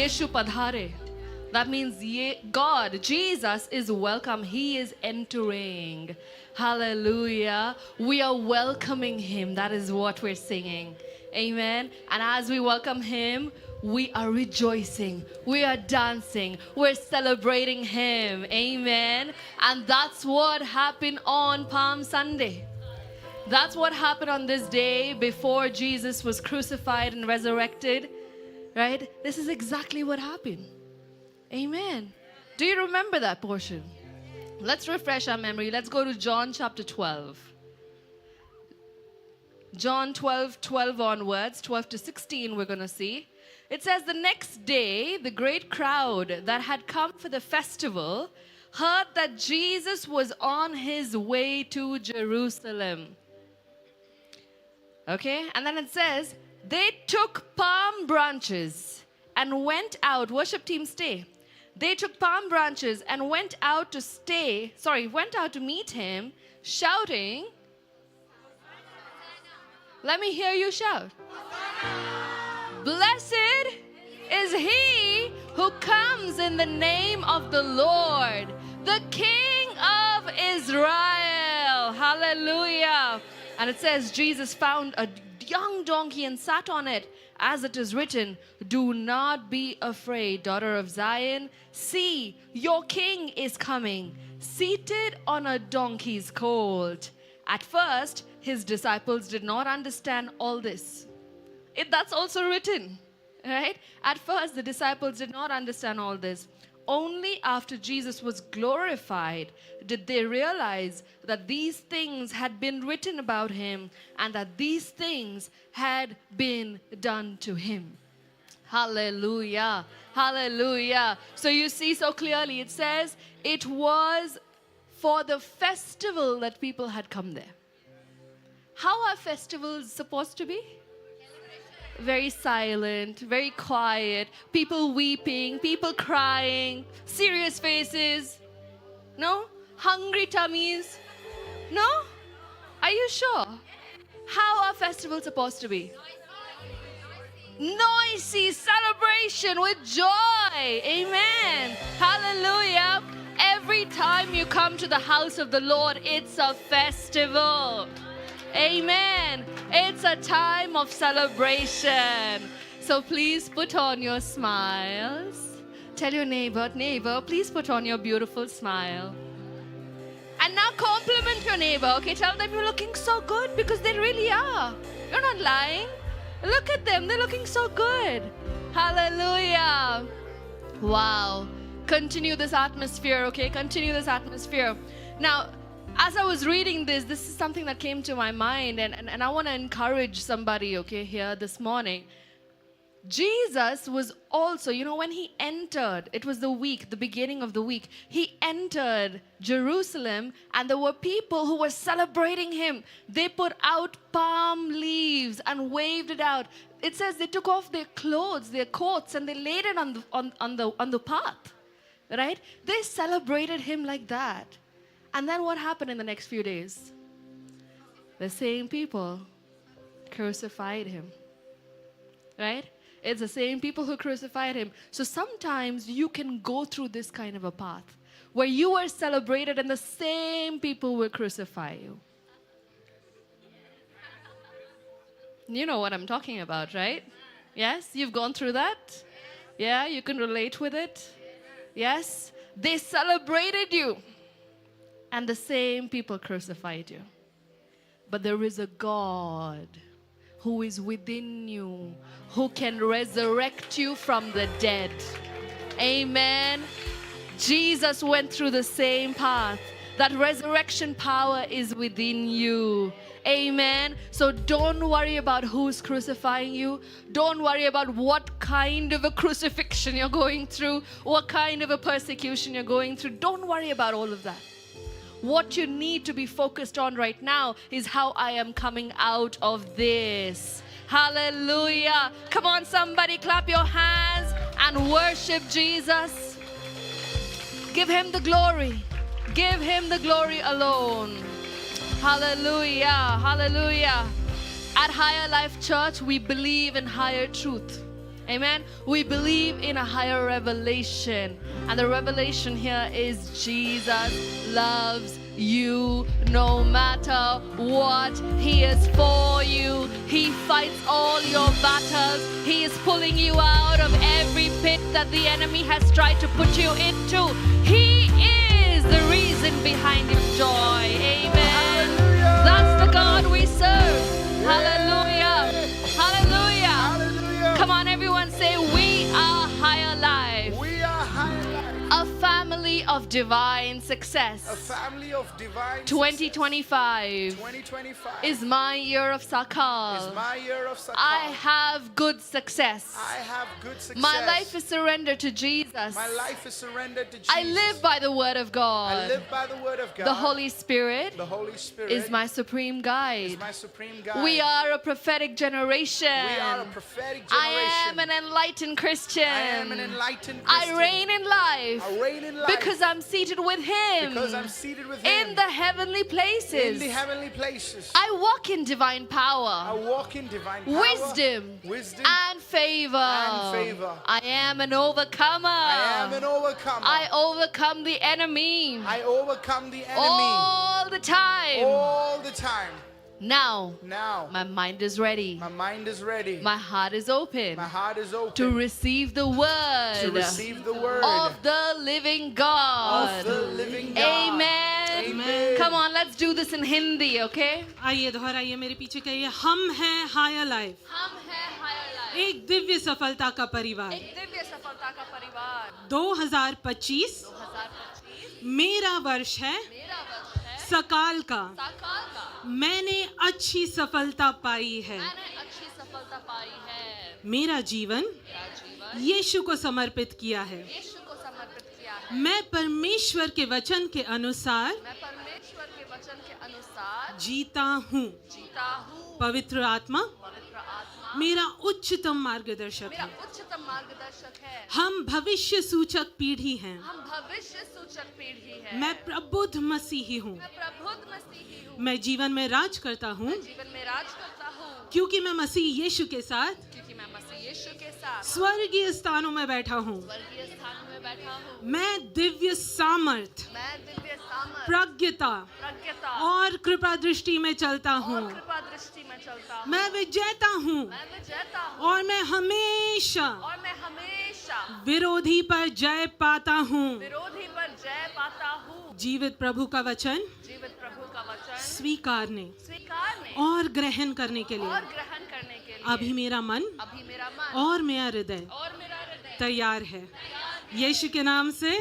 Yeshu padhare. That means God, Jesus is welcome. He is entering. Hallelujah. We are welcoming him. That is what we're singing. Amen. And as we welcome him, we are rejoicing. We are dancing. We're celebrating him. Amen. And that's what happened on Palm Sunday. That's what happened on this day before Jesus was crucified and resurrected. Right? This is exactly what happened. Amen. Do you remember that portion? Let's refresh our memory. Let's go to John chapter 12. John 12 onwards, 12 to 16 we're going to see. It says, the next day, the great crowd that had come for the festival heard that Jesus was on his way to Jerusalem. Okay, and then it says, they took palm branches and went out. Worship team, stay. They took palm branches and went out to meet him, shouting. Let me hear you shout. Blessed is he who comes in the name of the Lord, the King of Israel. Hallelujah. And it says, Jesus found a young donkey and sat on it, as it is written, do not be afraid, daughter of Zion. See, your king is coming, seated on a donkey's colt. At first, his disciples did not understand all this. That's also written, right? At first, the disciples did not understand all this. Only after Jesus was glorified did they realize that these things had been written about him and that these things had been done to him. Hallelujah. Hallelujah. So you see so clearly, it says it was for the festival that people had come there. How are festivals supposed to be? Very silent, very quiet, people weeping, people crying, serious faces. No? Hungry tummies. No? Are you sure? How are festivals supposed to be? Noisy celebration with joy. Amen. Hallelujah. Every time you come to the house of the Lord, it's a festival. Amen. It's a time of celebration. So please put on your smiles. Tell your neighbor, please put on your beautiful smile. And now compliment your neighbor, okay? Tell them you're looking so good, because they really are. You're not lying. Look at them. They're looking so good. Hallelujah. Wow. Continue this atmosphere, okay? Continue this atmosphere. Now, as I was reading this is something that came to my mind, and I want to encourage somebody, okay, here this morning. Jesus was also, when he entered, it was the beginning of the week, he entered Jerusalem, and there were people who were celebrating him. They put out palm leaves and waved it out. It says they took off their clothes, their coats, and they laid it on the path, right? They celebrated him like that. And then what happened in the next few days? The same people crucified him, right? It's the same people who crucified him. So sometimes you can go through this kind of a path where you are celebrated and the same people will crucify you. You know what I'm talking about, right? Yes? You've gone through that? Yeah, you can relate with it? Yes? They celebrated you. And the same people crucified you. But there is a God who is within you, who can resurrect you from the dead. Amen. Jesus went through the same path. That resurrection power is within you. Amen. So don't worry about who's crucifying you. Don't worry about what kind of a crucifixion you're going through, what kind of a persecution you're going through. Don't worry about all of that. What you need to be focused on right now is how I am coming out of this. Hallelujah. Come on, somebody, clap your hands and worship Jesus. Give him the glory. Give him the glory alone. Hallelujah. Hallelujah. At Higher Life Church, we believe in higher truth. Amen. We believe in a higher revelation. And the revelation here is Jesus loves you no matter what. He is for you. He fights all your battles. He is pulling you out of every pit that the enemy has tried to put you into. He is the reason behind your joy. Amen. That's the God we serve. Hallelujah. Hallelujah. Hallelujah. Come on, everyone, say, we are higher life. We are higher life. A family of divine A success. family of divine 2025 success. 2025 is my year of is Sakal. my year of Sakal. I have good success. I have good success. My life is surrendered to Jesus. My life is surrendered to Jesus. I live by the word of I God. live by the word of God. The Holy Spirit The Holy Spirit is my supreme is guide. my supreme guide. We are a prophetic generation. We are a prophetic generation. I am an enlightened Christian. I am an enlightened I Christian. reign in life I reign in life because I'm seated with Him because I'm seated with Him in the heavenly places. in the heavenly places. I walk in divine I power, walk in divine power, wisdom, wisdom, and favor. and favor. I am an overcomer. I am an overcomer. I overcome the enemy I overcome the enemy all the time. all the time. Now, Now, my mind is ready. my mind is ready. My heart is open My heart is open to receive the word to receive the word of the living God. of the living God. Amen. Amen. Come on, let's do this in Hindi, okay? आइए दोहराइए मेरे पीछे कहिए हम हैं higher life हम हैं higher life. एक दिव्य सफलता का परिवार एक दिव्य सफलता का परिवार 2025 2025 मेरा वर्ष है मेरा वर्ष है सकाल का साकाल का. मैंने अच्छी सफलता पाई है मैंने अच्छी सफलता पाई है. मेरा जीवन मेरा जीवन यीशु को समर्पित किया है यीशु को समर्पित किया है. मैं परमेश्वर के वचन के अनुसार मैं परमेश्वर के वचन के अनुसार जीता हूँ जीता हूँ. पवित्र आत्मा पवित्र आत्मा मेरा उच्चतम मार्गदर्शक मेरा है उच्चतम मार्गदर्शक है. हम भविष्य सूचक पीढ़ी हैं हम भविष्य सूचक पीढ़ी है. मैं प्रबुद्ध मसीही हूँ मैं प्रबुद्ध मसीही हूँ. मैं जीवन में राज करता हूँ जीवन में राज करता हूँ क्योंकि मैं मसीह यीशु के साथ क्योंकि मैं मसीह यीशु के साथ स्वर्गीय स्थानों में बैठा हूँ स्वर्गीय स्थानों में बैठा हूँ. मैं दिव्य सामर्थ मैं दिव्य सामर्थ प्रज्ञता प्रज्ञता और कृपा दृष्टि में चलता हूँ और कृपा दृष्टि में चलता हूँ. मैं विजेता हूँ मैं विजेता हूँ और मैं हमेशा और मैं हमेशा विरोधी पर जय पाता हूँ विरोधी पर जय पाता हूँ. जीवित प्रभु का वचन जीवित प्रभु का वचन स्वीकारने स्वीकारने और ग्रहण करने के और लिए ग्रहण करने के लिए अभी मेरा मन अभी मेरा मन और मेरा हृदय और मेरा हृदय तैयार है यीशु के नाम से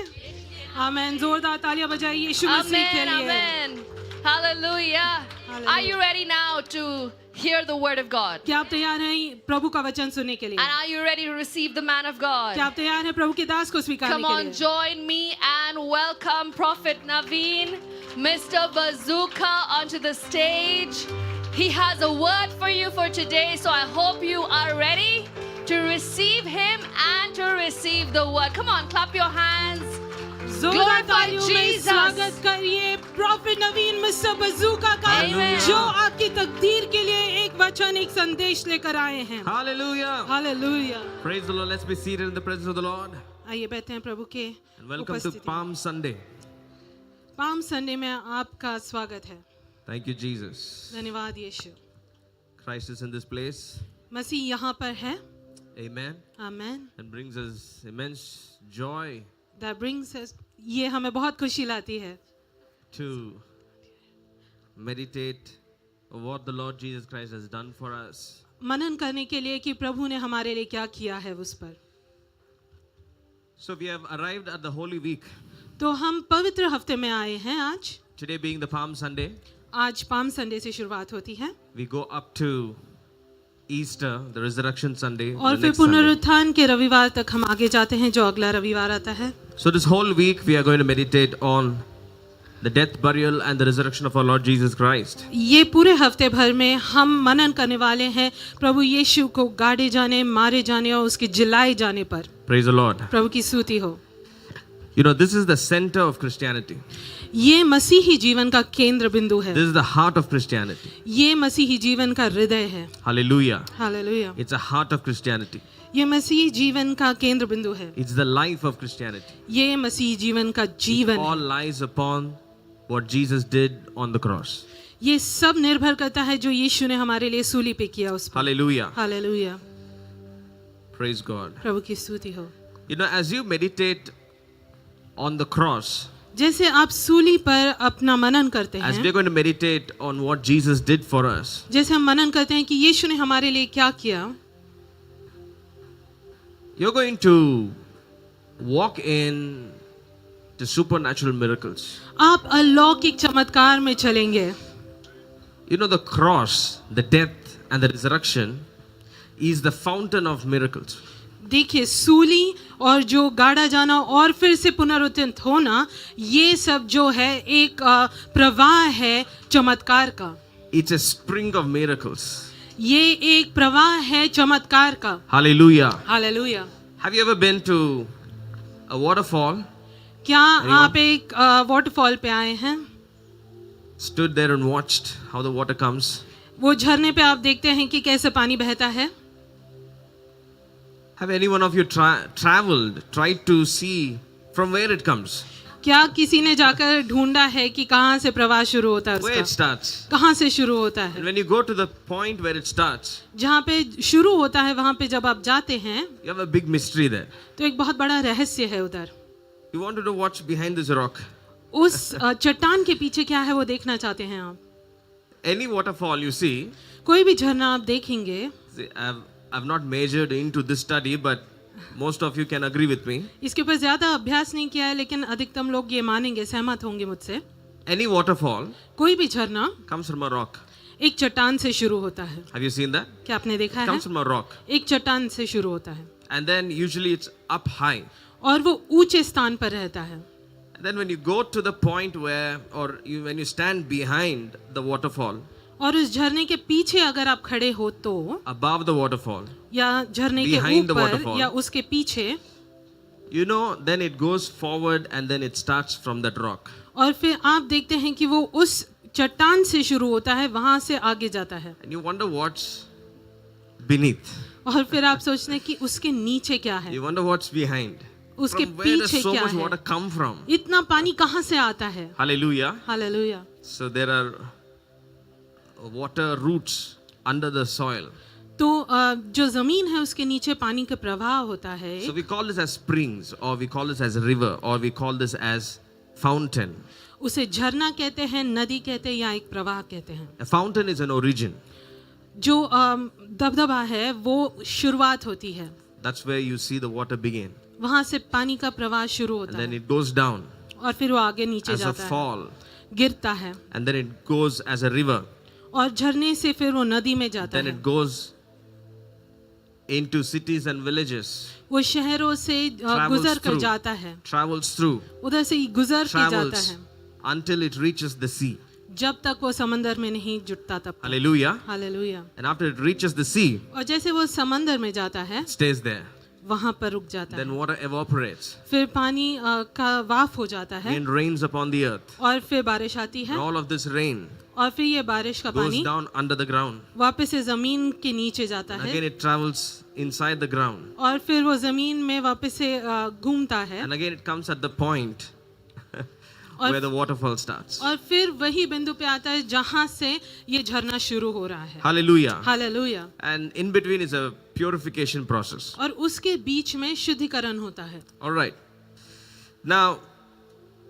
आमेन जोरदार तालियां बजाइए यीशु मसीह के Amen, लिए amen. Hallelujah. Hallelujah. Are you ready now to hear the word of God? क्या आप तैयार हैं प्रभु का वचन सुनने के लिए And are you ready to receive the man of God? क्या आप तैयार हैं प्रभु के दास को स्वीकारने Come के on, लिए join me and welcome Prophet Naveen, Mr. Bazooka, onto the stage. He has a word for you for today, so I hope you are ready to receive him and to receive the word. Come on, clap your hands. जोरदार Glorify तालियों में Jesus. स्वागत करिए profit नवीन mister बजूका का Amen. जो आपकी तकदीर के लिए एक वचन एक संदेश लेकर आए हैं Hallelujah. Hallelujah Praise the Lord. Let's be seated in the presence of the Lord. आइए बैठते हैं प्रभु के And welcome to उपस्थिति में। Palm Sunday. पाम संडे में आपका स्वागत है Thank you, Jesus. धन्यवाद यीशु Christ is in this place. मसीह यहाँ पर है Amen. Amen And brings us immense joy that brings us ये हमें बहुत खुशी लाती है to meditate on what the Lord Jesus Christ has done for us. मनन करने के लिए कि प्रभु ने हमारे लिए क्या किया है उस पर So we have arrived at the Holy Week. तो हम पवित्र हफ्ते में आए हैं आज Today being the Palm Sunday, आज पाम संडे से शुरुआत होती है we go up to Easter, the Resurrection Sunday, और the फिर next Sunday. पुनरुत्थान के रविवार तक हम आगे जाते हैं जो अगला रविवार आता है So this whole week we are going to meditate on the death, burial and the resurrection of our Lord Jesus Christ. ये पूरे हफ्ते भर में हम मनन करने वाले हैं प्रभु यीशु को गाड़े जाने मारे जाने और उसके जिलाए जाने पर Praise the Lord. प्रभु की स्तुति हो You know, this is the center of Christianity. ये मसीही जीवन का केंद्र बिंदु है This is the heart of Christianity. ये मसीही जीवन का हृदय है Hallelujah. Hallelujah It's a heart of Christianity. ये मसीह जीवन का केंद्र बिंदु है। It's the life of Christianity. ये मसीह जीवन का जीवन All है। lies upon what Jesus did on the cross. ये सब निर्भर करता है जो यीशु ने हमारे लिए सूली पे किया उस पर। Hallelujah. Hallelujah, Praise God. प्रभु की स्तुति हो। You know, as you meditate on the cross, जैसे आप सूली पर अपना मनन करते as हैं, we're going to meditate on what Jesus did for us, जैसे हम मनन करते हैं कि यीशु ने हमारे लिए क्या किया, you're going to walk in the supernatural miracles. आप अलौकिक चमत्कार में चलेंगे। You know, the cross, the death, and the resurrection is the fountain of miracles. देखिए, सूली और जो गाड़ा जाना और फिर से पुनरुत्थित होना, ये सब जो है एक प्रवाह है चमत्कार का। It's a spring of miracles. ये एक प्रवाह है चमत्कार का। Hallelujah. Hallelujah. Have you ever been to a waterfall, क्या आप एक वाटरफॉल पे आए हैं? stood there and watched how the water comes? वो झरने पे आप देखते हैं कि कैसे पानी बहता है। Have any one of you traveled, tried to see from where it comes, क्या किसी ने जाकर ढूंढा है कि कहाँ से प्रवाह शुरू होता है where it उसका? starts? कहाँ से शुरू होता And है? when you go to the point where it starts, जहाँ पे शुरू होता है वहाँ पे जब आप जाते हैं you have a big mystery there. तो एक बहुत बड़ा रहस्य है उधर। You want to know what's behind this rock. उस चट्टान के पीछे क्या है वो देखना चाहते हैं आप। Any waterfall you see, कोई भी झरना आप देखेंगे, see, I've not measured into this study, but most of you can agree with me. इसके ऊपर ज्यादा अभ्यास नहीं किया है लेकिन अधिकतम लोग ये मानेंगे, सहमत होंगे मुझसे। Any waterfall कोई भी झरना comes from a rock. एक चट्टान से शुरू होता है। Have you seen that? क्या आपने देखा It है? comes from a rock. एक चट्टान से शुरू होता है And then usually it's up high. और वो ऊंचे स्थान पर रहता है। And then when you go to the point where, or when you stand behind the waterfall, और उस झरने के पीछे अगर आप खड़े हो तो, above the waterfall, या झरने के Behind the ऊपर waterfall. या उसके पीछे, you know, then it goes forward and then it starts from that rock. और फिर आप देखते हैं कि वो उस चट्टान से शुरू होता है, वहां से आगे जाता है। And you wonder what's beneath. और फिर आप सोचते हैं कि उसके नीचे क्या है, You wonder what's behind. उसके From where does पीछे so क्या much water है, come from? इतना पानी कहाँ से आता है। Hallelujah. Hallelujah. So there are water roots under the soil. तो जो जमीन है उसके नीचे पानी का प्रवाह होता है। So we call this as springs, or we call this as river, or we call this as fountain. उसे झरना कहते हैं, नदी कहते हैं, या एक प्रवाह कहते हैं। A fountain is an origin. जो दबदबा है वो शुरुआत होती है, That's where you see the water begin. वहां से पानी का प्रवाह शुरू And होता then है it goes down और फिर वो आगे नीचे as a जाता है, fall. गिरता है, And then it goes as a river. और झरने से फिर वो नदी में जाता Then है। it goes into cities and villages. वो शहरों से गुजर कर through. जाता है, Travels through. उधर से ही गुजर के जाता Travels है, until it reaches the sea. जब तक वो समंदर में नहीं जुटता तब तक। Hallelujah. Hallelujah. And after it reaches the sea, और जैसे वो समंदर में जाता है it stays there. वहां पर रुक जाता Then है, water evaporates. फिर पानी का वाफ हो जाता है Rain rains upon the earth. और फिर बारिश आती And है all of this rain और फिर ये बारिश का goes पानी down under the ground. वापस से जमीन के नीचे जाता And है again it travels inside the ground. और फिर वो जमीन में वापस से घूमता है And again it comes at the point और where the waterfall starts. और फिर वही बिंदु पे आता है जहां से ये झरना शुरू हो रहा है। Hallelujah. Hallelujah. And in between is a purification process. और उसके बीच में शुद्धिकरण होता है। All right. Now,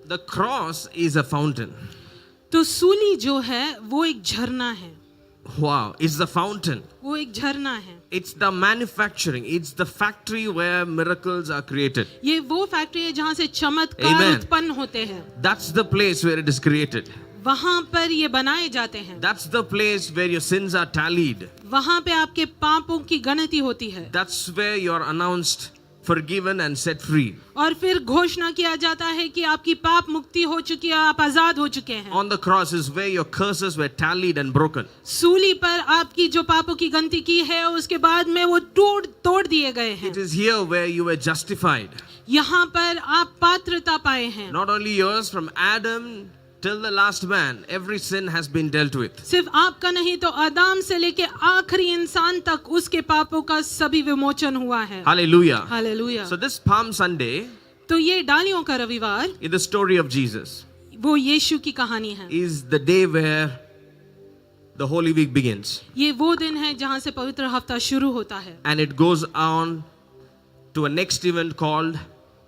the cross is a fountain. तो सूली जो है वो एक झरना है, Wow, it's the fountain. वो एक झरना है। It's the manufacturing. It's the factory where miracles are created. ये वो फैक्ट्री है जहाँ से चमत्कार Amen. उत्पन्न होते हैं, That's the place where it is created. वहां पर ये बनाए जाते हैं, That's the place where your sins are tallied. वहां पे आपके पापों की गिनती होती है That's where you're announced, forgiven, and set free. और फिर घोषणा किया जाता है कि आपकी पाप मुक्ति हो चुकी है, आप आजाद हो चुके हैं। On the cross is where your curses were tallied and broken. सूली पर आपकी जो पापों की गिनती की है उसके बाद में वो तोड़ दिए गए हैं। It is here where you were justified. यहाँ पर आप पात्रता पाए हैं, Not only yours, from Adam till the last man, every sin has been dealt with. सिर्फ आपका नहीं तो आदम से लेके आखिरी इंसान तक उसके पापों का सभी विमोचन हुआ है। Hallelujah. Hallelujah. So this Palm Sunday, तो ये डालियों का रविवार, in the story of Jesus, वो यीशु की कहानी है। is the day where the Holy Week begins. ये वो दिन है जहाँ से पवित्र हफ्ता शुरू होता है And it goes on to a next event called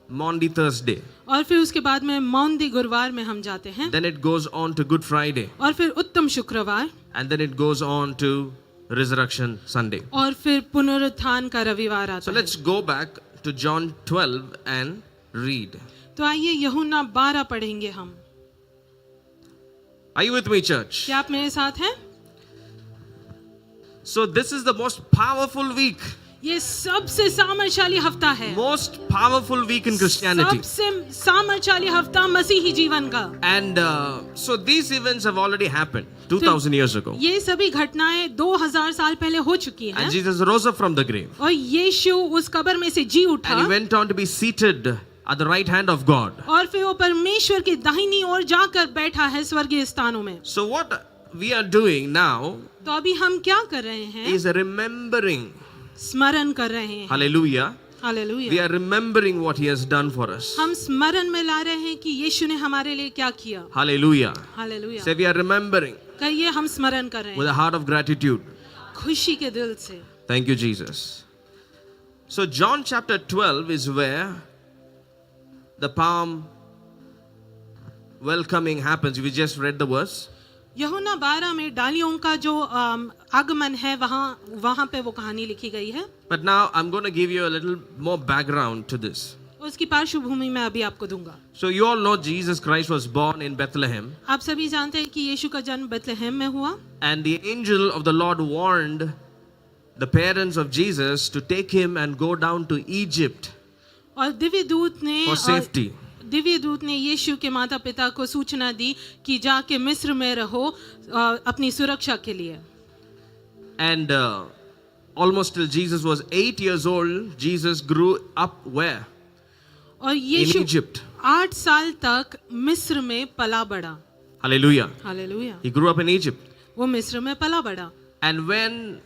Maundy Thursday. और फिर उसके बाद में मौंदी गुरुवार में हम जाते हैं Then it goes on to Good Friday. और फिर उत्तम शुक्रवार And then it goes on to Resurrection Sunday. और फिर पुनरुत्थान का रविवार So आता है। let's go back to John 12 and read. तो आइए यूहन्ना 12 पढ़ेंगे हम। Are you with me, church? क्या आप मेरे साथ हैं? So this is the most powerful week. ये सबसे सामर्थ्यशाली हफ्ता है, Most powerful week in Christianity. सबसे सामर्थ्यशाली हफ्ता मसीही जीवन का। And so these events have already happened 2000 years ago. ये सभी घटनाएं 2000 साल पहले हो चुकी हैं And Jesus rose up from the grave. और यीशु उस कब्र में से जी उठा And he went on to be seated at the right hand of God. और फिर वो परमेश्वर की दाहिनी ओर जाकर बैठा है स्वर्गीय स्थानों में। So what we are doing now तो अभी हम क्या कर रहे हैं? is remembering. स्मरण कर रहे हैं। Hallelujah. We hallelujah. are remembering what he has done for us. हम स्मरण में ला रहे हैं कि यीशु ने हमारे लिए क्या किया। Hallelujah. Hallelujah. Say we are remembering कहिए हम स्मरण कर रहे with a हैं heart of gratitude. खुशी के दिल से। Thank you, Jesus. So John chapter 12 is where the palm welcoming happens. We just read the verse. यूहन्ना 12 में डालियों का जो आगमन है वहाँ पे वो कहानी लिखी गई है। But now I'm going to give you a little more background to this. उसकी पार्श्वभूमि मैं अभी आपको दूंगा। So you all know Jesus Christ was born in Bethlehem, आप सभी जानते हैं कि यीशु का जन्म बेथलेहम में हुआ and the angel of the Lord warned the parents of Jesus to take him and go down to Egypt और for safety. दिव्य दूत ने यीशु के माता पिता को सूचना दी कि जाके मिस्र में रहो अपनी सुरक्षा के लिए। And almost till Jesus was 8 years old, Jesus grew up where? और In यीशु Egypt. 8 साल तक मिस्र में पला बढ़ा। Hallelujah. Hallelujah. He grew up in Egypt. वो मिस्र में पला बढ़ा। And when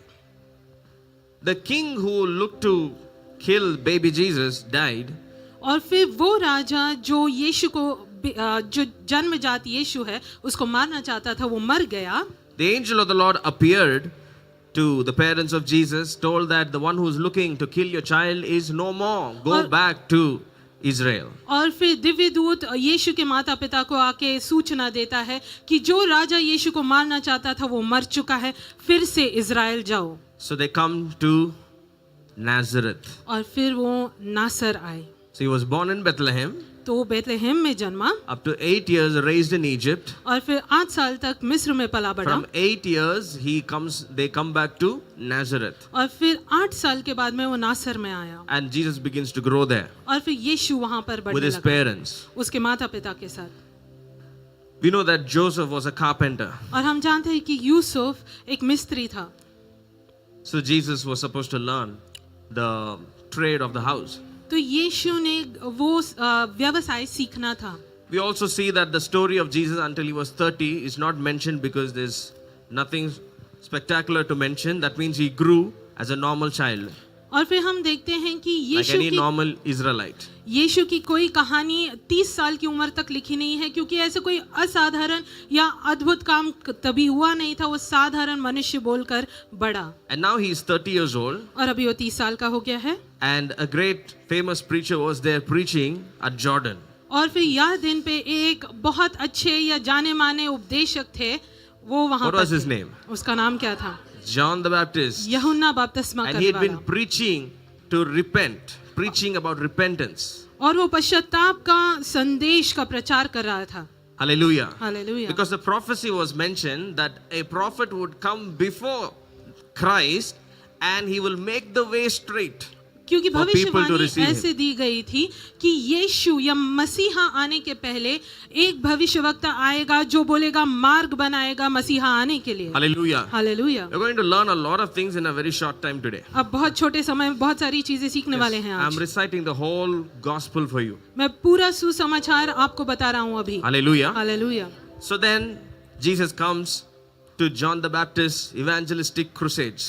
the king who looked to kill baby Jesus died, और फिर वो राजा जो यीशु को जो जन्मजात यीशु है उसको मारना चाहता था वो मर गया। the angel of the Lord appeared to the parents of Jesus, told that the one who is looking to kill your child is no more. Go back to Israel. और फिर दिव्य दूत यीशु के माता पिता को आके सूचना देता है कि जो राजा यीशु को मारना चाहता था वो मर चुका है, फिर से इज़राइल जाओ। So they come to Nazareth. और फिर वो नासर आए। So he was born in Bethlehem, तो वो बेथलेहम में जन्मा up to 8 years raised in Egypt. और फिर 8 साल तक मिस्र में पला बढ़ा From 8 years they come back to Nazareth. और फिर 8 साल के बाद में वो नासर में आया And Jesus begins to grow there और फिर यीशु वहाँ पर with बढ़ने his लगा parents. उसके माता पिता के साथ। We know that Joseph was a carpenter. और हम जानते हैं कि यूसुफ एक मिस्त्री था। So Jesus was supposed to learn the trade of the house. तो यीशु ने वो व्यवसाय सीखना था। We also see that the story of Jesus until he was 30 is not mentioned because there's nothing spectacular to mention. That means he grew as a normal child, और फिर हम देखते हैं कि like any normal Israelite. यीशु की कोई कहानी 30 साल की उम्र तक लिखी नहीं है क्योंकि ऐसे कोई असाधारण या अद्भुत काम तभी हुआ नहीं था। वो साधारण मनुष्य बोलकर बड़ा। And now he is 30 years old, और अभी वो 30 साल का हो गया है। and a great famous preacher was there preaching at Jordan. और फिर यह दिन पे एक बहुत अच्छे या जाने माने उपदेशक थे, वो वहाँ What पर was his थे। name? उसका नाम क्या था? John the Baptist. यूहन्ना बपतिस्मा And he करने had been वाला। preaching to repent, preaching about repentance. और वो पश्चाताप का संदेश का प्रचार कर रहा था। Hallelujah. Hallelujah. Because the prophecy was mentioned that a prophet would come before Christ and he will make the way straight. क्योंकि for people to भविष्यवाणी receive him. ऐसे दी गई थी कि यीशु या मसीहा आने के पहले एक भविष्यवक्ता आएगा जो बोलेगा मार्ग बनाएगा मसीहा आने के लिए। Hallelujah. Hallelujah. We're going to learn a lot of things in a very short time today. अब बहुत छोटे समय में बहुत सारी चीजें सीखने वाले हैं I'm आज। reciting the whole gospel for you. मैं पूरा सुसमाचार आपको बता रहा हूँ अभी। Hallelujah. Hallelujah. So then Jesus comes to John the Baptist's evangelistic crusades.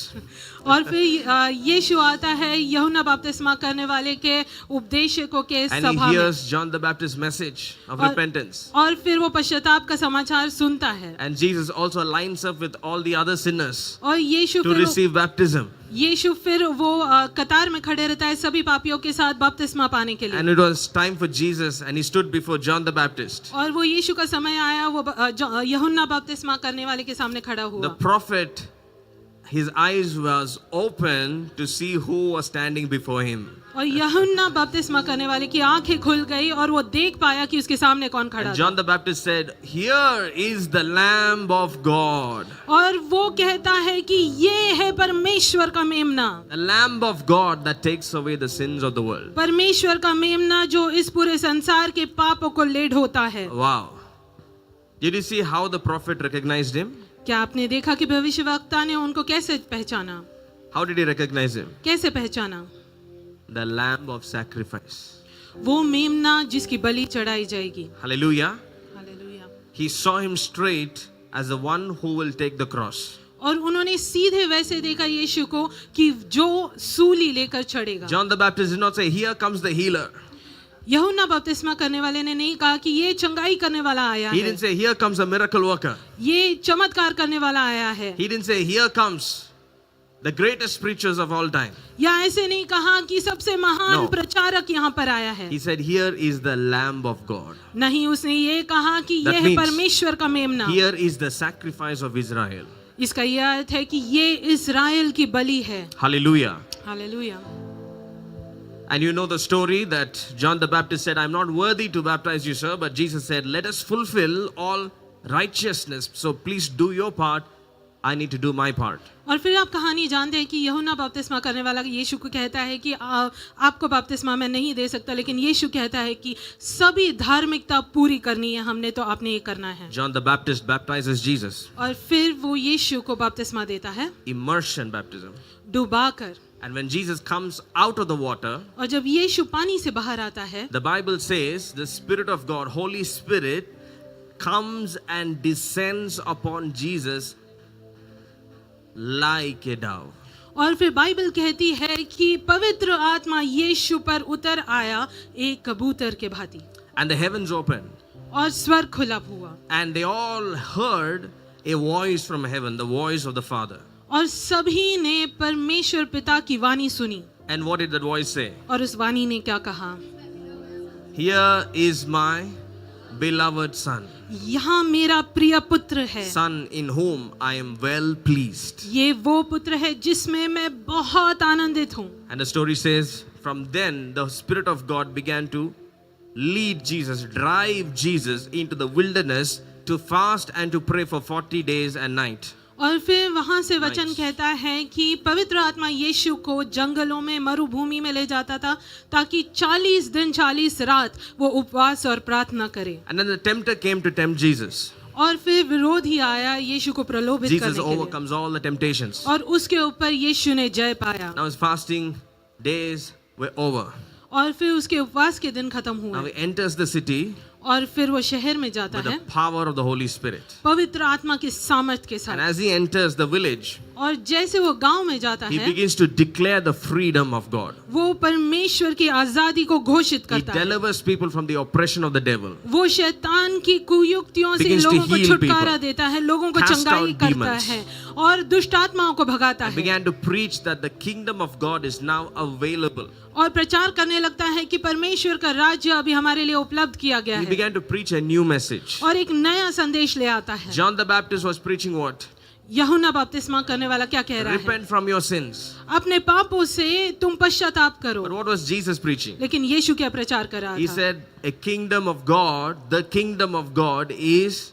और फिर यीशु आता है यूहन्ना बपतिस्मा करने वाले के उपदेशकों के And सभा he में hears John the Baptist's message of repentance. और फिर वो पश्चाताप का समाचार सुनता है And Jesus also lines up with all the other sinners और यीशु to फिर receive baptism. वो कतार में खड़े रहता है सभी पापियों के साथ बपतिस्मा पाने के लिए And it was time for Jesus, and he stood before John the Baptist. और वो यीशु का समय आया वो यूहन्ना बपतिस्मा करने वाले के सामने खड़ा The हुआ prophet, his eyes was open to see who was standing before him. और यूहन्ना बपतिस्मा करने वाले की आंखें खुल गई और वो देख पाया कि उसके सामने कौन खड़ा And था John the Baptist said, "Here is the Lamb of God." और वो कहता है कि ये है परमेश्वर का मेमना The Lamb of God that takes away the sins of the world. परमेश्वर का मेमना जो इस पूरे संसार के पापों को ले ढोता है Wow. Did you see how the prophet recognized him? क्या आपने देखा कि भविष्यवक्ता ने उनको कैसे पहचाना How did he recognize him? कैसे पहचाना The Lamb of sacrifice. वो मेमना जिसकी बलि चढ़ाई जाएगी Hallelujah. Hallelujah He saw him straight as the one who will take the cross. और उन्होंने सीधे वैसे देखा यीशु को कि जो सूली लेकर चढ़ेगा John the Baptist did not say, "Here comes the healer." यूहन्ना बपतिस्मा करने वाले ने नहीं कहा कि ये चंगाई करने वाला आया He है didn't say, "Here comes a miracle worker." ये चमत्कार करने वाला आया है He didn't say, "Here comes the greatest preachers of all time." या ऐसे नहीं कहा कि सबसे महान No. प्रचारक यहाँ पर आया है He said, "Here is the Lamb of God. नहीं उसने ये कहा कि That ये है means परमेश्वर का मेमना Here is the sacrifice of Israel." इसका यह अर्थ है कि ये इस्राएल की बलि है Hallelujah. Hallelujah And you know the story that John the Baptist said, "I'm not worthy to baptize you, sir." But Jesus said, "Let us fulfill all righteousness. So please do your part. I need to do my part." और फिर आप कहानी जानते हैं कि यूहन्ना बपतिस्मा करने वाला यीशु को कहता है कि आपको बपतिस्मा मैं नहीं दे सकता लेकिन यीशु कहता है कि सभी धार्मिकता पूरी करनी है हमने तो आपने ये करना है John the Baptist baptizes Jesus. और फिर वो यीशु को बपतिस्मा देता है Immersion baptism. डुबाकर And when Jesus comes out of the water, और जब यीशु पानी से बाहर आता है the Bible says the Spirit of God, Holy Spirit, comes and descends upon Jesus like a dove. और फिर बाइबल कहती है कि पवित्र आत्मा यीशु पर उतर आया एक कबूतर के भांति And the heavens opened. और स्वर्ग खुला हुआ And they all heard a voice from heaven, the voice of the Father. और सभी ने परमेश्वर पिता की वाणी सुनी And what did that voice say? और उस वाणी ने क्या कहा "Here is my beloved Son, यहाँ मेरा प्रिय पुत्र है Son in whom I am well pleased." ये वो पुत्र है जिसमें मैं बहुत आनंदित हूँ And the story says, from then the Spirit of God began to lead Jesus, drive Jesus into the wilderness to fast and to pray for 40 days and night. और फिर वहां से वचन Nice. कहता है कि पवित्र आत्मा यीशु को जंगलों में मरुभूमि में ले जाता था ताकि 40 दिन 40 रात वो उपवास और प्रार्थना करे And then the tempter came to tempt Jesus. और फिर विरोधी आया यीशु को प्रलोभित Jesus करने के लिए overcomes all the temptations. और उसके ऊपर यीशु ने जय पाया Now his fasting days were over. और फिर उसके उपवास के दिन खत्म Now हुए he enters the city और फिर वो शहर में जाता with है the power of the Holy Spirit. पवित्र आत्मा की सामर्थ के And साथ as he enters the village, और जैसे वो गांव में जाता he है begins to declare the freedom of God. वो परमेश्वर की आजादी को घोषित He करता है delivers people from the oppression of the devil. वो शैतान की कुयुक्तियों से Begins to लोगों को heal छुटकारा people. देता है लोगों को Cast चंगाई out करता demons. है और दुष्ट आत्माओं को भगाता I है began to preach that the kingdom of God is now available. और प्रचार करने लगता है कि परमेश्वर का राज्य अभी हमारे लिए उपलब्ध किया गया He है began to preach a new message. और एक नया संदेश ले आता है John the Baptist was preaching what? यूहन्ना बपतिस्मा करने वाला क्या कह रहा है Repent from your sins. अपने पापों से तुम पश्चाताप करो But what was Jesus preaching? लेकिन यीशु क्या प्रचार कर रहा He था said, a kingdom of God, the kingdom of God is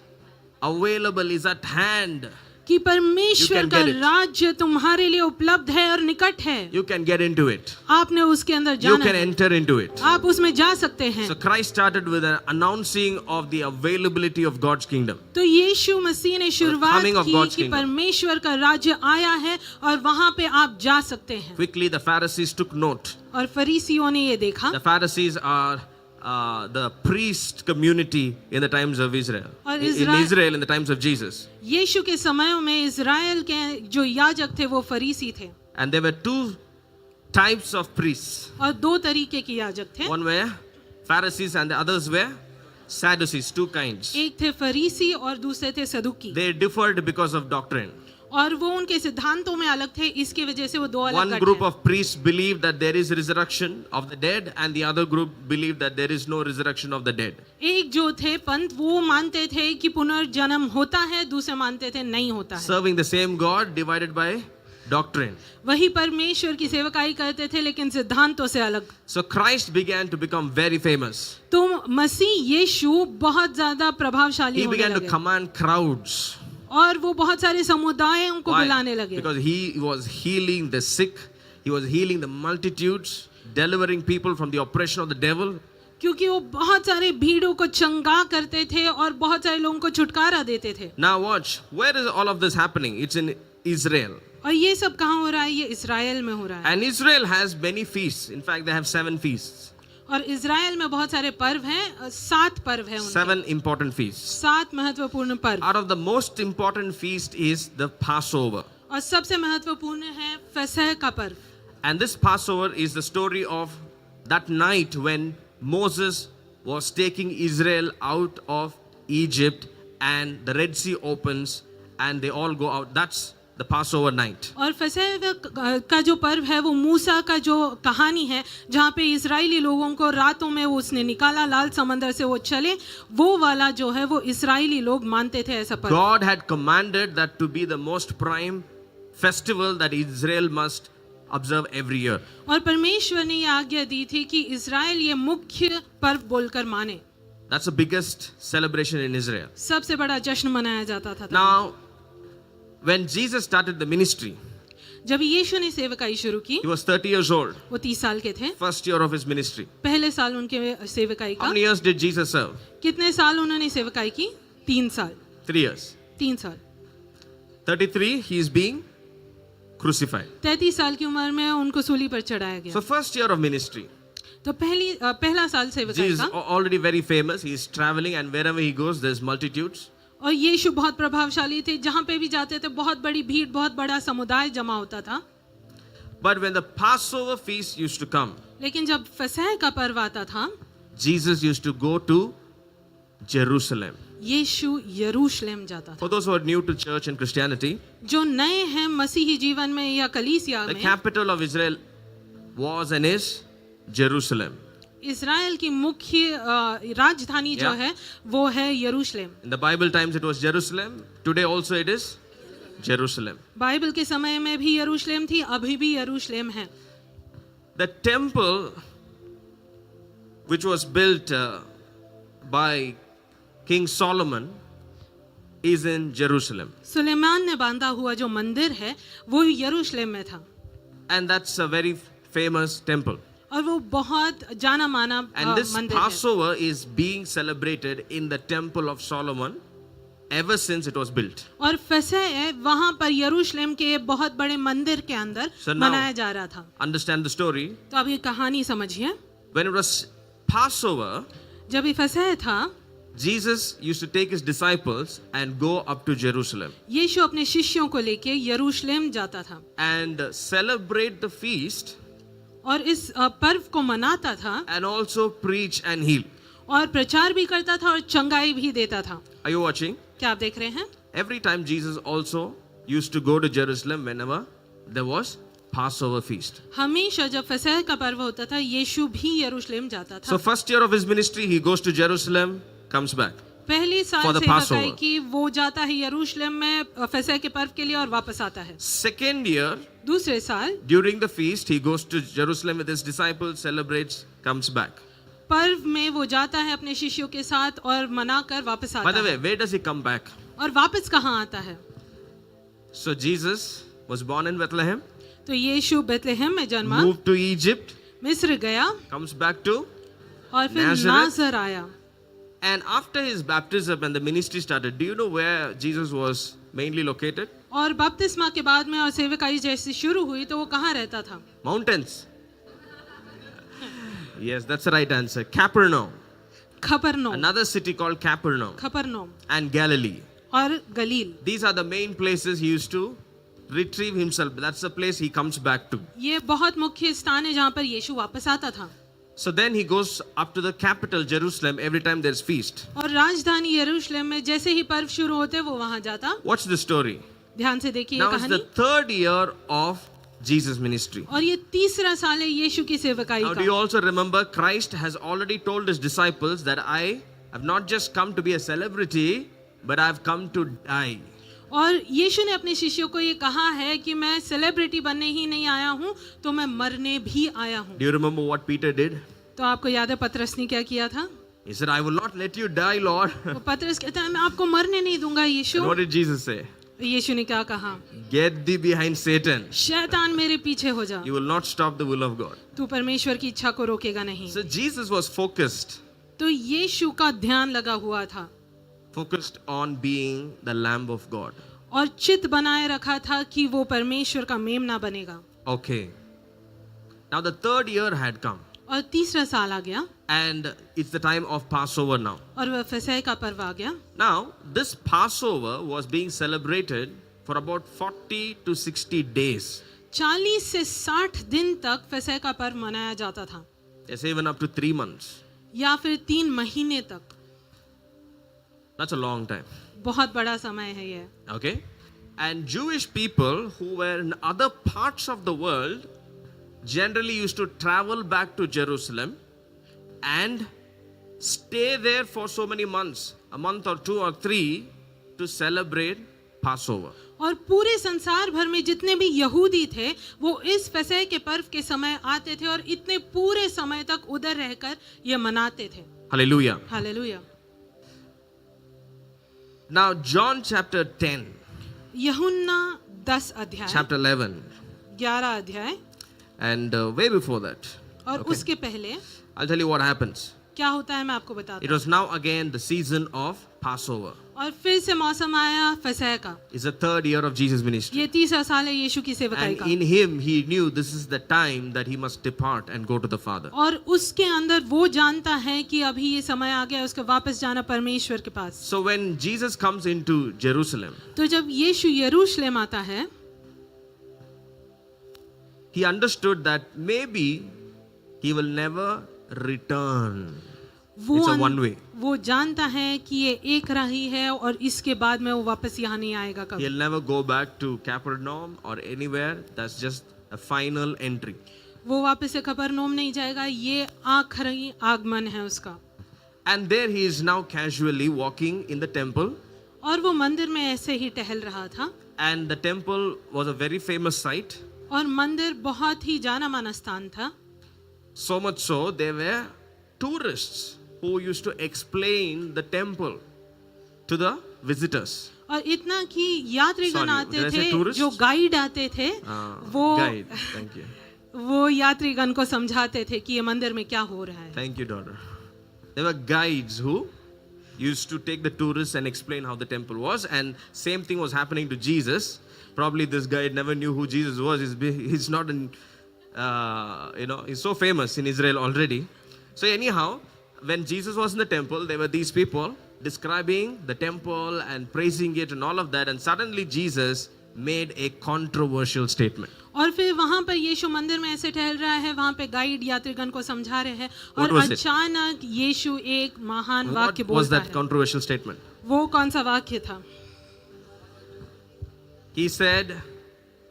available, is at hand. कि परमेश्वर You can का get it. राज्य तुम्हारे लिए उपलब्ध है और निकट है You can get into it. आपने उसके अंदर You जाना can है enter into it. आप उसमें जा सकते हैं So Christ started with an announcing of the availability of God's kingdom. तो यीशु मसीह ने शुरुआत coming of की God's कि kingdom. परमेश्वर का राज्य आया है और वहां पे आप जा सकते हैं Quickly, the Pharisees took note. और फरीसियों ने ये देखा The Pharisees are the priest community in the times of Israel. और In Israel in the times of Jesus. यीशु के समयों में इज़राइल के जो याजक थे वो फरीसी थे And there were two types of priests. और दो तरीके के याजक थे. One were Pharisees and the others were Sadducees, two kinds. एक थे फरीसी और दूसरे थे सदुकी. They differed because of doctrine. और वो उनके सिद्धांतों में अलग थे, इसकी वजह से वो दो अलग One गट group हैं. of priests believed that there is resurrection of the dead, and the other group believed that there is no resurrection of the dead. एक जो थे पंत वो मानते थे कि पुनर्जन्म होता है, दूसरे मानते थे नहीं होता है. Serving the same God, divided by doctrine. वही परमेश्वर की सेवकाई करते थे लेकिन सिद्धांतों से अलग. So Christ began to become very famous. तो मसीह यीशु बहुत ज्यादा प्रभावशाली He होने began to लगे command crowds. और वो बहुत सारे समुदायों को Why? बुलाने लगे. Because he was healing the sick, he was healing the multitudes, delivering people from the oppression of the devil. क्योंकि वो बहुत सारे भीड़ों को चंगा करते थे और बहुत सारे लोगों को छुटकारा देते थे. Now watch, where is all of this happening? It's in Israel. और ये सब कहाँ हो रहा है? ये इज़राइल में हो रहा है. And Israel has many feasts. In fact, they have 7 feasts. और इज़राइल में बहुत सारे पर्व हैं, 7 पर्व हैं उनके. 7 important feasts. 7 महत्वपूर्ण पर्व. Out of the most important feast is the Passover. और सबसे महत्वपूर्ण है फसह का पर्व. And this Passover is the story of that night when Moses was taking Israel out of Egypt and the Red Sea opens and they all go out. That's the Passover night. और फसह का जो पर्व है वो मूसा का जो कहानी है जहाँ पे इजरायली लोगों को रातों में वो उसने निकाला लाल समंदर से वो चले, वो वाला जो है वो इजरायली लोग मानते थे ऐसा पर्व. God had commanded that to be the most prime festival that Israel must observe every year. और परमेश्वर ने ये आज्ञा दी थी कि इजराइल ये मुख्य पर्व बोलकर माने. That's the biggest celebration in Israel. सबसे बड़ा जश्न मनाया जाता था. Now, when Jesus started the ministry, जब यीशु ने सेवकाई शुरू की, he was 30 years old, वो 30 साल के थे. first year of his ministry. पहले साल उनके सेवकाई How का. many years did Jesus serve? कितने साल उन्होंने सेवकाई की? 3 साल. 3 years. 3 साल. 33, he is being crucified. 33 साल की उम्र में उनको सूली पर चढ़ाया गया. So first year of ministry, तो पहला साल सेवकाई Jesus is का. already very famous. He is traveling and wherever he goes, there's multitudes. और यीशु बहुत प्रभावशाली थे, जहाँ पे भी जाते थे बहुत बड़ी भीड़, बहुत बड़ा समुदाय जमा होता था. But when the Passover feast used to come, लेकिन जब फसह का पर्व आता था, Jesus used to go to Jerusalem. यीशु यरूशलेम जाता था. For those who are new to church and Christianity, जो नए हैं मसीही जीवन में या कलीसिया the में, capital of Israel was and is Jerusalem. Israel की मुख्य राजधानी जो Yeah. है वो है यरूशलेम. In the Bible times it was Jerusalem. Today also it is Jerusalem. Bible के समय में भी यरूशलेम थी, अभी भी यरूशलेम है. The temple which was built by King Solomon is in Jerusalem. Suleman ने बांधा हुआ जो मंदिर है वो यरूशलेम में था. And that's a very famous temple. और वो बहुत जाना माना And this मंदिर है. Passover is being celebrated in the temple of Solomon ever since it was built. और फसह वहाँ पर यरूशलेम के बहुत बड़े मंदिर के अंदर So now- मनाया जा रहा था. Understand the story. तो अब ये कहानी समझिए. When it was Passover, जब ये फसह था, Jesus used to take his disciples and go up to Jerusalem यीशु अपने शिष्यों को लेके यरूशलेम जाता था and celebrate the feast और इस पर्व को मनाता था and also preach and heal. और प्रचार भी करता था और चंगाई भी देता था. Are you watching? क्या आप देख रहे हैं? Every time Jesus also used to go to Jerusalem whenever there was Passover feast. हमेशा जब फसह का पर्व होता था यीशु भी यरूशलेम जाता था. So first year of his ministry, he goes to Jerusalem, comes back. पहली For साल the सेवकाई Passover. की वो जाता है यरूशलेम में फसह के पर्व के लिए और वापस आता है. Second year, दूसरे साल during the feast, he goes to Jerusalem with his disciples, celebrates, comes back. पर्व में वो जाता है अपने शिष्यों के साथ और मनाकर वापस By आता the way, है. where does he come back? और वापस कहाँ आता है? So Jesus was born in Bethlehem, तो यीशु बेथलेहम में जन्मा, moved to Egypt, मिस्र गया comes back to, और फिर Nazareth. नासर आया. and after his baptism and the ministry started, do you know where Jesus was mainly located? और बपतिस्मा के बाद में और सेवकाई जैसी शुरू हुई तो वो कहाँ रहता था? Mountains. Yes, that's the right answer. Capernaum. खपरनौम, Another city called Capernaum. खपरनौम And Galilee. और गलील। These are the main places he used to retrieve himself. That's the place he comes back to. ये बहुत मुख्य स्थान है जहाँ पर यीशु वापस आता था। So then he goes up to the capital, Jerusalem, every time there's feast. और राजधानी यरूशलेम में जैसे ही पर्व शुरू होते वो वहाँ जाता। Watch the story. ध्यान से देखिए Now it's कहानी। the third year of Jesus' ministry. और ये तीसरा साल है यीशु की सेवकाई Now do you का। also remember Christ has already told his disciples that I have not just come to be a celebrity, but I have come to die. और यीशु ने अपने शिष्यों को ये कहा है कि मैं सेलिब्रिटी बनने ही नहीं आया हूँ, तो मैं मरने भी आया हूँ। Do you remember what Peter did? तो आपको याद है पतरस ने क्या किया था? He said, I will not let you die, Lord. वो पतरस कहता है मैं आपको मरने नहीं दूंगा And Yeshu. what did Jesus say? यीशु ने क्या कहा? Get thee behind Satan. शैतान मेरे पीछे हो जा, You will not stop the will of God. तू परमेश्वर की इच्छा को रोकेगा नहीं। So Jesus was focused तो यीशु का ध्यान लगा हुआ था on being the Lamb of God. और चित बनाए रखा था कि वो परमेश्वर का मेमना बनेगा। Okay. Now the third year had come. और तीसरा साल आ गया And it's the time of Passover now. और वह फसह का पर्व आ गया। Now, this Passover was being celebrated for about 40 to 60 days. 40 से 60 दिन तक फसह का पर्व मनाया जाता था, Yes, even up to 3 months. या फिर 3 महीने तक। That's a long time. बहुत बड़ा समय है ये। Okay? And Jewish people who were in other parts of the world generally used to travel back to Jerusalem and stay there for so many months, a month or 2 or 3, to celebrate Passover. और पूरे संसार भर में जितने भी यहूदी थे वो इस फसह के पर्व के समय आते थे और इतने पूरे समय तक उधर रहकर ये मनाते थे। Hallelujah. Hallelujah. Now, John chapter 10, यूहन्ना 10 अध्याय, chapter 11, 11 अध्याय and way before that. और Okay. उसके पहले I'll tell you what happens. क्या होता है मैं आपको बताता It हूँ। was now again the season of Passover. और फिर से मौसम आया फसह का। It's the third year of Jesus' ministry. ये तीसरा साल है यीशु की सेवकाई And का। in him, he knew this is the time that he must depart and go to the Father. और उसके अंदर वो जानता है कि अभी ये समय आ गया उसका वापस जाना परमेश्वर के पास। So when Jesus comes into Jerusalem, तो जब यीशु यरूशलेम आता है he understood that maybe he will never return. It's a one way. वो जानता है कि ये एक राही है और इसके बाद में वो वापस यहाँ नहीं आएगा कभी। He'll never go back to Capernaum or anywhere. That's just a final entry. वो वापस से कफरनहूम नहीं जाएगा, ये आखिरी आगमन है उसका। And there he is now casually walking in the temple. और वो मंदिर में ऐसे ही टहल रहा था। And the temple was a very famous site. और मंदिर बहुत ही जाना माना स्थान था। So much so, there were tourists who used to explain the temple to the visitors. और इतना कि यात्रीगण Sorry, आते did I say थे, tourists? जो गाइड आते थे वो Guide. Thank you. वो यात्रीगण को समझाते थे कि ये मंदिर में क्या हो रहा है। Thank you, daughter. There were guides who used to take the tourists and explain how the temple was, and same thing was happening to Jesus. Probably this guide never knew who Jesus was. He's not in, he's so famous in Israel already. So anyhow, when Jesus was in the temple, there were these people describing the temple and praising it and all of that, and suddenly Jesus made a controversial statement. और फिर वहाँ पर यीशु मंदिर में ऐसे टहल रहा है, वहाँ पे गाइड यात्रीगण को समझा रहे हैं और was it? अचानक यीशु एक महान What वाक्य was बोलता that है। controversial statement? वो कौन सा वाक्य था? He said,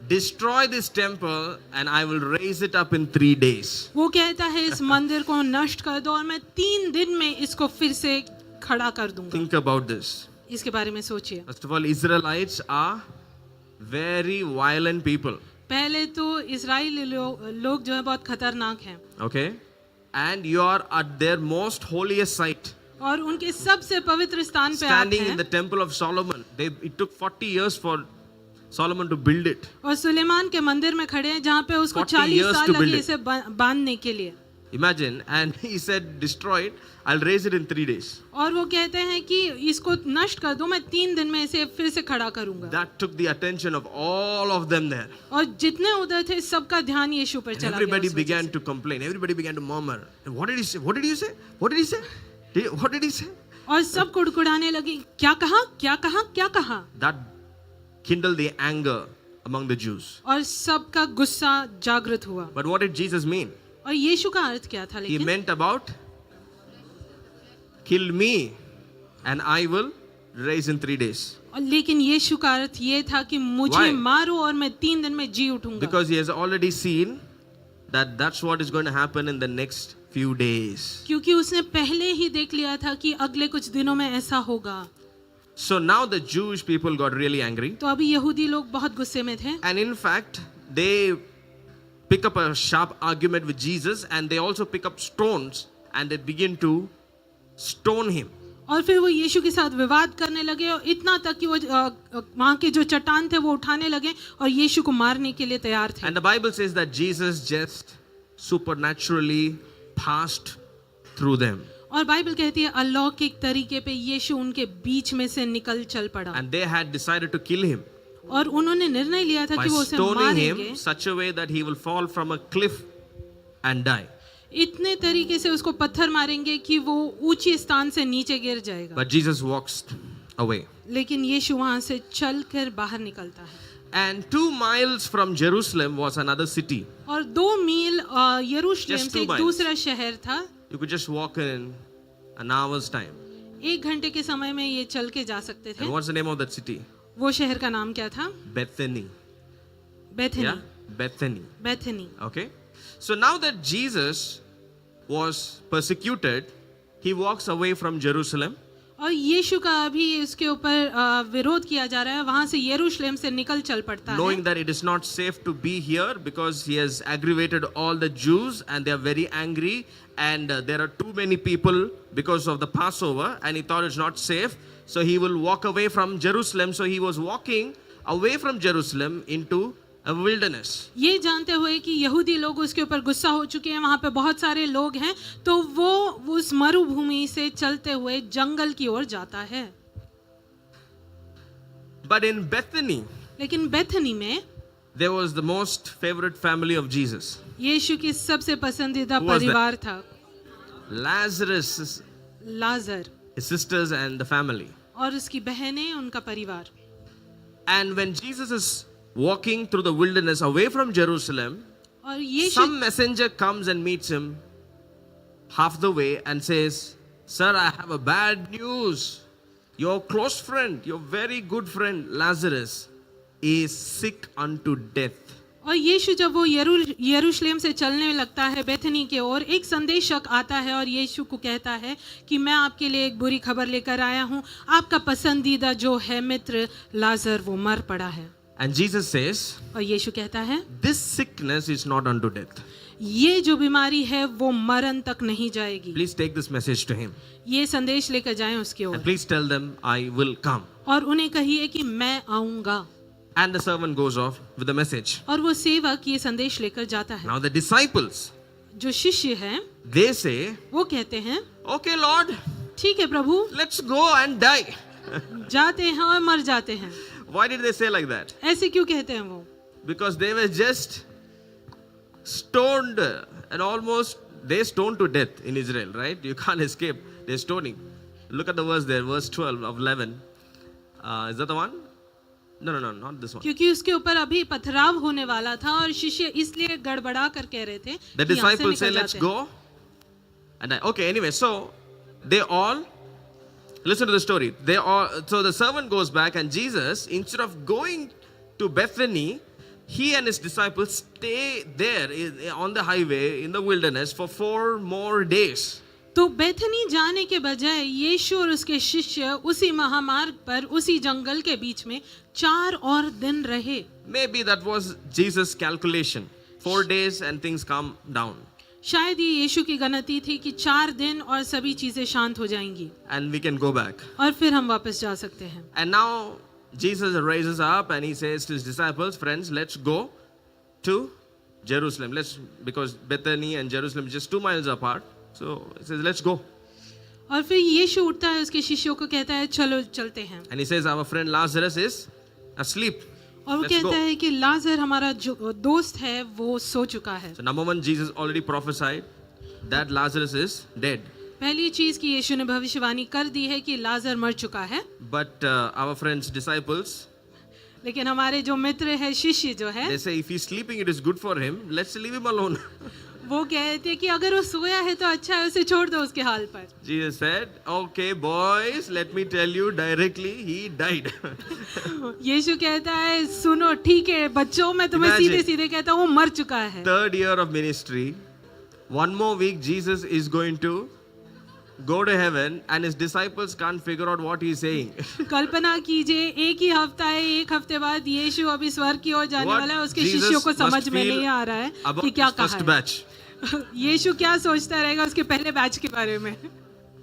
destroy this temple and I will raise it up in 3 days. वो कहता है इस मंदिर को नष्ट कर दो और मैं 3 दिन में इसको फिर से खड़ा कर दूंगा। Think about this. इसके बारे में सोचिए। First of all, Israelites are very violent people. पहले तो इजराइली लोग जो है बहुत खतरनाक हैं Okay? And you are at their most holiest site. और उनके सबसे पवित्र स्थान पे आप Standing in the हैं temple of Solomon. It took 40 years for Solomon to build it. और सुलेमान के मंदिर में खड़े हैं जहाँ पे उसको 40 40 years साल to build लगे it. इसे बांधने के लिए। Imagine. And he said, destroy it. I'll raise it in 3 days. और वो कहते हैं कि इसको नष्ट कर दो, मैं 3 दिन में इसे फिर से खड़ा करूंगा. That took the attention of all of them there. और जितने उधर थे सबका ध्यान यीशु पर And चला everybody गया. began to complain. Everybody began to murmur. What did he say? What did you say? What did he say? What did he say? और सब कुड़कुड़ाने लगे, क्या कहा, क्या कहा, क्या कहा. That kindled the anger among the Jews. और सबका गुस्सा जागृत हुआ. But what did Jesus mean? और यीशु का अर्थ क्या था? He लेकिन meant about kill me and I will raise in 3 days. और लेकिन यीशु का अर्थ ये था कि मुझे Why? मारो और मैं 3 दिन में जी उठूंगा. Because he has already seen that that's what is going to happen in the next few days. क्योंकि उसने पहले ही देख लिया था कि अगले कुछ दिनों में ऐसा होगा. So now the Jewish people got really angry. तो अभी यहूदी लोग बहुत गुस्से में थे. And in fact, they pick up a sharp argument with Jesus and they also pick up stones and they begin to stone him. और फिर वो यीशु के साथ विवाद करने लगे और इतना तक कि वो वहाँ के जो चट्टान थे वो उठाने लगे और यीशु को मारने के लिए तैयार थे. And the Bible says that Jesus just supernaturally passed through them. और बाइबल कहती है अलौकिक तरीके पे यीशु उनके बीच में से निकल चल पड़ा. And they had decided to kill him और उन्होंने निर्णय लिया था by कि वो उसे stoning मारेंगे. him such a way that he will fall from a cliff and die. इतने तरीके से उसको पत्थर मारेंगे कि वो ऊंची स्थान से नीचे गिर जाएगा. But Jesus walks away. लेकिन यीशु वहां से चलकर बाहर निकलता है. And 2 miles from Jerusalem was another city. और 2 मील यरूशलेम Just से 2 एक miles. दूसरा शहर था. You could just walk in an hour's time. 1 घंटे के समय में ये चल के जा सकते थे. And what's the name of that city? वो शहर का नाम क्या था? Bethany. Bethany. Yeah? Bethany. Bethany. Okay? So now that Jesus was persecuted, he walks away from Jerusalem. और यीशु का अभी इसके ऊपर विरोध किया जा रहा है. वहां से यरूशलेम से निकल चल पड़ता है. Knowing that it is not safe to be here because he has aggravated all the Jews and they are very angry and there are too many people because of the Passover and he thought it's not safe. So he will walk away from Jerusalem. So he was walking away from Jerusalem into a wilderness. ये जानते हुए कि यहूदी लोग उसके ऊपर गुस्सा हो चुके हैं, वहाँ पे बहुत सारे लोग हैं, तो वो उस मरुभूमि से चलते हुए जंगल की ओर जाता है. But in Bethany, लेकिन बेथनी में there was the most favorite family of Jesus. यीशु की सबसे पसंदीदा Who was that? परिवार था. Lazarus, Lazarus his sisters and the family. और उसकी बहनें, उनका परिवार. And when Jesus is walking through the wilderness away from Jerusalem, और यीशु some messenger comes and meets him half the way and says, Sir, I have a bad news. Your close friend, your very good friend Lazarus is sick unto death. और यीशु जब वो यरूशलेम से चलने लगता है Bethany के ओर, एक संदेशक आता है और यीशु को कहता है कि मैं आपके लिए एक बुरी खबर लेकर आया हूँ. आपका पसंदीदा जो है मित्र लाजर वो मर पड़ा है. And Jesus says, और यीशु कहता है this sickness is not unto death. ये जो बीमारी है वो मरण तक नहीं जाएगी. Please take this message to him. ये संदेश लेकर जाएं उसके And ore please tell them, I will come. और उन्हें कहिए कि मैं आऊंगा. And the servant goes off with the message. और वो सेवक ये संदेश लेकर जाता है. Now the disciples, जो शिष्य हैं they say, वो कहते हैं okay Lord, ठीक है प्रभु, let's go and die. जाते हैं और मर जाते हैं. Why did they say like that? ऐसे क्यों कहते हैं वो? Because they were just stoned and almost they stoned to death in Israel, right? You can't escape. They're stoning. Look at the verse there, verse 12 of 11. Is that the one? No, not this one. क्योंकि उसके ऊपर अभी पथराव होने वाला था और शिष्य इसलिए गड़बड़ा कर कह रहे थे The कि यहाँ से disciples say, निकल let's जाते हैं. go. And okay, anyway, so they all, listen to the story. So the servant goes back and Jesus, instead of going to Bethany, he and his disciples stay there on the highway in the wilderness for 4 more days. तो Bethany जाने के बजाय यीशु और उसके शिष्य उसी महामार्ग पर उसी जंगल के बीच में 4 और दिन रहे. Maybe that was Jesus' calculation. 4 days and things calm down. शायद ये यीशु की गणती थी कि 4 दिन और सभी चीजें शांत हो जाएंगी And we can go back. और फिर हम वापस जा सकते हैं. And now Jesus raises up and he says to his disciples, friends, let's go to Jerusalem. Because Bethany and Jerusalem is just 2 miles apart. So he says, let's go. और फिर यीशु उठता है, उसके शिष्यों को कहता है चलो चलते हैं. And he says, our friend Lazarus is asleep. और वो Let's कहता go. है कि लाजर हमारा जो दोस्त है वो सो चुका है. So number one, Jesus already prophesied that Lazarus is dead. पहली चीज कि यीशु ने भविष्यवाणी कर दी है कि लाजर मर चुका है. But our friends, disciples, लेकिन हमारे जो मित्र है, शिष्य जो है, they say if he's sleeping, it is good for him. Let's leave him alone. वो कहते हैं कि अगर वो सोया है तो अच्छा है, उसे छोड़ दो उसके हाल पर. Jesus said, okay, boys, let me tell you directly, he died. यीशु कहता है सुनो ठीक है बच्चों, मैं तुम्हें Imagine. सीधे सीधे कहता हूँ वो मर चुका है. 3rd year of ministry, 1 more week, Jesus is going to go to heaven and his disciples can't figure out what he's saying. कल्पना कीजिए एक ही हफ्ता है, एक हफ्ते बाद यीशु अभी स्वर्ग की ओर जाने What वाला है, उसके Jesus शिष्यों को must समझ में feel नहीं आ रहा है about कि क्या his first कहा है. batch. यीशु क्या सोचता रहेगा उसके पहले बैच के बारे में.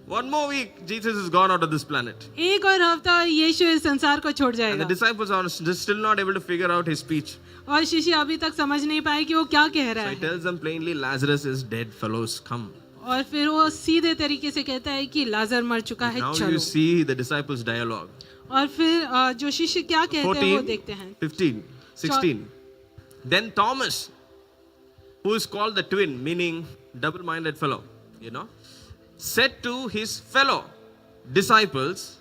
1 more week, Jesus is gone out of this planet. एक और हफ्ता यीशु इस संसार को छोड़ And the जाएगा disciples are still not able to figure out his speech. और शिष्य अभी तक समझ नहीं पाए कि वो क्या कह रहा So he है. tells them plainly, Lazarus is dead, fellows, come. और फिर वो सीधे तरीके से कहता है कि लाजर मर चुका है, Now you चलो. see the disciples' dialogue. और फिर जो शिष्य क्या कहते हैं वो 14, देखते हैं. 15, 16. Then Thomas, who is called the twin, meaning double-minded fellow, said to his fellow disciples,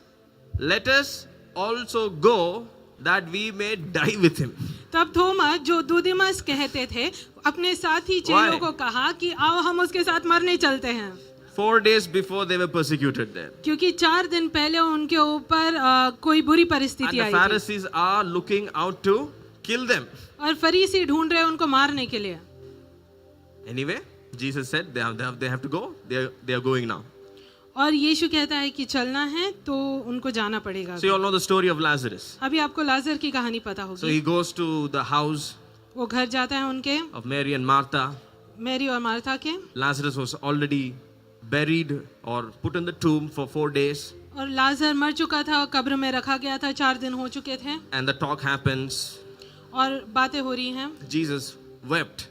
let us also go that we may die with him. तब थोमा जो दुदिमस कहते थे अपने साथी चेलों Why? को कहा कि आओ हम उसके साथ मरने चलते हैं. 4 days before they were persecuted there. क्योंकि 4 दिन पहले उनके ऊपर कोई बुरी And परिस्थिति the आई थी Pharisees are looking out to kill them. और फरीसी ढूंढ रहे उनको मारने के लिए. Anyway, Jesus said they have to go. They are going now. और यीशु कहता है कि चलना है तो उनको जाना पड़ेगा. So you all know the story of Lazarus. अभी आपको लाजर की कहानी पता So होगी. he goes to the house वो घर जाता है उनके, of Mary and Martha. Mary और मार्था के. Lazarus was already buried or put in the tomb for 4 days. और लाजर मर चुका था, कब्र में रखा गया था, 4 दिन हो चुके थे. And the talk happens. और बातें हो रही हैं Jesus wept.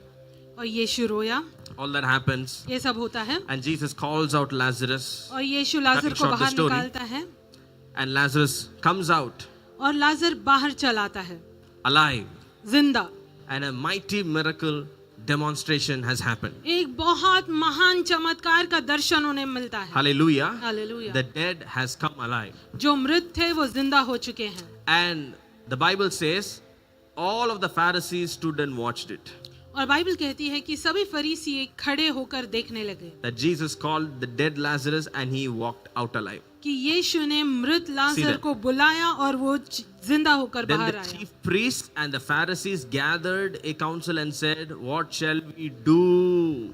और यीशु रोया. All that happens. ये सब होता है And Jesus calls out Lazarus. और यीशु लाजर को short the बाहर story. निकालता है And Lazarus comes out और लाजर बाहर चल आता है alive. जिंदा. And a mighty miracle demonstration has happened. एक बहुत महान चमत्कार का दर्शन उन्हें मिलता है. Hallelujah. Hallelujah. The dead has come alive. जो मृत थे वो जिंदा हो चुके हैं. And the Bible says all of the Pharisees stood and watched it. और बाइबल कहती है कि सभी फरीसी खड़े होकर देखने लगे That Jesus called the dead Lazarus and he walked out alive. कि यीशु ने मृत लाजर that. को बुलाया और वो जिंदा होकर Then बाहर the आया. chief priests and the Pharisees gathered a council and said, what shall we do?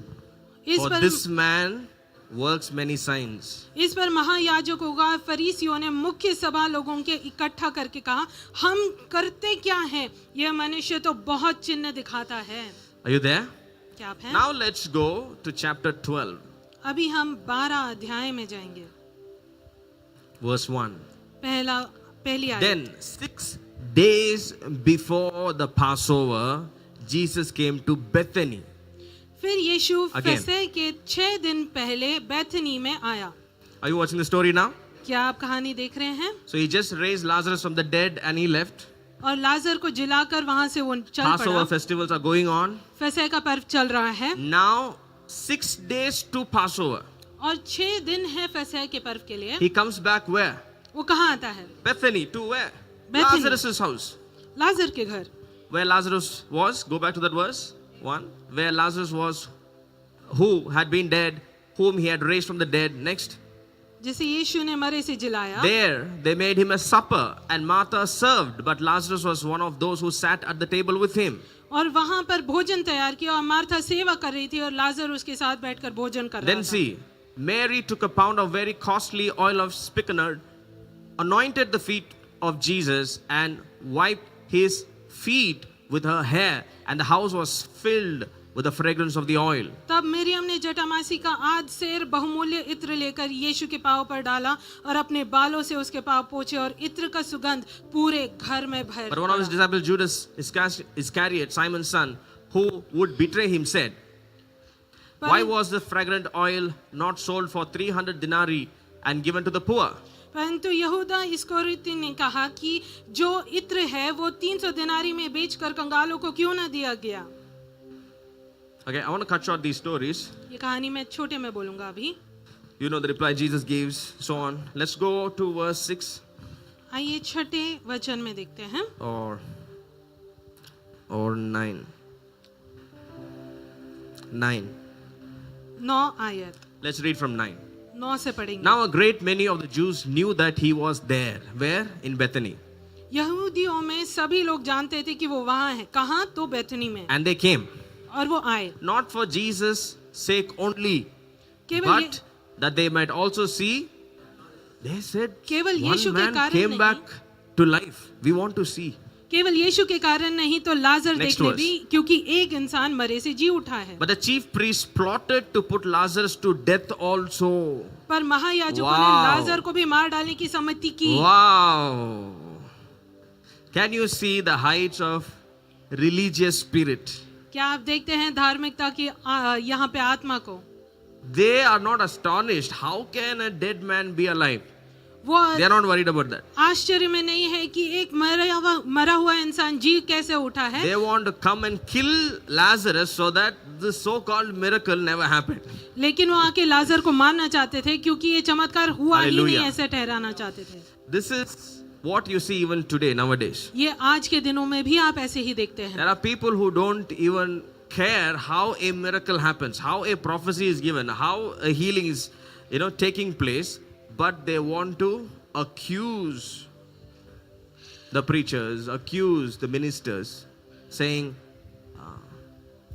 इस For पर this man works many signs. इस पर महायाजकों का फरीसियों ने मुख्य सभा लोगों के इकट्ठा करके कहा हम करते क्या हैं, यह मनुष्य तो बहुत चिन्ह दिखाता है. Are you there? क्या आप हैं? Now let's go to chapter 12, अभी हम 12 अध्याय में जाएंगे. verse 1. पहली आयत. Then 6 days before the Passover, Jesus came to Bethany. फिर यीशु Again. फसह के 6 दिन पहले बैथनी में आया. Are you watching the story now? क्या आप कहानी देख रहे हैं? So he just raised Lazarus from the dead and he left. और लाजर को जिलाकर वहां से वो चल Passover पड़ा. festivals are going on. फसह का पर्व चल रहा है Now 6 days to Passover. और 6 दिन है फसह के पर्व के लिए. He comes back where? वो कहाँ आता है? Bethany. To where? Bethany. Lazarus' house. लाजर के घर. Where Lazarus was. Go back to that verse 1. Where Lazarus was, who had been dead, whom he had raised from the dead. Next. जिसे यीशु ने मरे से जिलाया. There they made him a supper and Martha served, but Lazarus was one of those who sat at the table with him. और वहां पर भोजन तैयार किया और मार्था सेवा कर रही थी और लाजर उसके साथ बैठकर भोजन कर रहा Then था. see, Mary took a pound of very costly oil of spikenard, anointed the feet of Jesus and wiped his feet with her hair, and the house was filled with the fragrance of the oil. तब Miriam ने जटामासी का आध सेर बहुमूल्य इत्र लेकर यीशु के पांव पर डाला और अपने बालों से उसके पांव पोंछे और इत्र का सुगंध पूरे घर में भर But one of his पड़ा. disciples, Judas Iscariot, Simon's son, who would betray him, said, Why पर- was the fragrant oil not sold for 300 denarii and given to the poor? परंतु यहूदा इस्करियोती ने कहा कि जो इत्र है वो 300 दिनारी में बेचकर कंगालों को क्यों ना दिया गया। Okay, I want to cut short these stories. ये कहानी मैं छोटे में बोलूंगा अभी। You know the reply Jesus gives, so on. Let's go to verse 6 आइए छठे वचन में देखते हैं or 9. 9. 9 आयत, Let's read from 9. 9 से पढ़ेंगे। Now a great many of the Jews knew that he was there. Where? In Bethany. यहूदियों में सभी लोग जानते थे कि वो वहाँ है। कहाँ? तो बैतनी में। And they came, और वो आए, not for Jesus' sake only, केवल but that they might also see. They said, केवल one यीशु के man कारण came नहीं। back to life. We want to see. केवल यीशु के कारण नहीं तो लाजर Next देखने verse. भी, क्योंकि एक इंसान मरे से जी उठा है। But the chief priests plotted to put Lazarus to death also. पर महायाजकों ने Wow. लाजर को भी मार डालने की सम्मति की। Wow. Can you see the heights of religious spirit? क्या आप देखते हैं धार्मिकता की यहाँ पे आत्मा को? They are not astonished. How can a dead man be alive? वो They are not worried about that. आश्चर्य में नहीं है कि एक मरा हुआ इंसान जी कैसे उठा है। They want to come and kill Lazarus so that the so-called miracle never happened. लेकिन वो आके लाजर को मारना चाहते थे क्योंकि ये चमत्कार हुआ ही नहीं, Hallelujah. ऐसे ठहराना चाहते थे। This is what you see even today, nowadays. ये आज के दिनों में भी आप ऐसे ही देखते हैं। There are people who don't even care how a miracle happens, how a prophecy is given, how a healing is, taking place, but they want to accuse the preachers, accuse the ministers, saying,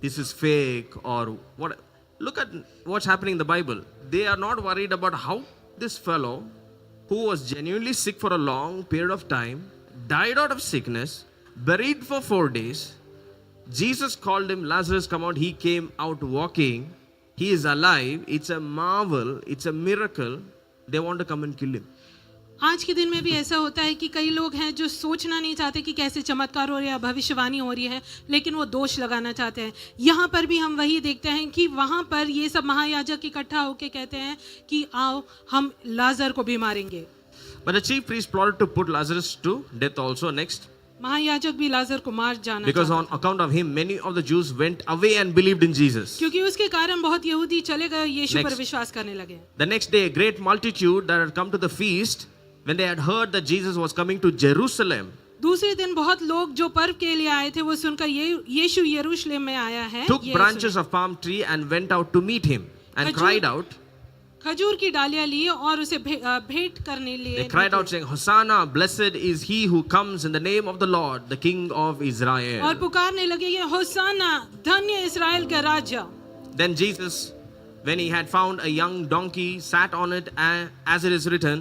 this is fake or what. Look at what's happening in the Bible. They are not worried about how this fellow, who was genuinely sick for a long period of time, died out of sickness, buried for 4 days. Jesus called him, Lazarus, come out. He came out walking. He is alive. It's a marvel. It's a miracle. They want to come and kill him. आज के दिन में भी ऐसा होता है कि कई लोग हैं जो सोचना नहीं चाहते कि कैसे चमत्कार हो रहा है, भविष्यवाणी हो रही है, लेकिन वो दोष लगाना चाहते हैं। यहाँ पर भी हम वही देखते हैं कि वहाँ पर ये सब महायाजक इकट्ठा होकर कहते हैं कि आओ हम लाजर को भी मारेंगे। But the chief priest plotted to put Lazarus to death also next. महायाजक भी लाजर को मार जाना Because चाहते on account of him, many of the Jews went away and believed in Jesus. क्योंकि उसके कारण बहुत यहूदी चले गए, यीशु पर Next. विश्वास करने लगे। The next day, a great multitude that had come to the feast, when they had heard that Jesus was coming to Jerusalem, दूसरे दिन बहुत लोग जो पर्व के लिए आए थे वो सुनकर यीशु यरूशलेम में आया है, took ये branches of palm tree and went out to meet him and Khajur- cried out. खजूर की डालियां लिए और उसे भेंट करने लिए They cried out saying, Hosanna, blessed is he who comes in the name of the Lord, the King of और Israel. पुकारने लगे ये होसाना, धन्य इस्राएल का राजा। Then Jesus, when he had found a young donkey, sat on it as it is written,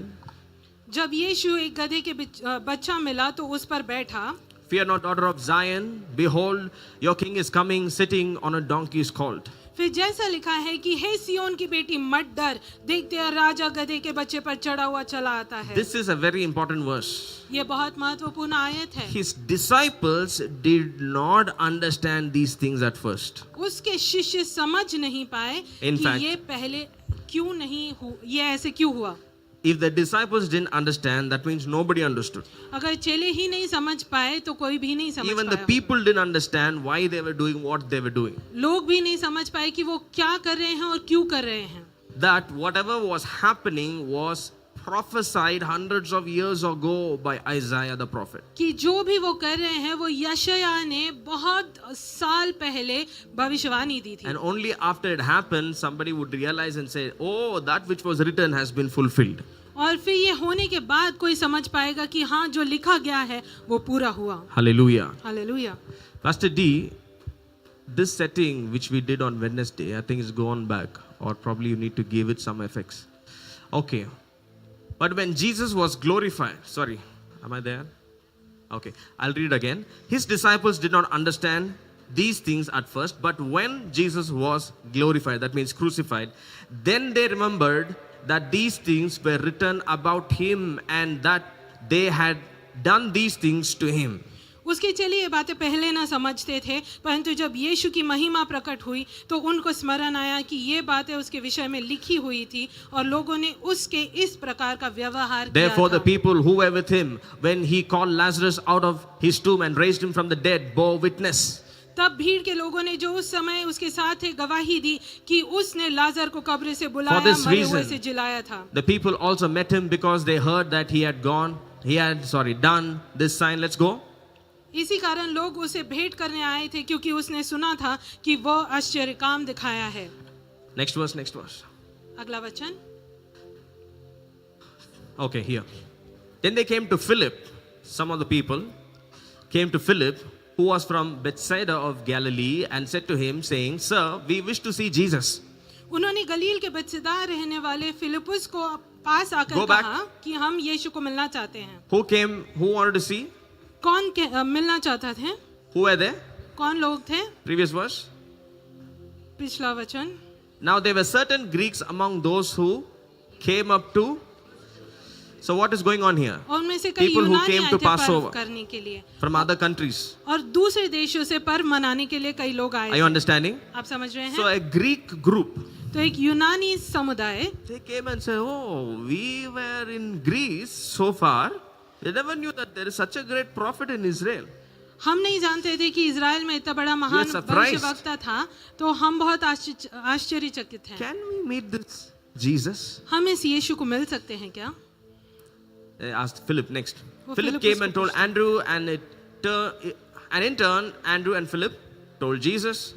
जब यीशु एक गधे के बच्चा मिला तो उस पर बैठा। Fear not, daughter of Zion, behold, your king is coming, sitting on a donkey's colt. फिर जैसा लिखा है कि हे सियोन की बेटी मत डर, देखते हैं राजा गधे के बच्चे पर चढ़ा हुआ चला आता है। This is a very important verse. ये बहुत महत्वपूर्ण आयत है। His disciples did not understand these things at first. उसके शिष्य समझ नहीं पाए In कि fact- ये पहले क्यों नहीं ये ऐसे क्यों हुआ। If the disciples didn't understand, that means nobody understood. अगर चेले ही नहीं समझ पाए तो कोई भी नहीं समझ Even the पाया। people didn't understand why they were doing what they were doing. लोग भी नहीं समझ पाए कि वो क्या कर रहे हैं और क्यों कर रहे हैं। That whatever was happening was prophesied hundreds of years ago by Isaiah the prophet. कि जो भी वो कर रहे हैं वो यशायाह ने बहुत साल पहले भविष्यवाणी दी थी। And only after it happened, somebody would realize and say, oh, that which was written has been fulfilled. और फिर ये होने के बाद कोई समझ पाएगा कि हाँ जो लिखा गया है वो पूरा हुआ। Hallelujah. Hallelujah. Pastor D, this setting which we did on Wednesday, I think it's gone back, or probably you need to give it some effects. Okay. But when Jesus was glorified, sorry, am I there? Okay, I'll read again. His disciples did not understand these things at first, but when Jesus was glorified, that means crucified, then they remembered that these things were written about him and that they had done these things to him. उसके चलिए ये बातें पहले ना समझते थे, परंतु जब यीशु की महिमा प्रकट हुई तो उनको स्मरण आया कि ये बातें उसके विषय में लिखी हुई थी और लोगों ने उसके इस प्रकार का व्यवहार किया Therefore, the था। people who were with him when he called Lazarus out of his tomb and raised him from the dead bore witness. तब भीड़ के लोगों ने जो उस समय उसके साथ थे गवाही दी कि उसने लाजर को कब्र से बुलाया, this मरे हुए reason, से जिलाया था। The people also met him because they heard that he had done this sign. Let's go. इसी कारण लोग उसे भेंट करने आए थे क्योंकि उसने सुना था कि वो आश्चर्य काम दिखाया है। Next verse. अगला वचन। Okay, here. Then they came to Philip. Some of the people came to Philip, who was from Bethsaida of Galilee, and said to him, saying, Sir, we wish to see Jesus. उन्होंने गलील के बेतसैदा रहने वाले फिलिपुस को पास आकर Go back. कहा कि हम यीशु को मिलना चाहते हैं। Who wanted to see? कौन मिलना चाहता थे? Who were there? कौन लोग थे? Previous verse. पिछला वचन। Now there were certain Greeks among those who came up to. So what is going on here? और उनमें से कई People who यूनानी came आए to थे पर्व Passover करने के लिए from other countries. और दूसरे देशों से पर्व मनाने के लिए कई लोग आए Are you थे। understanding? आप समझ रहे So हैं? a Greek group, तो एक यूनानी समुदाय they came and said, oh, we were in Greece so far. We never knew that there is such a great prophet in Israel. हम नहीं जानते थे कि इज़राइल में इतना बड़ा महान surprised. भविष्यवक्ता था, तो हम बहुत आश्चर्यचकित हैं। Can we meet this Jesus? हम इस यीशु को मिल सकते हैं क्या? They asked Philip next. वो Philip फिलिपुस came को and told पूछते हैं। Andrew, and in turn, Andrew and Philip told Jesus.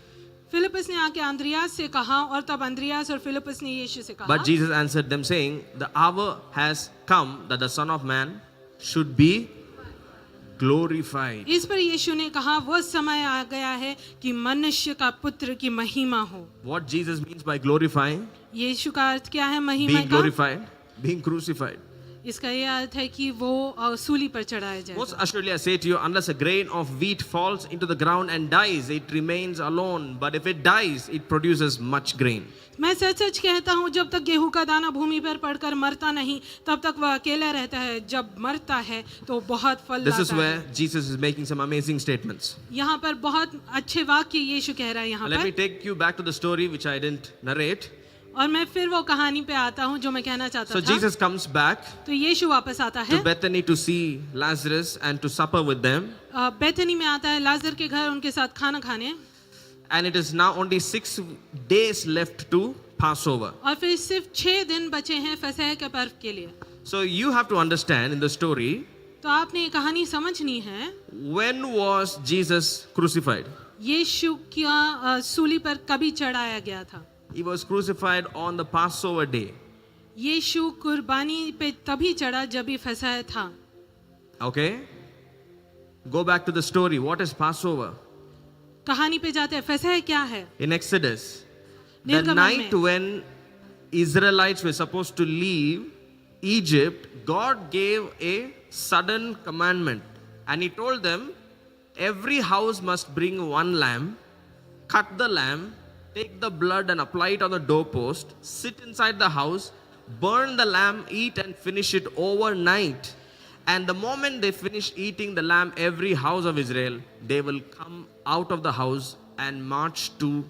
Philip's ने आके अंद्रियास से कहा और तब अंद्रियास और फिलिपस ने यीशु से कहा। But Jesus answered them, saying, The hour has come that the Son of Man should be glorified. इस पर यीशु ने कहा वो समय आ गया है कि मनुष्य का पुत्र की महिमा हो। What Jesus means by glorifying? यीशु का अर्थ क्या है महिमा Being का? glorified, being crucified. इसका ये अर्थ है कि वो सूली पर चढ़ाया Most जाएगा। assuredly I say to you, unless a grain of wheat falls into the ground and dies, it remains alone. But if it dies, it produces much grain. मैं सच सच कहता हूँ, जब तक गेहूं का दाना भूमि पर पड़कर मरता नहीं, तब तक वह अकेला रहता है। जब मरता है तो बहुत फल This is लाता where है। Jesus is making some amazing statements. यहाँ पर बहुत अच्छे वाक्य यीशु कह रहा है यहाँ Let me पर। take you back to the story which I didn't narrate. और मैं फिर वो कहानी पे आता हूँ जो मैं कहना चाहता So था। Jesus comes back तो यीशु वापस आता है, to Bethany to see Lazarus and to supper with them. Bethany में आता है, लाजर के घर उनके साथ खाना खाने। And it is now only 6 days left to Passover. और फिर सिर्फ 6 दिन बचे हैं फसह के पर्व के लिए। So you have to understand in the story, तो आपने ये कहानी समझनी है, when was Jesus crucified? यीशु क्या सूली पर कभी चढ़ाया गया था? He was crucified on the Passover day. यीशु कुर्बानी पे तभी चढ़ा जब ये फसह था। Okay? Go back to the story. What is Passover? कहानी पे जाते हैं, फसह क्या है? In Exodus, the निर्गमन night में when Israelites were supposed to leave Egypt, God gave a sudden commandment. And He told them, every house must bring one lamb, cut the lamb, take the blood and apply it on the doorpost, sit inside the house, burn the lamb, eat and finish it overnight. And the moment they finish eating the lamb, every house of Israel, they will come out of the house and march to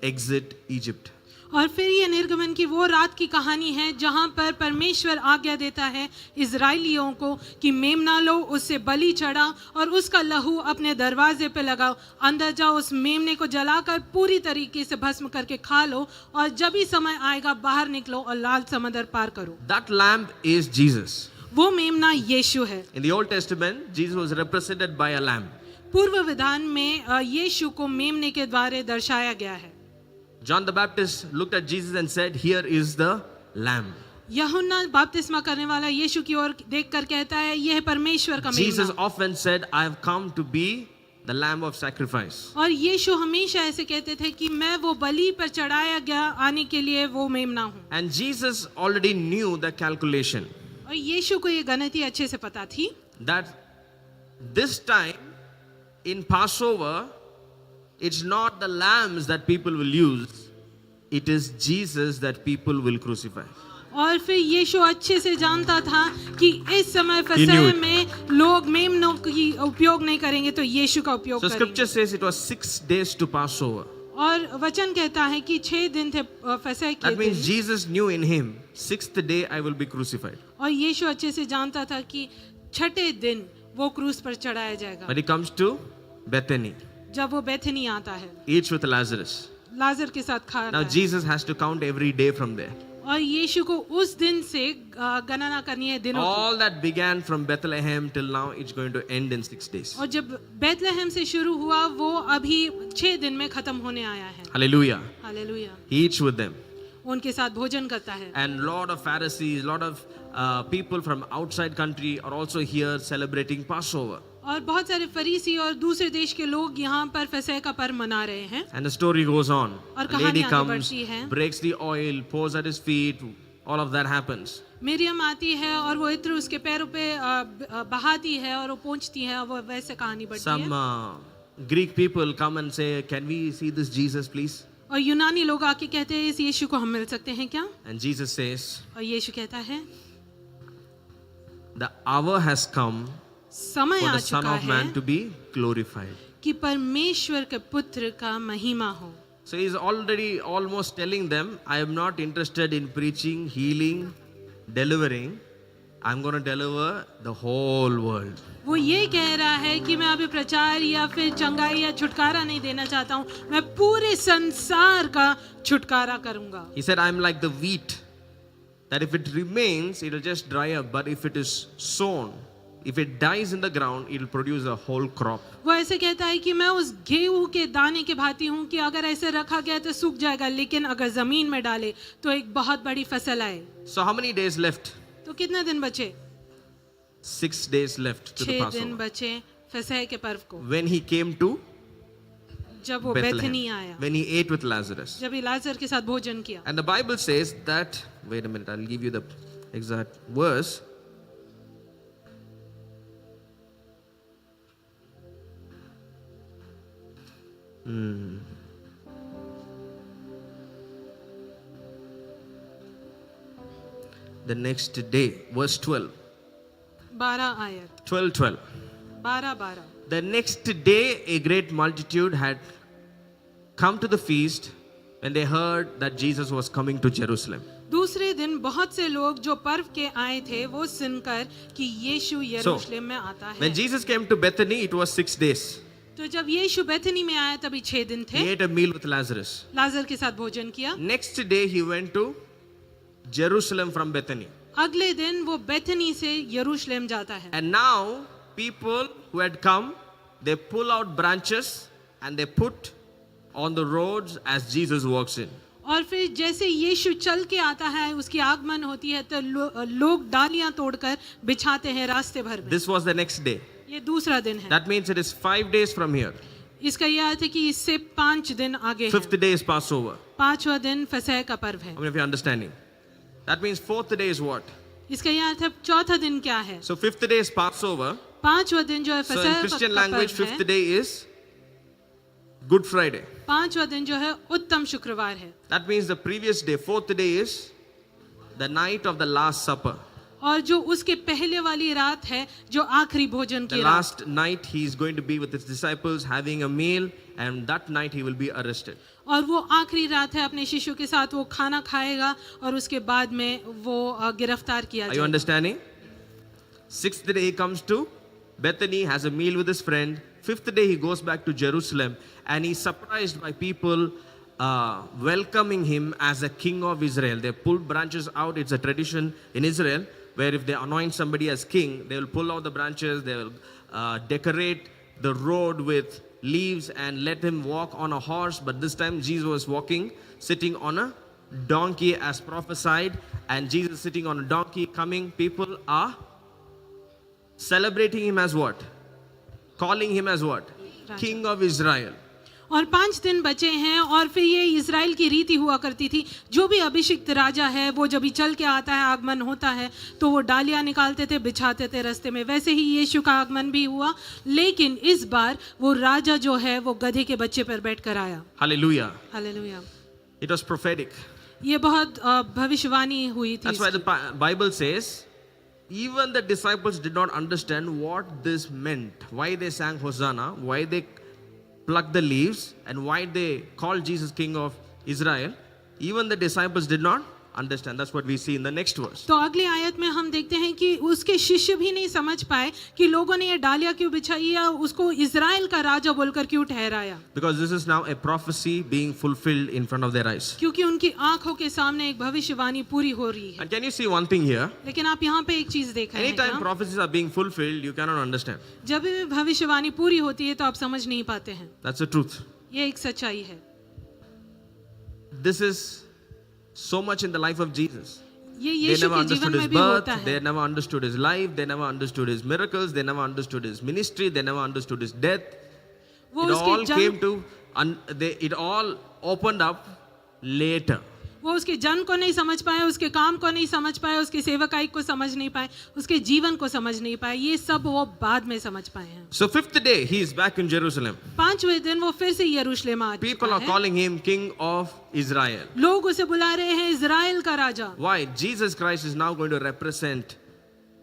exit Egypt. और फिर ये निर्गमन की वो रात की कहानी है जहाँ पर परमेश्वर आज्ञा देता है इजराइलियों को कि मेमना लो, उससे बलि चढ़ा और उसका लहू अपने दरवाजे पे लगाओ, अंदर जाओ, उस मेमने को जलाकर पूरी तरीके से भस्म करके खा लो और जब भी समय आएगा बाहर निकलो और लाल समंदर पार करो। That lamb is Jesus. वो मेमना यीशु है। In the Old Testament, Jesus was represented by a lamb. पूर्व विधान में यीशु को मेमने के द्वारा दर्शाया गया है। John the Baptist looked at Jesus and said, Here is the lamb. यूहन्ना बपतिस्मा करने वाला यीशु की ओर देखकर कहता है, यह परमेश्वर का Jesus मेमना। often said, I have come to be the lamb of sacrifice. और यीशु हमेशा ऐसे कहते थे कि मैं वो बलि पर चढ़ाया गया आने के लिए वो मेमना हूँ। And Jesus already knew the calculation और यीशु को ये गणित अच्छे से पता थी that this time in Passover, it's not the lambs that people will use, it is Jesus that people will crucify. और फिर यीशु अच्छे से जानता था कि इस समय knew फसह it. में लोग मेमनों की उपयोग नहीं करेंगे तो यीशु का उपयोग So scripture करेंगे। says it was 6 days to Passover. और वचन कहता है कि 6 दिन थे फसह के That means दिन, Jesus knew in him, 6th day I will be crucified. और यीशु अच्छे से जानता था कि 6ठे दिन वो क्रूस पर चढ़ाया जाएगा। But he comes to Bethany, जब वो बेथनी आता है, eats with Lazarus. लाजर के साथ खा रहा Now है, Jesus has to count every day from there. और यीशु को उस दिन से गणना करनी है दिनों की। All that began from Bethlehem till now, it's going to end in 6 days. और जब बैतलहम से शुरू हुआ वो अभी 6 दिन में खत्म होने आया है। Hallelujah. Hallelujah. He eats with them. उनके साथ भोजन करता है, And lot of Pharisees, lot of people from outside country are also here celebrating Passover. और बहुत सारे फरीसी और दूसरे देश के लोग यहाँ पर फसह का पर्व मना रहे हैं। And the story goes on. और A lady कहानी आगे comes, बढ़ती है। breaks the oil, pours at his feet. All of that happens. Miriam आती है और वो इत्र उसके पैरों पे बहाती है और वो पोंछती है, और वो वैसे कहानी बढ़ती Some है। Greek people come and say, "Can we see this Jesus, please?" और यूनानी लोग आके कहते हैं इस यीशु को हम मिल सकते हैं क्या? And Jesus says, और यीशु कहता है "The hour has come समय for आ the Son चुका of Man है to be glorified." कि परमेश्वर के पुत्र का महिमा हो। So he's already almost telling them, "I am not interested in preaching, healing, delivering. I'm going to deliver the whole world." वो ये कह रहा है कि मैं अभी प्रचार या फिर चंगाई या छुटकारा नहीं देना चाहता हूँ, मैं पूरे संसार का छुटकारा करूंगा। He said, "I'm like the wheat, that if it remains, it will just dry up. But if it is sown, if it dies in the ground, it will produce a whole crop." वो ऐसे कहता है कि मैं उस गेहूं के दाने के भांति हूँ कि अगर ऐसे रखा गया तो सूख जाएगा, लेकिन अगर जमीन में डाले तो एक बहुत बड़ी फसल आए। So how many days left? तो कितने दिन बचे? 6 days left to the 6 दिन Passover. बचे फसह के पर्व को। When he came to जब वो Bethlehem, बेथनी आया, when he ate with Lazarus. जब इलाजर के साथ भोजन किया। And the Bible says that, wait a minute, I'll give you the exact verse. The next day, verse 12. 12 आयत, 12. 12। The next day, a great multitude had come to the feast when they heard that Jesus was coming to Jerusalem. दूसरे दिन बहुत से लोग जो पर्व के आए थे वो सुनकर कि यीशु यरूशलेम में आता है। When Jesus came to Bethany, it was 6 days. तो जब यीशु बेथनी में आया तभी 6 दिन He थे। ate a meal with Lazarus. लाजर के साथ भोजन किया। Next day, he went to Jerusalem from Bethany. अगले दिन वो बेथनी से यरूशलेम जाता है। And now, people who had come, they pull out branches and they put on the roads as Jesus walks in. और फिर जैसे यीशु चल के आता है, उसकी आगमन होती है तो लोग डालियां तोड़कर बिछाते हैं रास्ते भर में। This was the next day. ये दूसरा दिन है। That means it is 5 days from here. इसका यह अर्थ है कि इससे 5 दिन आगे है। 5th day is Passover. 5वां दिन फसह का पर्व है। How many of you are understanding? That means 4th day is what? इसका यह अर्थ है चौथा दिन क्या है? So 5th day is Passover. 5वां दिन जो है So in फसह Christian का language, पर्व 5th है। day is Good Friday. 5वां दिन जो है उत्तम शुक्रवार है। That means the previous day, 4th day is the night of the Last Supper. और जो उसके पहले वाली रात है जो आखिरी भोजन The की रात। last night he is going to be with his disciples having a meal, and that night he will be arrested. और वो आखिरी रात है अपने शिष्यों के साथ वो खाना खाएगा और उसके बाद में वो गिरफ्तार किया Are you जाएगा। understanding? 6th day he comes to Bethany, has a meal with his friend. 5th day he goes back to Jerusalem, and he's surprised by people welcoming him as a king of Israel. They pulled branches out. It's a tradition in Israel where if they anoint somebody as king, they will pull out the branches, they will decorate the road with leaves and let him walk on a horse. But this time Jesus was walking, sitting on a donkey as prophesied, and Jesus sitting on a donkey coming. People are celebrating him as what? Calling him as what? Raja. King of Israel. और 5 दिन बचे हैं और फिर ये Israel की रीति हुआ करती थी, जो भी अभिषिक्त राजा है वो जब भी चल के आता है, आगमन होता है तो वो डालियां निकालते थे, बिछाते थे रास्ते में। वैसे ही यीशु का आगमन भी हुआ, लेकिन इस बार वो राजा जो है वो गधे के बच्चे पर बैठकर आया। Hallelujah. Hallelujah. It was prophetic. ये बहुत भविष्यवाणी हुई थी That's why the इसकी। Bible says, even the disciples did not understand what this meant. Why they sang Hosanna, why they plucked the leaves, and why they called Jesus King of Israel. Even the disciples did not understand. That's what we see in the next verse. तो अगली आयत में हम देखते हैं कि उसके शिष्य भी नहीं समझ पाए कि लोगों ने ये डालियां क्यों बिछाई या उसको इज़राइल का राजा बोलकर क्यों ठहराया, Because this is now a prophecy being fulfilled in front of their eyes. क्योंकि उनकी आंखों के सामने एक भविष्यवाणी पूरी हो रही है। And can you see one thing here? लेकिन आप यहाँ पे एक चीज देख रहे हैं Anytime क्या? prophecies are being fulfilled, you cannot understand. जब भी भविष्यवाणी पूरी होती है तो आप समझ नहीं पाते हैं। That's the truth. ये एक सच्चाई है। This is so much in the life of Jesus. ये They यीशु never के understood जीवन his में भी birth, होता they है। never understood his life, they never understood his miracles, they never understood his ministry, they never understood his death. वो It all उसके came जन्म to, it all opened up later. वो उसके जन्म को नहीं समझ पाए, उसके काम को नहीं समझ पाए, उसके सेवकाई को समझ नहीं पाए, उसके जीवन को समझ नहीं पाए। ये सब वो बाद में समझ पाए हैं। So fifth day, he is back in Jerusalem. 5वें दिन वो फिर से यरूशलेम आ People चुका are है। calling him King of Israel. लोग उसे बुला रहे हैं इज़राइल का राजा, Why? Jesus Christ is now going to represent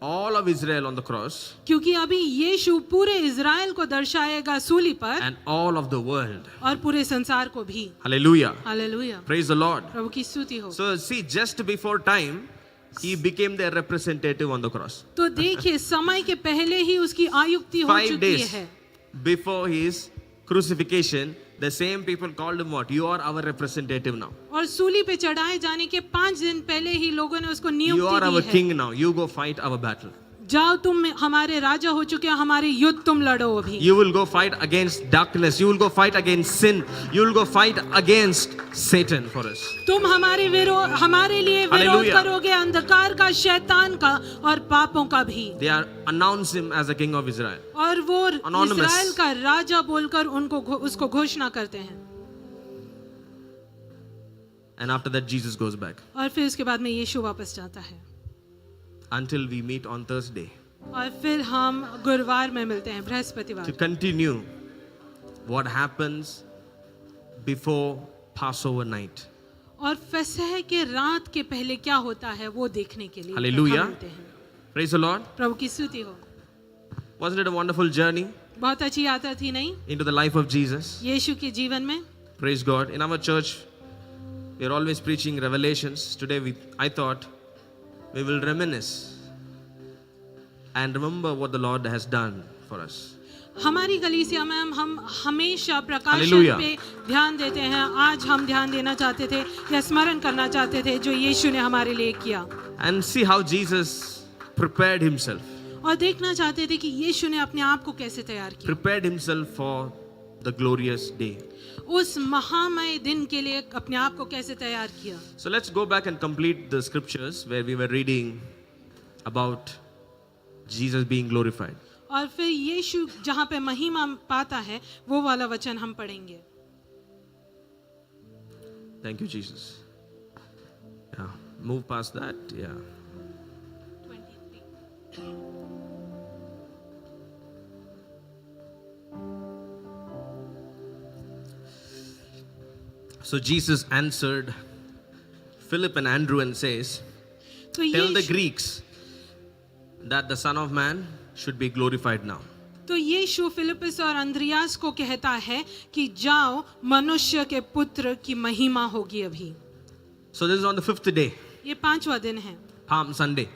all of Israel on the cross क्योंकि अभी यीशु पूरे इज़राइल को दर्शाएगा सूली पर and all of the world. और पूरे संसार को भी। Hallelujah. Hallelujah, Praise the Lord. प्रभु की स्तुति हो। So see, just before time, he became their representative on the cross. तो देखिए समय के पहले ही उसकी आयुक्ति हो 5 चुकी days है। before his crucifixion, the same people called him what? You are our representative now. और सूली पे चढ़ाए जाने के 5 दिन पहले ही लोगों ने उसको You are our नियुक्ति दी है। king now. You go fight our battle. जाओ, तुम हमारे राजा हो चुके हो, हमारे युद्ध तुम लड़ो अभी। You will go fight against darkness. You will go fight against sin. You will go fight against Satan for us. तुम हमारे लिए विरोध Hallelujah. करोगे, अंधकार का, शैतान का और पापों का भी। They are announced him as the king of Israel. और वो Anonymous. इस्राएल का राजा बोलकर उसको घोषणा करते हैं। And after that, Jesus goes back. और फिर उसके बाद में यीशु वापस जाता है Until we meet on Thursday और फिर हम गुरुवार में मिलते हैं, to बृहस्पतिवार। continue what happens before Passover night. और फसह के रात के पहले क्या होता है वो देखने के लिए Hallelujah. हम मिलते हैं। Praise the Lord. प्रभु की स्तुति हो। Wasn't it a wonderful journey बहुत अच्छी यात्रा थी नहीं into the life of Jesus? यीशु के जीवन में। Praise God. In our church, we are always preaching revelations. Today, I thought we will reminisce and remember what the Lord has done for us. हमारी कलीसिया में हम हमेशा प्रकाशन Hallelujah. पे ध्यान देते हैं। आज हम ध्यान देना चाहते थे या स्मरण करना चाहते थे जो यीशु ने हमारे लिए किया, And see how Jesus prepared himself. और देखना चाहते थे कि यीशु ने अपने आप को कैसे तैयार किया Prepared himself for the glorious day. उस महामय दिन के लिए, अपने आप को कैसे तैयार किया। So let's go back and complete the scriptures where we were reading about Jesus being glorified. और फिर यीशु जहाँ पे महिमा पाता है वो वाला वचन हम पढ़ेंगे। Thank you, Jesus. Yeah, move past that. Yeah. 23 So Jesus answered Philip and Andrew and says, तो tell the Yeshu Greeks that the Son of Man should be glorified now. तो यीशु फिलिपस और अंद्रियास को कहता है कि जाओ, मनुष्य के पुत्र की महिमा होगी अभी। So this is on the 5th day, ये 5वां दिन है, Palm Sunday.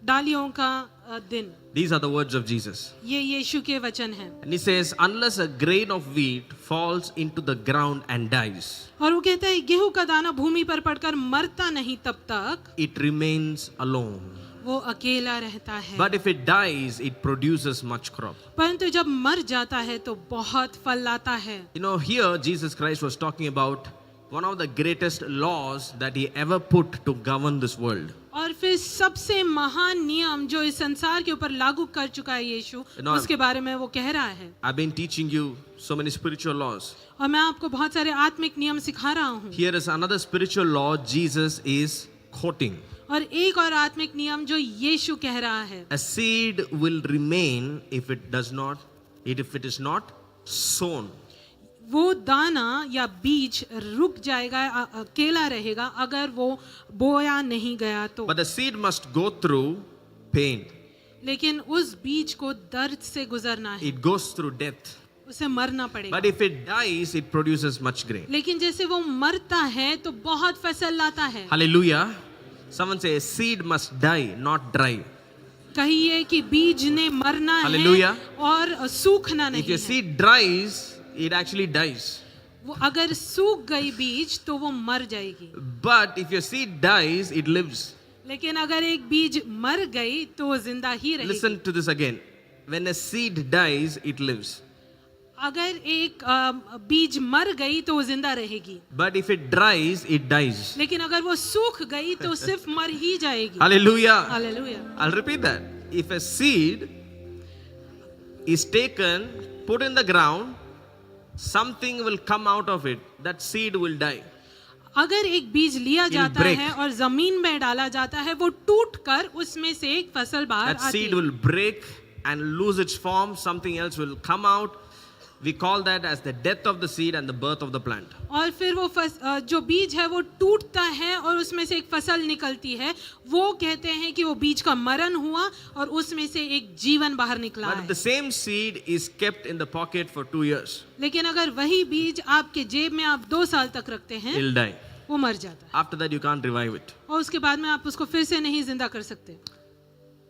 डालियों का दिन। These are the words of Jesus. ये यीशु के वचन हैं। And he says, unless a grain of wheat falls into the ground and dies, और वो कहता है गेहूं का दाना भूमि पर पड़कर मरता नहीं तब तक it remains alone. वो अकेला रहता है, But if it dies, it produces much crop. परंतु जब मर जाता है तो बहुत फल लाता है। You know, here Jesus Christ was talking about one of the greatest laws that he ever put to govern this world. और फिर सबसे महान नियम जो इस संसार के ऊपर लागू कर चुका है यीशु, उसके बारे में वो कह रहा है। I've been teaching you so many spiritual laws. और मैं आपको बहुत सारे आत्मिक नियम सिखा रहा हूँ। Here is another spiritual law Jesus is quoting. और एक और आत्मिक नियम जो यीशु कह रहा है, A seed will remain if it is not sown. वो दाना या बीज रुक जाएगा, अकेला रहेगा अगर वो बोया नहीं गया तो। But the seed must go through pain. लेकिन उस बीज को दर्द से गुजरना है, It goes through death. उसे मरना पड़ेगा। But if it dies, it produces much grain. लेकिन जैसे वो मरता है तो बहुत फसल लाता है। Hallelujah. Someone say, a seed must die, not dry. कहिए कि बीज ने मरना Hallelujah. है और सूखना If नहीं your है। seed dries, it actually dies. वो अगर सूख गई बीज तो वो मर जाएगी, But if your seed dies, it lives. लेकिन अगर एक बीज मर गई तो वो जिंदा ही रहेगी। Listen to this again. When a seed dies, it lives. अगर एक बीज मर गई तो वो जिंदा रहेगी, But if it dries, it dies. लेकिन अगर वो सूख गई तो सिर्फ मर ही जाएगी। Hallelujah. Hallelujah. I'll repeat that. If a seed is taken, put in the ground, something will come out of it. That seed will die. अगर एक बीज लिया जाता break. है और जमीन में डाला जाता है, वो टूट कर उसमें से एक फसल बाहर That आती seed है। will break and lose its form. Something else will come out. We call that as the death of the seed and the birth of the plant. और फिर वो जो बीज है वो टूटता है और उसमें से एक फसल निकलती है, वो कहते हैं कि वो बीज का मरण हुआ और उसमें से एक जीवन बाहर निकला But है। if the same seed is kept in the pocket for 2 years, लेकिन अगर वही बीज आपके जेब में आप 2 साल तक रखते हैं, it'll die. वो मर जाता है After that, you can't revive it. और उसके बाद में आप उसको फिर से नहीं जिंदा कर सकते।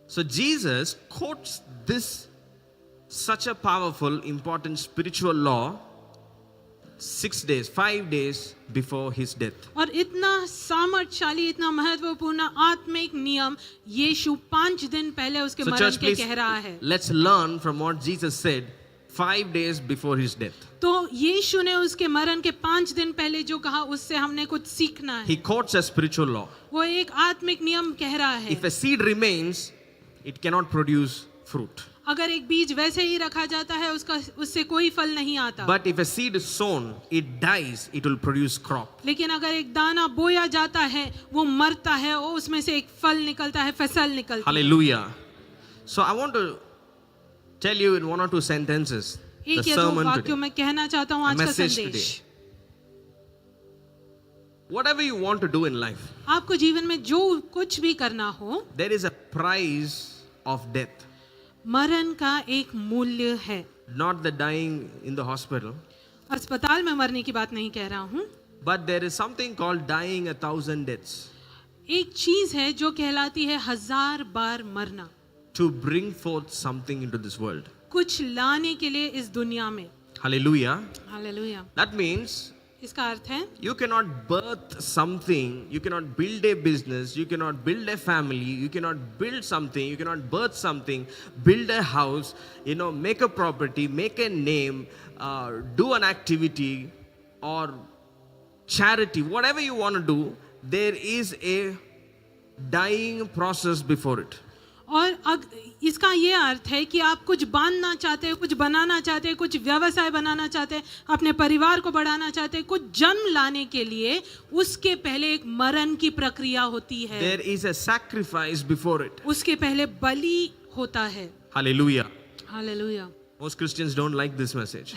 So Jesus quotes this such a powerful, important spiritual law 5 days before his death. और इतना सामर्थ्यशाली, इतना महत्वपूर्ण आत्मिक नियम यीशु 5 दिन पहले उसके So मरण church, के please, कह रहा है। let's learn from what Jesus said 5 days before his death. तो यीशु ने उसके मरण के 5 दिन पहले जो कहा उससे हमने कुछ सीखना है। He quotes a spiritual law. वो एक आत्मिक नियम कह रहा है। If a seed remains, it cannot produce fruit. अगर एक बीज वैसे ही रखा जाता है उससे कोई फल नहीं आता। But if a seed is sown, it dies, it will produce crop. लेकिन अगर एक दाना बोया जाता है वो मरता है और उसमें से एक फल निकलता है, फसल निकलती है। Hallelujah. So I want to tell you in 1 or 2 sentences the एक या 2 sermon वाक्यों today. में कहना चाहता हूँ आज का message संदेश। Whatever you want to do in life, आपको जीवन में जो कुछ भी करना हो, there is a price of death. मरण का एक मूल्य है। Not the dying in the hospital, अस्पताल में मरने की बात नहीं कह रहा हूँ। but there is something called dying 1,000 deaths एक चीज है जो कहलाती है 1000 बार मरना, to bring forth something into this world. कुछ लाने के लिए इस दुनिया में। Hallelujah. हालेलुया। That means इसका अर्थ है you cannot birth something, you cannot build a business, you cannot build a family, you cannot build something, you cannot birth something, build a house, make a property, make a name, do an activity or charity, whatever you want to do, there is a dying process before it. और इसका ये अर्थ है कि आप कुछ बांधना चाहते हैं, कुछ बनाना चाहते हैं, कुछ व्यवसाय बनाना चाहते हैं, अपने परिवार को बढ़ाना चाहते हैं, कुछ जन्म लाने के लिए उसके पहले एक मरण की प्रक्रिया होती है। There is a sacrifice before it. उसके पहले बलि होता है। Hallelujah. Hallelujah. Most Christians don't like this message.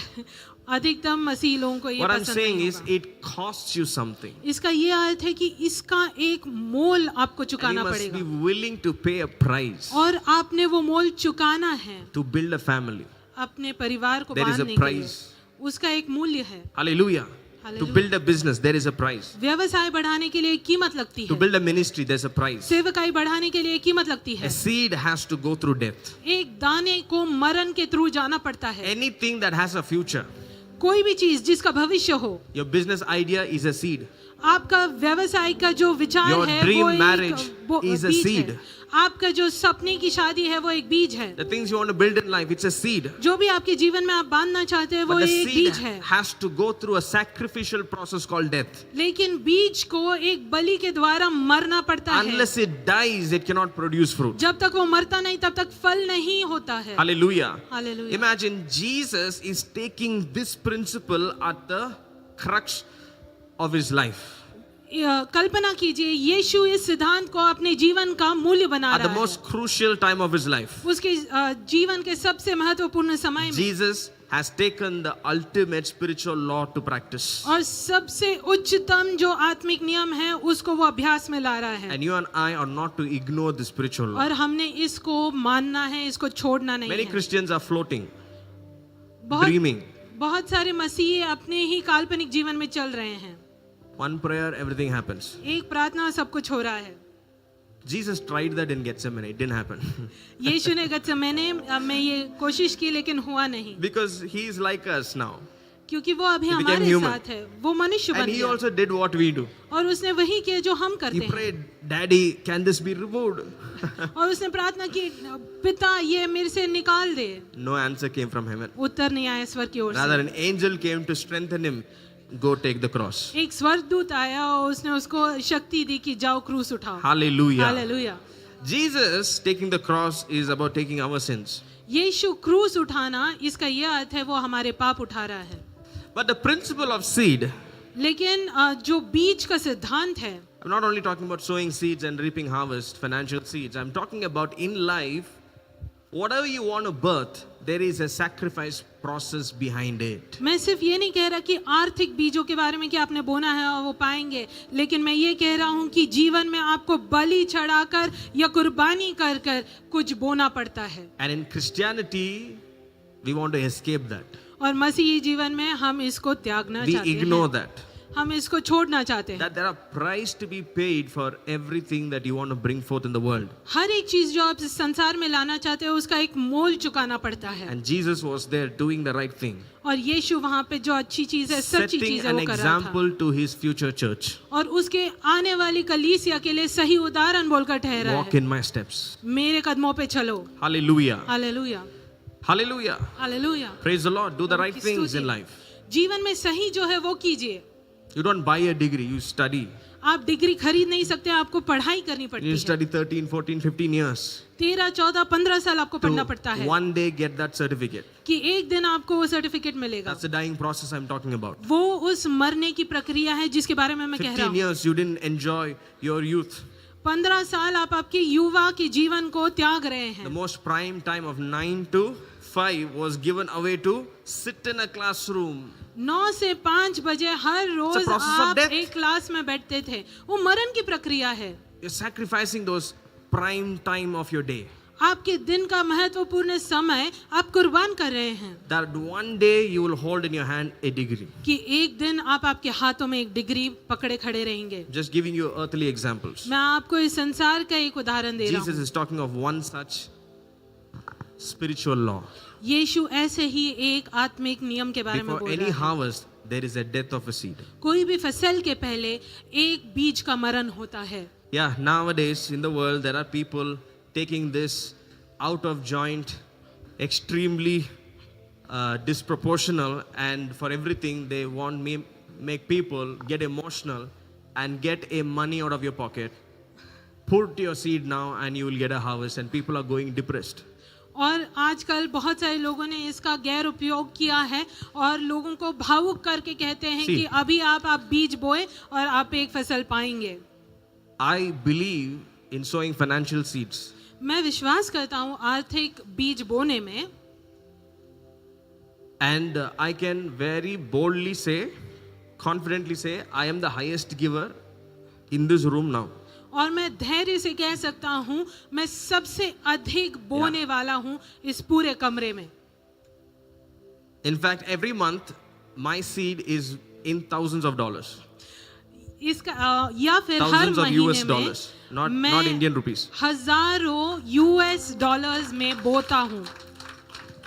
अधिकतम मसीह लोगों को ये What I'm पसंद saying नहीं is, होगा। it costs you something. इसका ये अर्थ है कि इसका एक मोल आपको And you चुकाना must पड़ेगा be willing to pay a price और आपने वो मोल चुकाना है to build a family. अपने परिवार को There is a बांधने के लिए। price. उसका एक मूल्य है। Hallelujah. To Hallelujah. build a business, there is a price. व्यवसाय बढ़ाने के लिए एक कीमत लगती To है। build a ministry, there's a price. सेवकाई बढ़ाने के लिए एक कीमत लगती है। A seed has to go through death. एक दाने को मरण के थ्रू जाना पड़ता है। Anything that has a future, कोई भी चीज जिसका भविष्य हो, your business idea is a seed. आपका व्यवसाय का जो विचार Your है dream वो एक marriage is a बीज seed. है। आपका जो सपने की शादी है वो एक बीज है। The things you want to build in life, it's a seed. जो भी आपके जीवन में आप बांधना चाहते हैं वो But the एक seed बीज है। has to go through a sacrificial process called death. लेकिन बीज को एक बलि के द्वारा मरना पड़ता है। Unless it dies, it cannot produce fruit. जब तक वो मरता नहीं तब तक फल नहीं होता है। Hallelujah. Hallelujah. Imagine Jesus is taking this principle at the crux of his life. कल्पना कीजिए यीशु इस सिद्धांत को अपने जीवन का मूल्य बना At the रहा most है। crucial time of his life. उसके जीवन के सबसे महत्वपूर्ण समय में Jesus has taken the ultimate spiritual law to practice. और सबसे उच्चतम जो आत्मिक नियम है उसको वो अभ्यास में ला रहा है। And you and I are not to ignore the spiritual law. और हमने इसको मानना है, इसको छोड़ना नहीं Many है। Christians are floating, बहुत dreaming. बहुत सारे मसीही अपने ही काल्पनिक जीवन में चल रहे हैं। One prayer, everything happens. एक प्रार्थना और सब कुछ हो रहा है। Jesus tried that in Gethsemane. It didn't happen. यीशु ने गत्सेमने में ये कोशिश की लेकिन हुआ नहीं, Because he is like us now. क्योंकि वो अभी He became हमारे human. साथ है, वो मनुष्य बन And he गया also did what we do. और उसने वही किया जो हम He करते हैं। prayed, Daddy, can this be removed? और उसने प्रार्थना की, पिता ये मेरे से निकाल दे। No answer came from heaven. उत्तर नहीं आया ईश्वर की ओर Rather, से। an angel came to strengthen him. Go take the cross. एक स्वर्गदूत आया और उसने उसको शक्ति दी कि जाओ क्रूस उठाओ। Hallelujah. Hallelujah. Jesus taking the cross is about taking our sins. यीशु क्रूस उठाना, इसका यह अर्थ है वो हमारे पाप उठा रहा है। But the principle of seed, लेकिन जो बीज का सिद्धांत है, I'm not only talking about sowing seeds and reaping harvest, financial seeds. I'm talking about in life, whatever you want to birth, there is a sacrifice process behind it. मैं सिर्फ ये नहीं कह रहा कि आर्थिक बीजों के बारे में कि आपने बोना है और वो पाएंगे, लेकिन मैं ये कह रहा हूँ कि जीवन में आपको बलि चढ़ाकर या कुर्बानी कर कर कुछ बोना पड़ता है। And in Christianity, we want to escape that. और मसीही जीवन में हम इसको त्यागना We चाहते ignore हैं, that. हम इसको छोड़ना चाहते हैं। That there are price to be paid for everything that you want to bring forth in the world. हर एक चीज जो आप इस संसार में लाना चाहते हो उसका एक मोल चुकाना पड़ता है। And Jesus was there doing the right thing. और यीशु वहाँ पे जो अच्छी चीज है, सच्ची Setting चीज है an वो कर रहा था। example to his future church. और उसके आने वाली कलीसिया के लिए सही उदाहरण बोलकर ठहरा Walk है। in my steps. मेरे कदमों पे चलो। Hallelujah. Hallelujah, Hallelujah. Hallelujah. Praise the Lord. Do the right की things स्तुति। in life. जीवन में सही जो है वो कीजिए। You don't buy a degree, you study. आप डिग्री खरीद नहीं सकते, आपको पढ़ाई करनी पड़ती You है। study 13, 14, 15 years 13, 14, 15 साल आपको पढ़ना पड़ता to है one day get that certificate. कि एक दिन आपको वो सर्टिफिकेट मिलेगा। That's the dying process I'm talking about. वो उस मरने की प्रक्रिया है जिसके बारे में मैं कह रहा 15 हूँ। years you didn't enjoy your youth. 15 साल आप आपके युवा के जीवन को त्याग रहे The हैं। most prime time of 9 to 5 was given away to sit in a classroom. 9 से 5 बजे हर रोज process of आप death. एक क्लास में बैठते थे, वो मरण की प्रक्रिया है। You're sacrificing those prime time of your day. आपके दिन का महत्वपूर्ण समय आप कुर्बान कर रहे हैं That one day you will hold in your hand a degree. कि एक दिन आप आपके हाथों में एक डिग्री पकड़े खड़े रहेंगे। Just giving you earthly examples. मैं आपको इस संसार का एक उदाहरण दे रहा Jesus हूँ। is talking of one such spiritual law. यीशु ऐसे ही एक आत्मिक नियम के बारे में Before बोल any रहा है। harvest, there is a death of a seed. कोई भी फसल के पहले एक बीज का मरण होता है। Yeah, nowadays in the world, there are people taking this out of joint, extremely disproportional, and for everything they want me make people get emotional and get a money out of your pocket. Put your seed now and you will get a harvest, and people are going depressed. और आजकल बहुत सारे लोगों ने इसका गैर उपयोग किया है और लोगों को भावुक करके कहते हैं See. कि अभी आप बीज बोए और आप एक फसल पाएंगे। I believe in sowing financial seeds. मैं विश्वास करता हूँ आर्थिक बीज बोने में, And I can very boldly say, confidently say, I am the highest giver in this room now. और मैं धैर्य से कह सकता हूँ मैं सबसे अधिक बोने वाला हूँ इस पूरे कमरे में। In fact, every month, my seed is in thousands of dollars. इसका या फिर हर Thousands of US महीने dollars, not मैं Indian rupees. हजारों US डॉलर्स में बोता हूँ।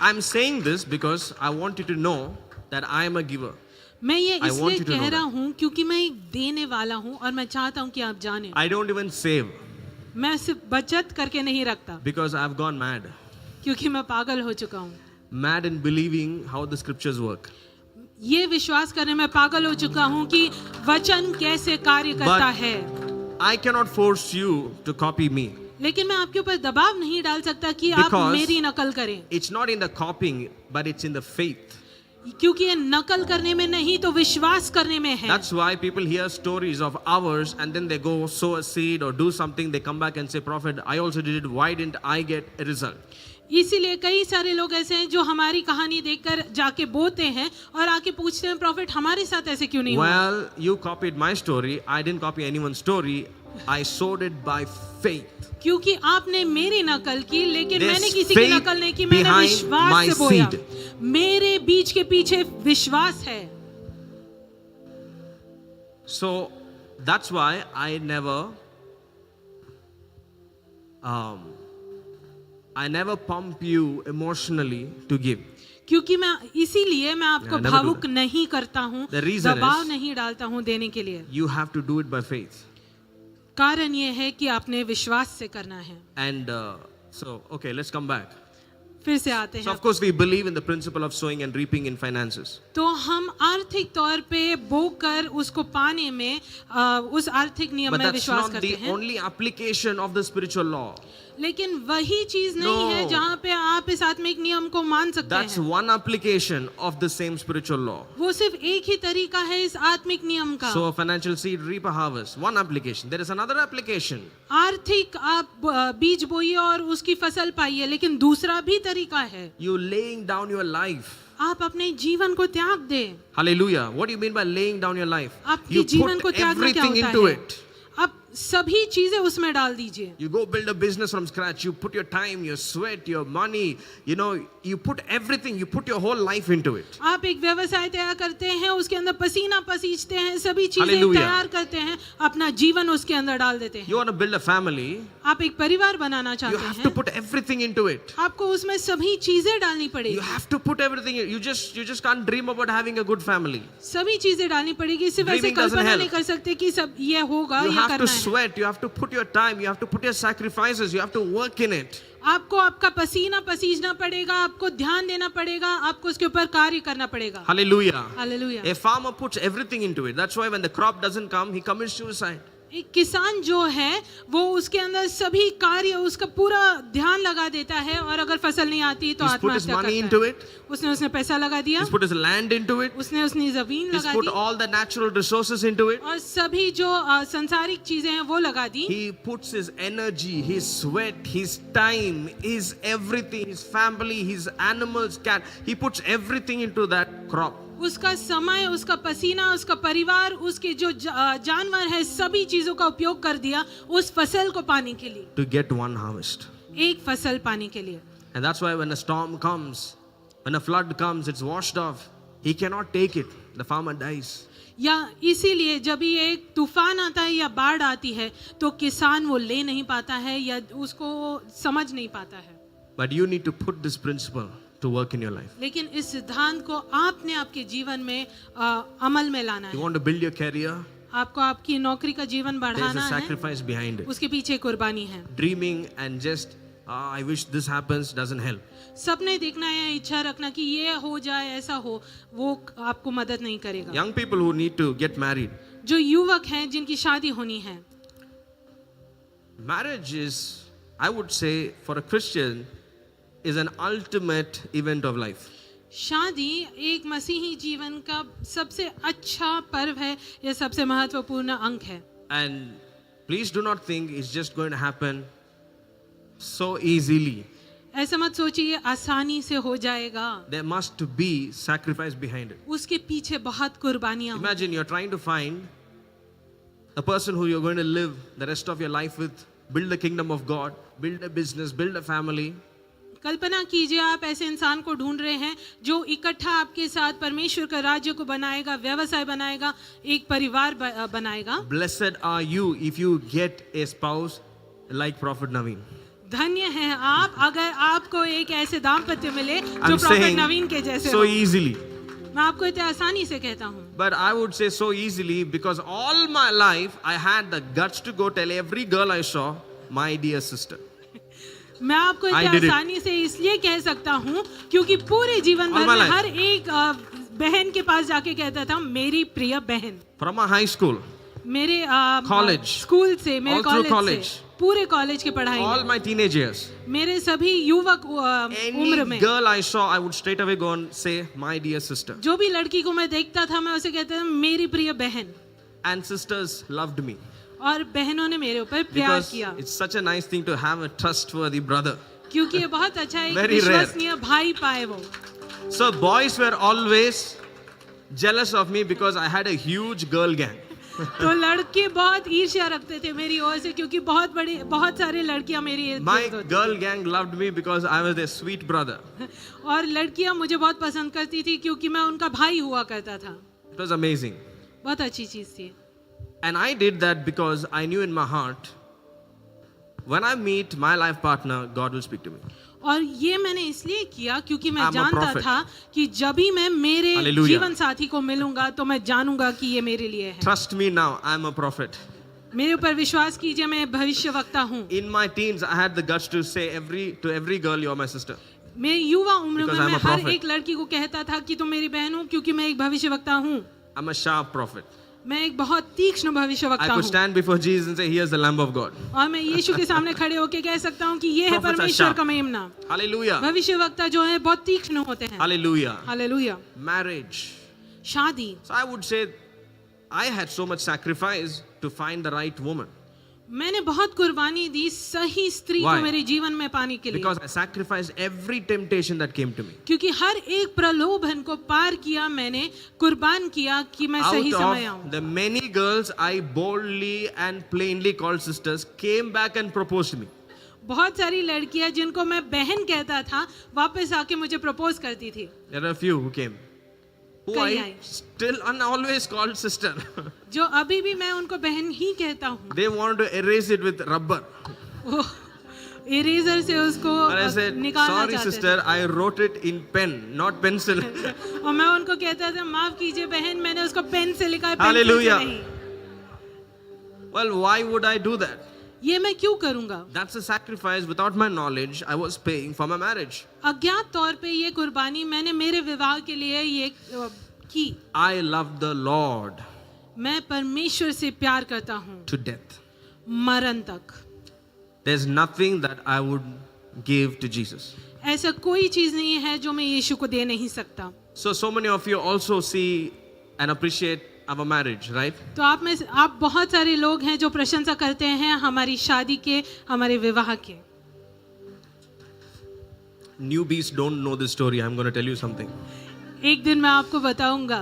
I'm saying this because I want you to know that I am a giver. मैं ये I want इसलिए you to कह know रहा that. हूँ क्योंकि मैं एक देने वाला हूँ और मैं चाहता हूँ कि आप जानें। I don't even save मैं सिर्फ बचत करके नहीं रखता because I've gone mad. क्योंकि मैं पागल हो चुका हूँ। Mad in believing how the scriptures work. ये विश्वास करने में पागल हो चुका हूँ कि वचन कैसे कार्य करता है। I cannot force you to copy me. लेकिन मैं आपके ऊपर दबाव नहीं डाल सकता कि आप Because मेरी नकल करें, It's not in the copying, but it's in the faith. क्योंकि ये नकल करने में नहीं तो विश्वास करने में है। That's why people hear stories of ours and then they go sow a seed or do something. They come back and say, Prophet, I also did it. Why didn't I get a result? इसीलिए कई सारे लोग ऐसे हैं जो हमारी कहानी देखकर जाके बोलते हैं और आके पूछते हैं प्रॉफिट हमारे साथ ऐसे क्यों नहीं हुआ? Well, you copied my story. I didn't copy anyone's story. I sowed it by faith. क्योंकि आपने मेरी नकल की, लेकिन There's मैंने किसी की faith नकल नहीं की, मैंने behind विश्वास my से बोया। seed. मेरे बीज के पीछे विश्वास है। So that's why I never pump you emotionally to give. क्योंकि इसीलिए मैं आपको Yeah, never do भावुक that. नहीं करता हूँ, The reason दबाव is- नहीं डालता हूँ देने के लिए। You have to do it by faith. कारण ये है कि आपने विश्वास से करना है। And so, okay, let's come back. फिर से आते So हैं। of course we believe in the principle of sowing and reaping in finances. तो हम आर्थिक तौर पे बोकर उसको पाने में उस आर्थिक नियम But में that's विश्वास not करते the हैं, only application of the spiritual law. लेकिन वही चीज नहीं है No. जहाँ पे आप इस आत्मिक नियम को मान सकते That's हैं। one application of the same spiritual law. वो सिर्फ एक ही तरीका है इस आत्मिक नियम का। Sow a financial seed, reap a harvest. One application. There is another application. आर्थिक आप बीज बोइए और उसकी फसल पाइए, लेकिन दूसरा भी तरीका है, You laying down your life. आप अपने जीवन को त्याग दें। Hallelujah. What do you mean by laying down your life? आपके You जीवन को put त्यागना क्या everything होता into है? it. आप सभी चीजें उसमें डाल दीजिए। You go build a business from scratch. You put your time, your sweat, your money. You know, you put everything. You put your whole life into it. आप एक व्यवसाय तैयार करते हैं, उसके अंदर पसीना पसीजते हैं, सभी चीजें Hallelujah. तैयार करते हैं, अपना जीवन उसके अंदर डाल देते हैं। You want to build a family. आप एक परिवार बनाना You चाहते have हैं, to put everything into it. आपको उसमें सभी चीजें डालनी You पड़ेगी। have to put everything. You just can't dream about having a good family. सभी चीजें डालनी पड़ेगी। सिर्फ ऐसे Dreaming doesn't कल्पना help. नहीं कर सकते कि सब ये होगा, You ये have to करना है। sweat. You have to put your time. You have to put your sacrifices. You have to work in it. आपको आपका पसीना पसीजना पड़ेगा, आपको ध्यान देना पड़ेगा, आपको उसके ऊपर कार्य करना पड़ेगा। Hallelujah. Hallelujah. A farmer puts everything into it. That's why when the crop doesn't come, he commits suicide. एक किसान जो है वो उसके अंदर सभी कार्य, उसका पूरा ध्यान लगा देता है, और अगर फसल नहीं आती तो He's put his आत्महत्या money करता into है। it. उसने पैसा लगा दिया, He's put his land into it. उसने अपनी जमीन He's लगा put the, all the natural resources into it. और सभी जो संसारिक चीजें हैं वो लगा दी। He puts his energy, his sweat, his time, his everything, his family, his animals, cat. He puts everything into that crop. उसका समय, उसका पसीना, उसका परिवार, उसके जो जानवर है, सभी चीजों का उपयोग कर दिया उस फसल को पाने के लिए, To get one harvest. एक फसल पाने के लिए। And that's why when a storm comes, when a flood comes, it's washed off. He cannot take it. The farmer dies. या इसीलिए जब भी एक तूफान आता है या बाढ़ आती है तो किसान वो ले नहीं पाता है या उसको समझ नहीं पाता है। But you need to put this principle to work in your life. लेकिन इस सिद्धांत को आपने आपके जीवन में अमल में लाना You है। want to build your career? आपको आपकी नौकरी का जीवन There's बढ़ाना a है, sacrifice behind it. उसके पीछे कुर्बानी है। Dreaming and just, I wish this happens doesn't help. सपने देखना या इच्छा रखना कि ये हो जाए, ऐसा हो, वो आपको मदद नहीं करेगा। Young people who need to get married. जो युवक हैं जिनकी शादी होनी है, Marriage is, I would say, for a Christian, is an ultimate event of life. शादी एक मसीही जीवन का सबसे अच्छा पर्व है या सबसे महत्वपूर्ण अंक है। And please do not think it's just going to happen so easily. ऐसा मत सोचिए आसानी से हो जाएगा, There must be sacrifice behind it. उसके पीछे बहुत कुर्बानियां हों। Imagine you're trying to find a person who you're going to live the rest of your life with, build the kingdom of God, build a business, build a family. कल्पना कीजिए आप ऐसे इंसान को ढूंढ रहे हैं जो इकट्ठा आपके साथ परमेश्वर का राज्य को बनाएगा, व्यवसाय बनाएगा, एक परिवार बनाएगा। Blessed are you if you get a spouse like Prophet Naveen. धन्य हैं आप अगर आपको एक ऐसे दाम्पत्य मिले जो I'm प्रॉफेट saying नवीन के जैसे so हो। easily. मैं आपको इतने आसानी से कहता हूँ, But I would say so easily because all my life I had the guts to go tell every girl I saw, my dear sister. मैं आपको I इतने did it. आसानी से इसलिए कह सकता हूँ क्योंकि पूरे जीवन All भर my में life. हर एक बहन के पास जाके कहता था मेरी प्रिय बहन। From my high school, मेरे College. स्कूल से, मेरे All through कॉलेज college. से, पूरे कॉलेज की पढ़ाई all में, my teenage years, मेरे सभी युवक उम्र any में girl I saw, I would straight away go and say, my dear sister. जो भी लड़की को मैं देखता था मैं उसे कहता था मेरी प्रिय बहन, And sisters loved me और बहनों ने मेरे ऊपर प्यार because किया it's such a nice thing to have a trustworthy brother. क्योंकि ये बहुत अच्छा है, एक Very rare. विश्वसनीय भाई पाए वो। So boys were always jealous of me because I had a huge girl gang. तो लड़के बहुत ईर्ष्या रखते थे मेरी ओर से, क्योंकि बहुत सारे लड़कियां मेरी इर्द My गिर्द होती girl gang loved me because I was their sweet brother. थी। और लड़कियां मुझे बहुत पसंद करती थी क्योंकि मैं उनका भाई हुआ करता था। It was amazing. बहुत अच्छी चीज थी। And I did that because I knew in my heart, when I meet my life partner, God will speak to me. और ये मैंने इसलिए किया क्योंकि मैं I'm a जानता prophet. था कि जब भी मैं मेरे Hallelujah. जीवन साथी को मिलूंगा तो मैं जानूंगा कि ये मेरे लिए है। Trust me now, I'm a prophet. मेरे ऊपर विश्वास कीजिए, मैं भविष्यवक्ता हूँ। In my teens, I had the guts to say to every girl, you're my sister. मैं युवा उम्र Because में I'm मैं a हर prophet. एक लड़की को कहता था कि तुम मेरी बहन हो, क्योंकि मैं एक भविष्यवक्ता हूँ। I'm a sharp prophet. मैं एक बहुत तीक्ष्ण I भविष्यवक्ता could हूँ stand before Jesus and say, here's the Lamb of God. और मैं यीशु के सामने खड़े होकर कह सकता हूँ कि ये है Prophets are परमेश्वर sharp. का मेमना। Hallelujah. भविष्यवक्ता जो है बहुत तीक्ष्ण होते हैं। Hallelujah. हालेलुया। Marriage. शादी, So I would say, I had so much sacrifice to find the right woman. मैंने बहुत कुर्बानी दी सही स्त्री Why? को मेरे जीवन में पाने के लिए, Because I sacrificed every temptation that came to me. क्योंकि हर एक प्रलोभन को पार किया मैंने, कुर्बान किया कि मैं सही Out समय of आऊं। the many girls I boldly and plainly called sisters came back and proposed to me. बहुत सारी लड़कियां जिनको मैं बहन कहता था वापस आके मुझे प्रपोज करती थी। There are a few who came. Who कई I आए। still and always called sister. जो अभी भी मैं उनको बहन ही कहता हूँ। They wanted to erase it with rubber. वो इरेजर से उसको And I said, निकालना sorry चाहते sister, I wrote it in pen, not pencil. थे। और मैं उनको कहता था माफ कीजिए बहन, मैंने उसको पेन से लिखा है, पेंसिल से Hallelujah. नहीं। Well, why would I do that? ये मैं क्यों करूँगा? That's a sacrifice without my knowledge I was paying for my marriage. अज्ञात तौर पे ये कुर्बानी मैंने मेरे विवाह के लिए ये की। I love the Lord मैं परमेश्वर से प्यार करता हूँ to death. मरण तक। There's nothing that I would give to Jesus. ऐसा कोई चीज नहीं है जो मैं यीशु को दे नहीं सकता। So many of you also see and appreciate our marriage, right? तो आप बहुत सारे लोग हैं जो प्रशंसा करते हैं हमारी शादी के, हमारे विवाह के। Newbies don't know this story. I'm going to tell you something. एक दिन मैं आपको बताऊंगा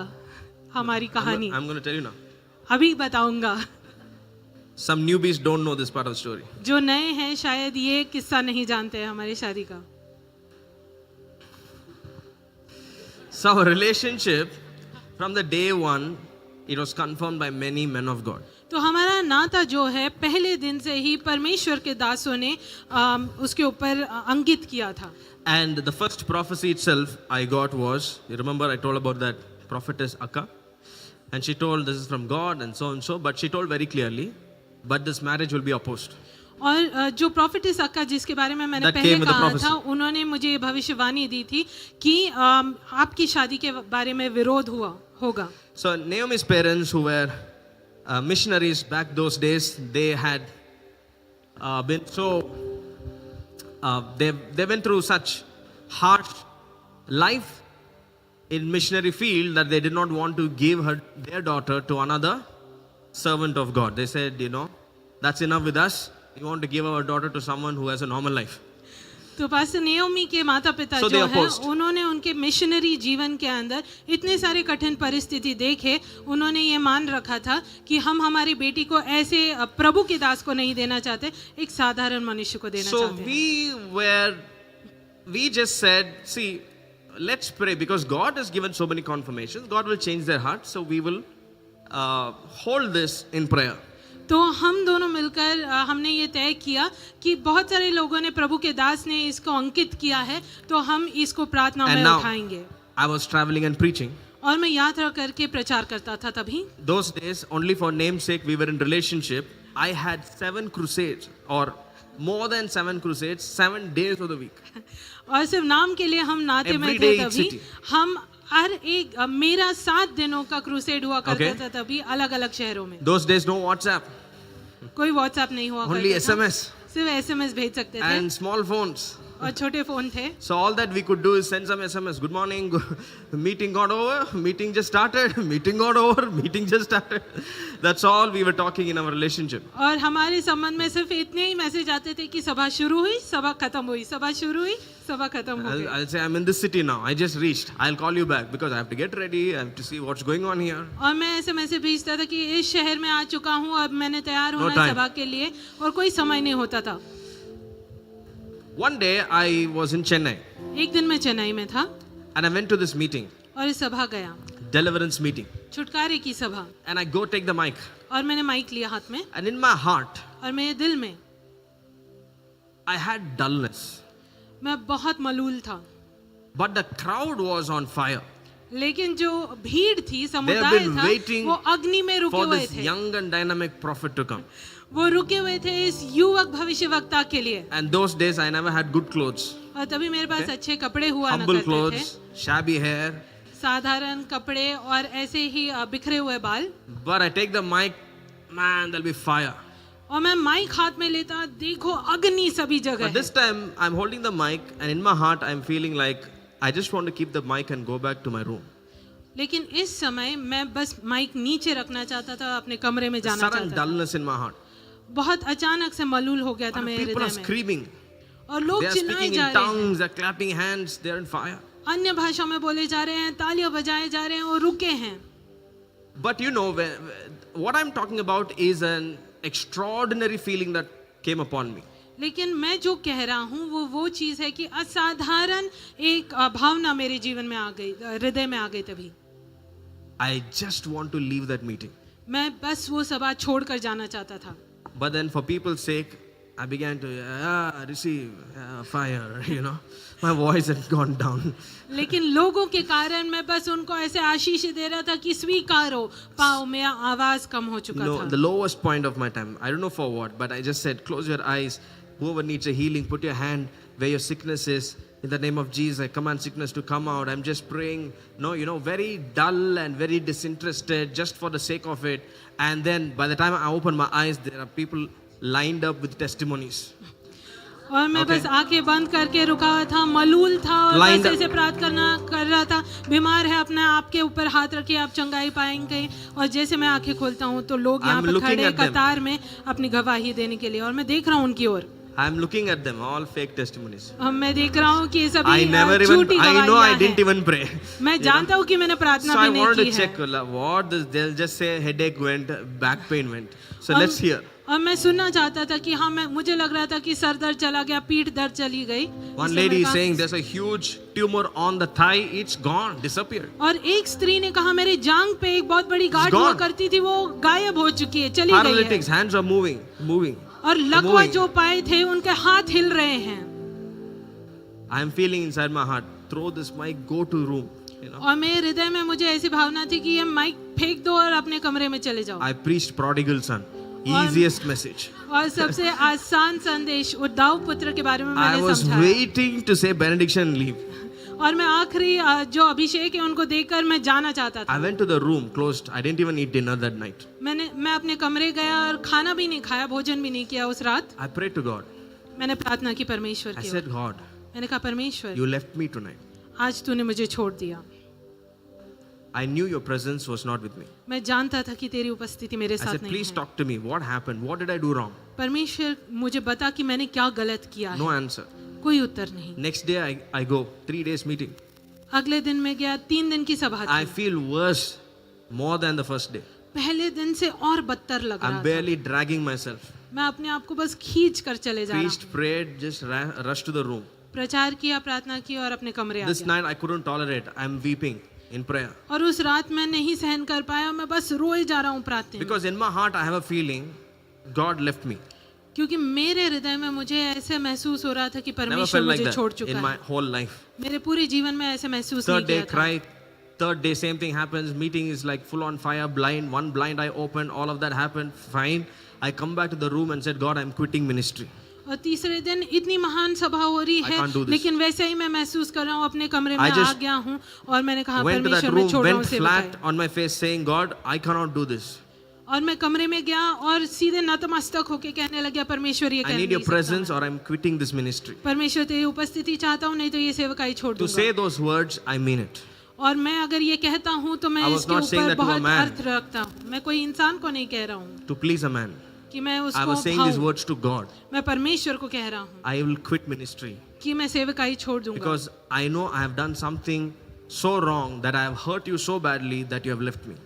हमारी कहानी। I'm going to tell you now. अभी बताऊंगा। Some newbies don't know this part of the story. जो नए हैं शायद ये किस्सा नहीं जानते हैं हमारी शादी का। So our relationship from the day one, it was confirmed by many men of God. तो हमारा नाता जो है पहले दिन से ही परमेश्वर के दासों ने उसके ऊपर अंकित किया था। And the first prophecy itself I got was, you remember I told about that prophetess Akka? And she told this is from God and so, but she told very clearly, but this marriage will be opposed. और जो प्रॉफिटेस अक्का जिसके बारे में मैंने That पहले came with the कहा prophecy. था, उन्होंने मुझे ये भविष्यवाणी दी थी कि आपकी शादी के बारे में विरोध होगा। So Naomi's parents, who were missionaries back those days, they had been so, they went through such harsh life in missionary field that they did not want to give their daughter to another servant of God. They said, that's enough with us. We want to give our daughter to someone who has a normal life. तो pastor Naomi के माता पिता So जो they है opposed. उन्होंने उनके missionary जीवन के अंदर इतने सारे कठिन परिस्थिति देखे, उन्होंने ये मान रखा था कि हम हमारी बेटी को ऐसे प्रभु के दास को नहीं देना चाहते, एक साधारण मनुष्य को देना So चाहते हैं। we just said, see, let's pray because God has given so many confirmations. God will change their hearts. So we will hold this in prayer. तो हम दोनों मिलकर हमने ये तय किया कि बहुत सारे लोगों ने, प्रभु के दास ने इसको अंकित किया है, तो हम इसको प्रार्थना में And now उठाएंगे। I was traveling and preaching. और मैं यात्रा करके प्रचार करता था तभी। Those days, only for namesake, we were in relationship. I had 7 crusades or more than 7 crusades, 7 days of the week. और सिर्फ नाम के लिए हम नाते में Every थे day each तभी। city. हम हर एक मेरा 7 दिनों का क्रूसेड हुआ करता Okay. था तभी, अलग अलग शहरों में। Those days, no कोई व्हाट्सएप नहीं हुआ Only करता था, SMS सिर्फ SMS भेज सकते थे। and small phones. और छोटे फोन थे। So all that we could do is send some SMS. Good morning. Meeting got over. Meeting just started. Meeting got over. Meeting just started. That's all we were talking in our relationship. और हमारे संबंध में सिर्फ इतने ही message आते थे कि सभा शुरू हुई, सभा खत्म हुई, सभा शुरू हुई, सभा खत्म हो गई। I'll say I'm in this city now. I just reached. I'll call you back because I have to get ready. I have to see what's going on here. और मैं ऐसे मैसेज भेजता था कि इस शहर में आ चुका हूँ, अब मैंने तैयार होना है time. सभा के लिए, और कोई समय नहीं होता था। One day I was in Chennai एक दिन मैं चेन्नई में था and I went to this meeting, और इस सभा गया, deliverance meeting. छुटकारे की सभा, And I go take the mic. और मैंने माइक लिया हाथ में, And in my heart, और मेरे दिल में I had dullness. मैं बहुत मलूल था, But the crowd was on fire. लेकिन जो भीड़ थी, They have समुदाय been था, waiting वो अग्नि में रुके for हुए this थे। young and dynamic prophet to come. वो रुके हुए थे इस युवक भविष्यवक्ता के लिए। And those days I never had good clothes. और तभी मेरे पास अच्छे कपड़े हुआ न Humble करते थे, clothes, shabby hair. साधारण कपड़े और ऐसे ही बिखरे हुए बाल। But I take the mic, man, there'll be fire. और मैं माइक हाथ में लेता, देखो अग्नि सभी जगह But है। this time I'm holding the mic and in my heart I'm feeling like I just want to keep the mic and go back to my room. लेकिन इस समय मैं बस माइक नीचे रखना चाहता था, अपने कमरे में जाना Sudden चाहता था। dullness in my heart. बहुत अचानक से मलूल हो गया था मेरे People are हृदय में, screaming. और लोग They are चिल्लाए speaking जा in रहे हैं, tongues, they're clapping hands, they're on fire. अन्य भाषा में बोले जा रहे हैं, तालियां बजाए जा रहे हैं और रुके हैं। But you know, what I'm talking about is an extraordinary feeling that came upon me. लेकिन मैं जो कह रहा हूँ वो चीज़ है कि असाधारण एक भावना मेरे जीवन में आ गई, हृदय में आ गई। तभी I just want to leave that meeting. मैं बस वो सभा छोड़कर जाना चाहता था। But then for people's sake, I began to receive fire, you know. My voice had gone down. लेकिन लोगों के कारण मैं बस उनको ऐसे आशीष दे रहा था कि स्वीकार हो पाओ, मेरा आवाज कम हो चुका No, था। the lowest point of my time. I don't know for what, but I just said, close your eyes. Whoever needs a healing, put your hand where your sickness is. In the name of Jesus, I command sickness to come out. I'm just praying, no, you know, very dull and very disinterested just for the sake of it. And then by the time I open my eyes, there are people lined up with testimonies. और मैं बस आंखें बंद करके रुका हुआ था, मलूल था, और Lined बस up. ऐसे प्रार्थना कर रहा था। बीमार है, अपने आप के ऊपर हाथ रखिए, आप चंगाई पाएंगे। और जैसे मैं आंखें खोलता हूँ तो लोग यहाँ I'm पे looking खड़े at them. कतार में अपनी गवाही देने के लिए, और मैं देख रहा हूँ उनकी ओर। I'm looking at them, all fake testimonies. और मैं देख रहा हूँ कि ये सभी I never even, झूठी I know I गवाहियाँ didn't हैं। even pray. मैं जानता हूँ कि मैंने प्रार्थना So भी I नहीं wanted की to है। check what this, they'll just say headache went, back pain went. So और- let's hear. और मैं सुनना चाहता था कि हाँ, मुझे लग रहा था कि सर दर्द चला गया, पीठ दर्द चली गई। One इसलिए lady मैंने is कहा- saying there's a huge tumor on the thigh. It's gone, disappeared. और एक स्त्री ने कहा मेरी जांग पे एक बहुत बड़ी गांठ हुआ gone. करती थी, वो गायब हो चुकी है, चली गई है। Paralytics, hands are moving. और लकवा moving. जो पाए थे उनके हाथ हिल रहे हैं। I am feeling inside my heart, throw this mic, go to room. You know, और मेरे हृदय में मुझे ऐसी भावना थी कि ये माइक फेंक दो और अपने कमरे में चले जाओ। I preached prodigal son, easiest message. और सबसे आसान संदेश उद्धाव पुत्र के बारे में I मैंने was समझाया। waiting to say benediction and leave. और मैं आखिरी जो अभिषेक है उनको देखकर मैं जाना चाहता था। I went to the room, closed. I didn't even eat dinner that night. मैं अपने कमरे गया और खाना भी नहीं खाया, भोजन भी नहीं किया उस रात। I prayed to God. मैंने प्रार्थना की परमेश्वर I की said, ओर। God, मैंने कहा परमेश्वर, you left me tonight. आज तूने मुझे छोड़ दिया। I knew your presence was not with me. मैं जानता था कि तेरी उपस्थिति मेरे I साथ said, नहीं please है। talk to me. What happened? What did I do wrong? परमेश्वर मुझे बता कि मैंने क्या गलत किया No है। answer. कोई उत्तर नहीं। Next day I go, 3 days meeting. अगले दिन मैं गया, 3 दिन की सभा I थी। feel worse more than the first day. पहले दिन से और बदतर लग रहा I'm था। barely dragging myself. मैं अपने आप को बस खींच कर चले जा रहा हूँ। Preached, prayed, just rushed to the room. प्रचार किया, प्रार्थना की और अपने कमरे आ This गया। night I couldn't tolerate. I'm weeping in prayer. और उस रात मैं नहीं सहन कर पाया, मैं बस रोए जा रहा हूँ प्रार्थना में। Because in my heart I have a feeling God left me. क्योंकि मेरे हृदय में मुझे ऐसे महसूस हो रहा था कि Never परमेश्वर felt like मुझे that छोड़ in चुका my है। whole life. मेरे पूरे जीवन में ऐसे महसूस नहीं Third day किया था। cry. Third day same thing happens. Meeting is like full on fire. Blind. One blind eye opened. All of that happened. Fine. I come back to the room and said, God, I'm quitting ministry. और तीसरे दिन इतनी महान सभा हो रही I है, can't do this. लेकिन वैसे ही मैं महसूस कर रहा हूँ, अपने कमरे में I आ just गया हूँ और मैंने कहा Went to that परमेश्वर मैं room, छोड़ रहा हूँ went सेवकाई। flat on my face saying, God, I cannot do this. और मैं कमरे में गया और सीधे नतमस्तक होके कहने लगा, परमेश्वर ये I कर need नहीं your सकता presence मैं। or I'm quitting this ministry. परमेश्वर तेरी उपस्थिति चाहता हूँ, नहीं तो ये सेवकाई छोड़ To दूंगा। say those words, I mean it. और मैं अगर ये कहता हूँ तो मैं I was इसके not saying ऊपर that to a बहुत man. अर्थ रखता हूँ। मैं कोई इंसान को नहीं कह रहा हूँ To please a man. कि मैं I उसको was saying these Bhau. words to God. मैं परमेश्वर को कह रहा हूँ I will quit ministry कि मैं सेवकाई छोड़ दूंगा, because I know I have done something so wrong that I have hurt you so badly that you have left me.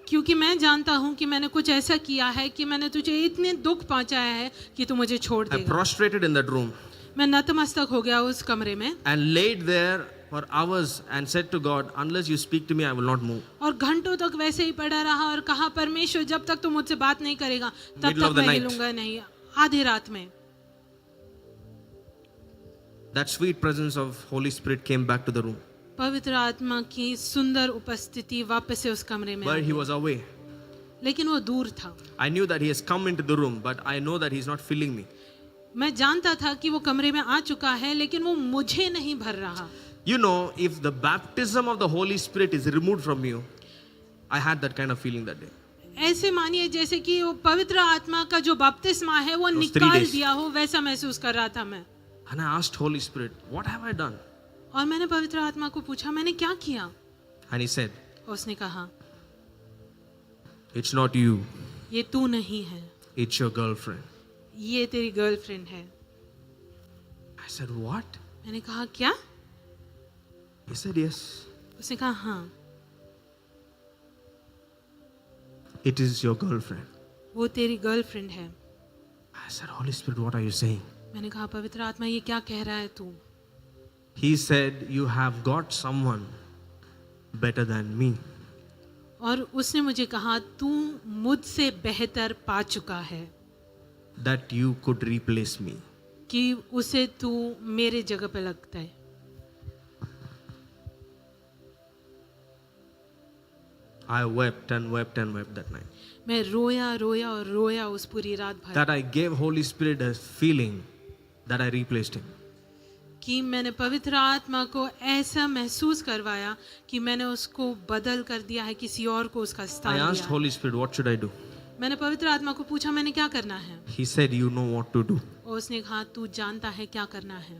क्योंकि मैं जानता हूँ कि मैंने कुछ ऐसा किया है कि मैंने तुझे इतने दुख पहुंचाया है कि तू मुझे छोड़ I देगा। prostrated in that room मैं नतमस्तक हो गया उस कमरे में and laid there for hours and said to God, unless you speak to me, I will not move. और घंटों तक वैसे ही पड़ा रहा और कहा, परमेश्वर जब तक तू मुझसे बात नहीं करेगा तब Middle तक of the मैं night. हिलूंगा नहीं। आधी रात में That sweet presence of Holy Spirit came back to the room पवित्र आत्मा की सुंदर उपस्थिति वापस से उस कमरे में आ where he गई। was away. लेकिन वो दूर था। I knew that he has come into the room, but I know that he's not filling me. मैं जानता था कि वो कमरे में आ चुका है, लेकिन वो मुझे नहीं भर रहा। You know, if the baptism of the Holy Spirit is removed from you, I had that kind of feeling that day. ऐसे मानिए जैसे कि वो पवित्र आत्मा का जो बपतिस्मा है वो Those 3 निकाल days. दिया हो, वैसा महसूस कर रहा था मैं। And I asked Holy Spirit, what have I done? और मैंने पवित्र आत्मा को पूछा, मैंने क्या किया? And he said, उसने कहा, it's not you, ये तू नहीं है, it's your girlfriend. ये तेरी गर्लफ्रेंड है। I said, what? मैंने कहा क्या? He said, yes, उसने कहा हाँ, it is your girlfriend. वो तेरी गर्लफ्रेंड है। I said, Holy Spirit, what are you saying? मैंने कहा, पवित्र आत्मा ये क्या कह रहा है तू? He said, you have got someone better than me. और उसने मुझे कहा, तू मुझसे बेहतर पा चुका है That you could replace me. कि उसे तू मेरे जगह पे लगता है। I wept and wept and wept that night. मैं रोया रोया और रोया उस पूरी रात भर That I gave Holy Spirit a feeling that I replaced him. कि मैंने पवित्र आत्मा को ऐसा महसूस करवाया कि मैंने उसको बदल कर दिया है, किसी और को उसका I स्थान asked दिया है। Holy Spirit, what should I do? मैंने पवित्र आत्मा को पूछा, मैंने क्या करना है? He said, you know what to do. और उसने कहा, तू जानता है क्या करना है।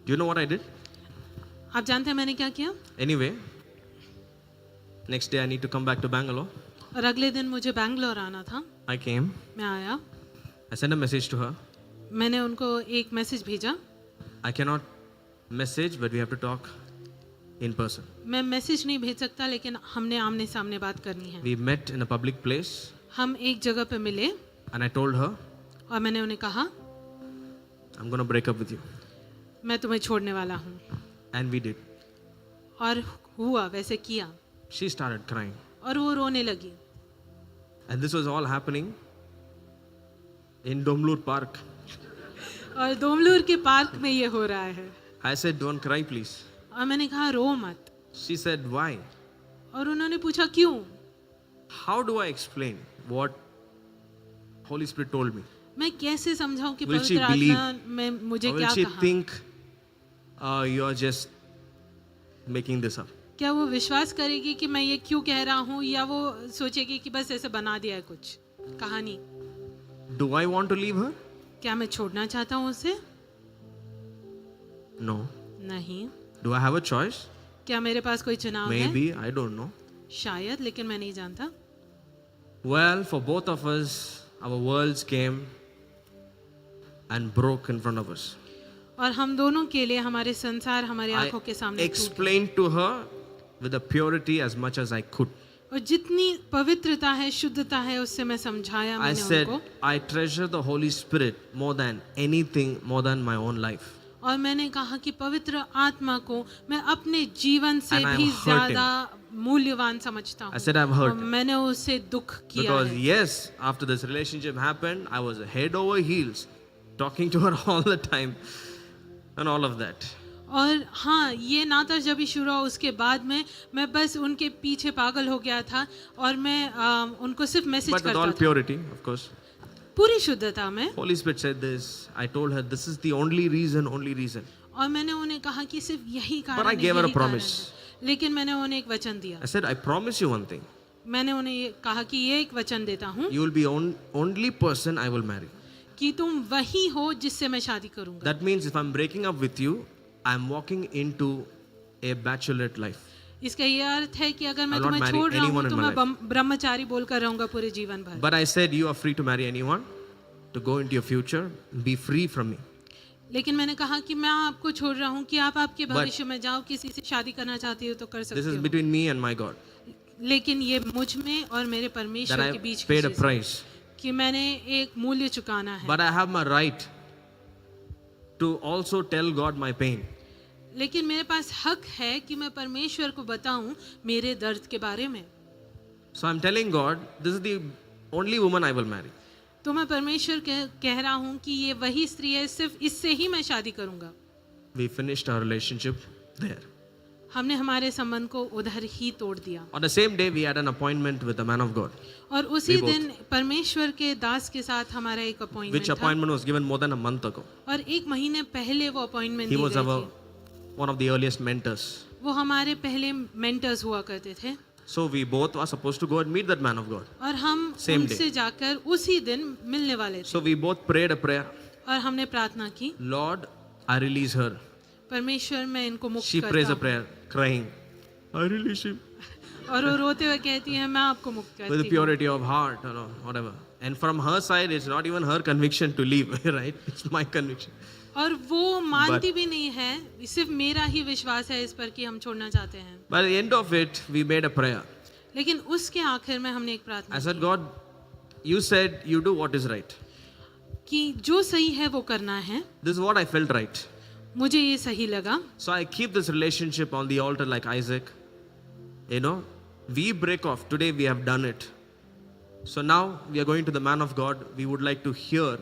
Do you know what I did? आप जानते हैं मैंने क्या किया? Anyway, next day I need to come back to Bangalore. और अगले दिन मुझे बैंगलोर आना था। I came. मैं आया, I sent a message to her. मैंने उनको एक मैसेज भेजा। I cannot message, but we have to talk in person. मैं मैसेज नहीं भेज सकता, लेकिन हमने आमने सामने बात करनी है। We met in a public place हम एक जगह पे मिले and I told her, और मैंने उन्हें कहा, I'm going to break up with you. मैं तुम्हें छोड़ने वाला हूँ। And we did. और हुआ, वैसे किया। She started crying. और वो रोने लगी। And this was all happening in Domlur Park. और दोमलूर के पार्क में ये हो रहा है। I said, don't cry, please. और मैंने कहा, रो मत। She said, why? और उन्होंने पूछा, क्यों? How do I explain what Holy Spirit told me? मैं कैसे समझाऊं कि Will she पवित्र believe? आत्मा में मुझे Or will क्या she कहा? think you're just making this up? क्या वो विश्वास करेगी कि मैं ये क्यों कह रहा हूँ, या वो सोचेगी कि बस ऐसे बना दिया है कुछ कहानी? Do I want to leave her? क्या मैं छोड़ना चाहता हूँ उसे? No. नहीं। Do I have a choice? क्या मेरे पास कोई चुनाव है? Maybe. I don't know. शायद, लेकिन मैं नहीं जानता। Well, for both of us, our worlds came and broke in front of us. और हम दोनों के लिए हमारे संसार हमारी I आंखों के सामने टूट गए। explained to her with the purity as much as I could. और जितनी पवित्रता है, शुद्धता है, उससे मैं समझाया I मैंने said, उनको। I treasure the Holy Spirit more than anything, more than my own life. और मैंने कहा कि पवित्र आत्मा को मैं अपने जीवन से And I भी have hurt ज्यादा मूल्यवान समझता I said, I've हूँ। hurt और him. मैंने उससे दुख किया Because है। yes, after this relationship happened, I was head over heels, talking to her all the time, and all of that. और हाँ, ये नाता जब भी शुरू हुआ उसके बाद में मैं बस उनके पीछे पागल हो गया था, और मैं उनको सिर्फ मैसेज But with करता all था purity, of course. पूरी शुद्धता में। Holy Spirit said this. I told her, this is the only reason, only reason. और मैंने उन्हें कहा कि सिर्फ यही कारण But I है, gave her a यही कारण promise. है। लेकिन मैंने उन्हें एक वचन दिया। I said, I promise you one thing. मैंने उन्हें ये कहा कि ये एक वचन देता हूँ You will be only person I will marry. कि तुम वही हो जिससे मैं शादी करूंगा. That means if I'm breaking up with you, I'm walking into a bachelorette life. इसका ये अर्थ है कि अगर मैं I'll not तुम्हें marry छोड़ रहा हूँ anyone तो in my मैं ब्रह्मचारी बोलकर रहूंगा पूरे जीवन भर. But I said you are free to marry anyone, to go into your future, be free from me. लेकिन मैंने कहा कि मैं आपको छोड़ रहा हूँ कि आप आपके भविष्य में जाओ, किसी से शादी करना चाहती हो तो कर This सकते is हो. between me and my God. लेकिन ये मुझ में और मेरे That परमेश्वर I के बीच की paid a चीज़ है price. कि मैंने एक मूल्य चुकाना है. But I have my right to also tell God my pain. लेकिन मेरे पास हक है कि मैं परमेश्वर को बताऊं मेरे दर्द के बारे में. So I'm telling God, this is the only woman I will marry. तो मैं परमेश्वर कह रहा हूं कि ये वही स्त्री है, सिर्फ इससे ही मैं शादी करूंगा. We finished our relationship there. हमने हमारे संबंध को उधर ही तोड़ दिया. On the same day, we had an appointment with a man of God, और उसी We both. दिन परमेश्वर के दास के साथ हमारा एक which अपॉइंटमेंट था. appointment was given more than a month ago. और एक महीने पहले वो अपॉइंटमेंट He दी was गई our थी. one of the earliest mentors. वो हमारे पहले मेंटर्स हुआ करते थे. So we both were supposed to go and meet that man of God. और हम Same उनसे जाकर उसी दिन मिलने वाले थे. So we both prayed a prayer. और हमने प्रार्थना की, Lord, I release her. परमेश्वर मैं इनको मुक्त She prays करता a हूँ. prayer, crying. I release him और वो रोते हुए कहती है मैं आपको मुक्त with करती हूँ. purity of heart, or whatever. And from her side, it's not even her conviction to leave, right? It's my conviction. और वो मानती भी नहीं है, सिर्फ मेरा ही विश्वास है इस पर कि हम छोड़ना चाहते हैं. By the end of it, we made a prayer. लेकिन उसके आखिर में हमने एक I प्रार्थना said, God, you said you do what is right. कि जो सही है वो करना है. This is what I felt right. मुझे ये सही लगा. So I keep this relationship on the altar like Isaac. You know, we break off. Today we have done it. So now we are going to the man of God. We would like to hear,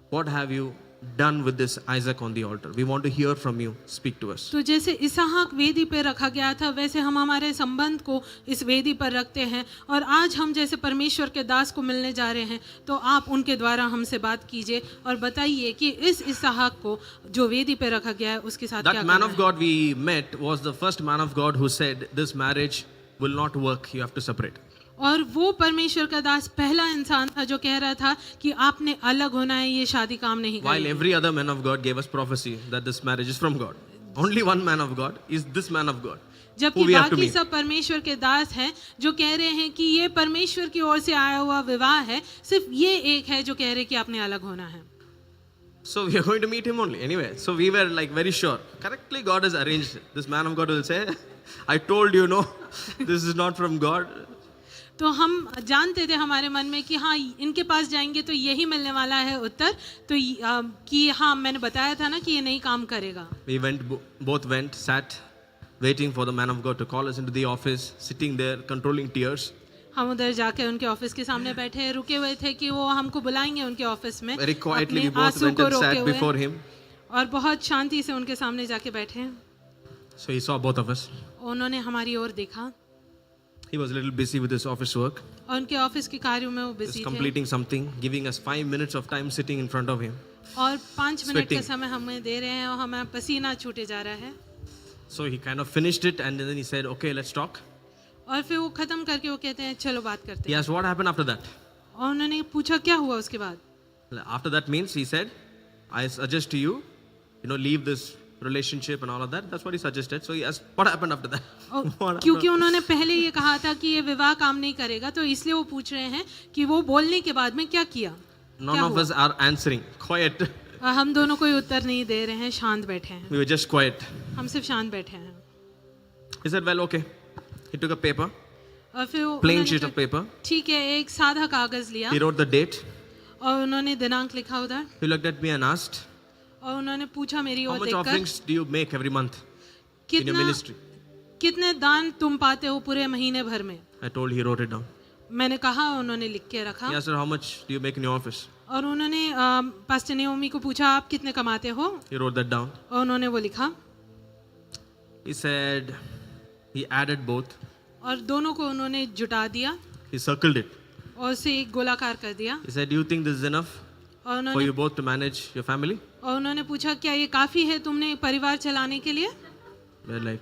what have you done with this Isaac on the altar? We want to hear from you. Speak to us. तो जैसे इसहाक वेदी पर रखा गया था वैसे हम हमारे संबंध को इस वेदी पर रखते हैं. और आज हम जैसे परमेश्वर के दास को मिलने जा रहे हैं तो आप उनके द्वारा हमसे बात कीजिए और बताइए कि इस इसहाक को जो वेदी पर रखा गया है उसके साथ क्या That man करना of है. God we met was the first man of God who said, this marriage will not work. You have to separate. और वो परमेश्वर का दास पहला इंसान था जो कह रहा था कि आपने अलग होना है, ये शादी काम नहीं While करेगी. every other man of God gave us prophecy that this marriage is from God. Only one man of God is this man of God. जबकि who we have to बाकी meet. सब परमेश्वर के दास हैं जो कह रहे हैं कि ये परमेश्वर की ओर से आया हुआ विवाह है. सिर्फ ये एक है जो कह रहे कि आपने अलग होना है. So we are going to meet him only. Anyway, so we were like very sure. Correctly, God has arranged it. This man of God will say, I told you, no, this is not from God. तो हम जानते थे हमारे मन में कि हाँ इनके पास जाएंगे तो यही मिलने वाला है उत्तर. तो कि हाँ मैंने बताया था ना कि ये नहीं काम करेगा. We went, both went, sat, waiting for the man of God to call us into the office, sitting there, controlling tears. हम उधर जाकर उनके ऑफिस के सामने बैठे रुके हुए थे कि वो हमको बुलाएंगे उनके ऑफिस में. Very quietly, we अपने both आंसू went को and रोके sat before हुए him. और बहुत शांति से उनके सामने जाके बैठे. So he saw both of us. उन्होंने हमारी ओर देखा He was a little busy with his office work. और उनके ऑफिस के कार्यों में वो Just बिजी थे. completing something, giving us 5 minutes of time sitting in front of him. और 5 मिनट का Sweating. समय हमें दे रहे हैं और हमें पसीना छूटे जा रहा है. So he kind of finished it and then he said, okay, let's talk. और फिर वो खत्म करके वो कहते हैं चलो बात करते He हैं. asked, what happened after that? और उन्होंने पूछा क्या हुआ उसके बाद. After that means he said, I suggest to you, leave this relationship and all of that. That's what he suggested. So he asked, what happened after that? और What happened? क्योंकि उन्होंने पहले ये कहा था कि ये विवाह काम नहीं करेगा तो इसलिए वो पूछ रहे हैं कि वो बोलने के बाद में क्या किया. None क्या of हुआ? us are answering. Quiet. हम दोनों कोई उत्तर नहीं दे रहे हैं, शांत बैठे हैं. We were just quiet. हम सिर्फ शांत बैठे हैं. He said, well, okay. He took a paper, और फिर वो plain उन्होंने sheet कहा, of paper. ठीक है, एक सादा कागज लिया He wrote the date. और उन्होंने दिनांक लिखा उधर. He looked at me and asked, और उन्होंने पूछा मेरी how ओर much देखकर offerings do you make every month in your कितना ministry? कितने दान तुम पाते हो पूरे महीने भर में. I told, he wrote it down. मैंने कहा, उन्होंने लिख के रखा. He asked her, how much do you make in your office? और उन्होंने पास्टर नेओमी को पूछा आप कितने कमाते हो. He wrote that down. और उन्होंने वो लिखा He said, he added both. और दोनों को उन्होंने जुटा दिया He circled it. और उसे एक गोलाकार कर दिया. He said, do you think this is enough और for उन्होंने you both to manage your family? और उन्होंने पूछा क्या ये काफी है तुमने परिवार चलाने के लिए. We're like,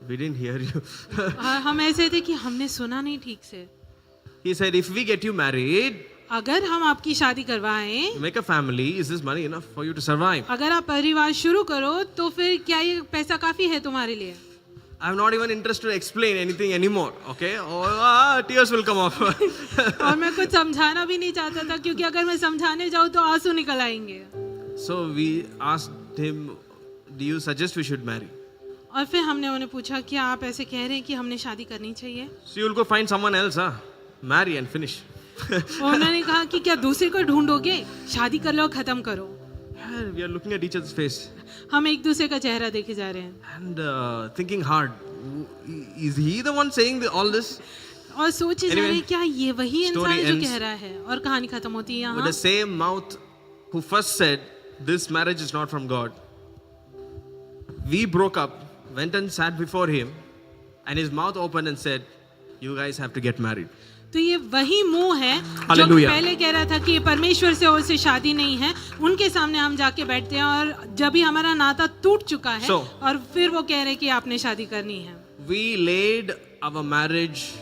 We didn't hear you. हम ऐसे थे कि हमने सुना नहीं ठीक से. He said, if we get you married, अगर हम आपकी शादी करवाएं, you make a family, is this money enough for you to survive? अगर आप परिवार शुरू करो तो फिर क्या ये पैसा काफी है तुम्हारे लिए? I'm not even interested to explain anything anymore. Okay? Oh, tears will come off. और मैं कुछ समझाना भी नहीं चाहता था क्योंकि अगर मैं समझाने जाऊँ तो आंसू निकल आएंगे. So we asked him, do you suggest we should marry? और फिर हमने उन्हें पूछा कि आप ऐसे कह रहे हैं कि हमने शादी करनी चाहिए. So you'll go find someone else, huh? Marry and finish. उन्होंने कहा कि क्या दूसरे को ढूंढोगे, शादी कर लो, खत्म करो. We are looking at each other's face हम एक दूसरे का चेहरा देखे जा रहे हैं and thinking hard. Is he the one saying all this? और सोचे जा रहे हैं क्या ये वही Story इंसान जो ends कह रहा है. और कहानी खत्म होती है With यहाँ. the same mouth who first said, this marriage is not from God. We broke up, went and sat before him, and his mouth opened and said, you guys have to get married. तो ये वही मुंह है जो Hallelujah. पहले कह रहा था कि परमेश्वर से और से शादी नहीं है. उनके सामने हम जाके बैठते हैं और जब भी हमारा नाता टूट चुका है So, और फिर वो कह रहे हैं कि आपने शादी करनी है. We laid our marriage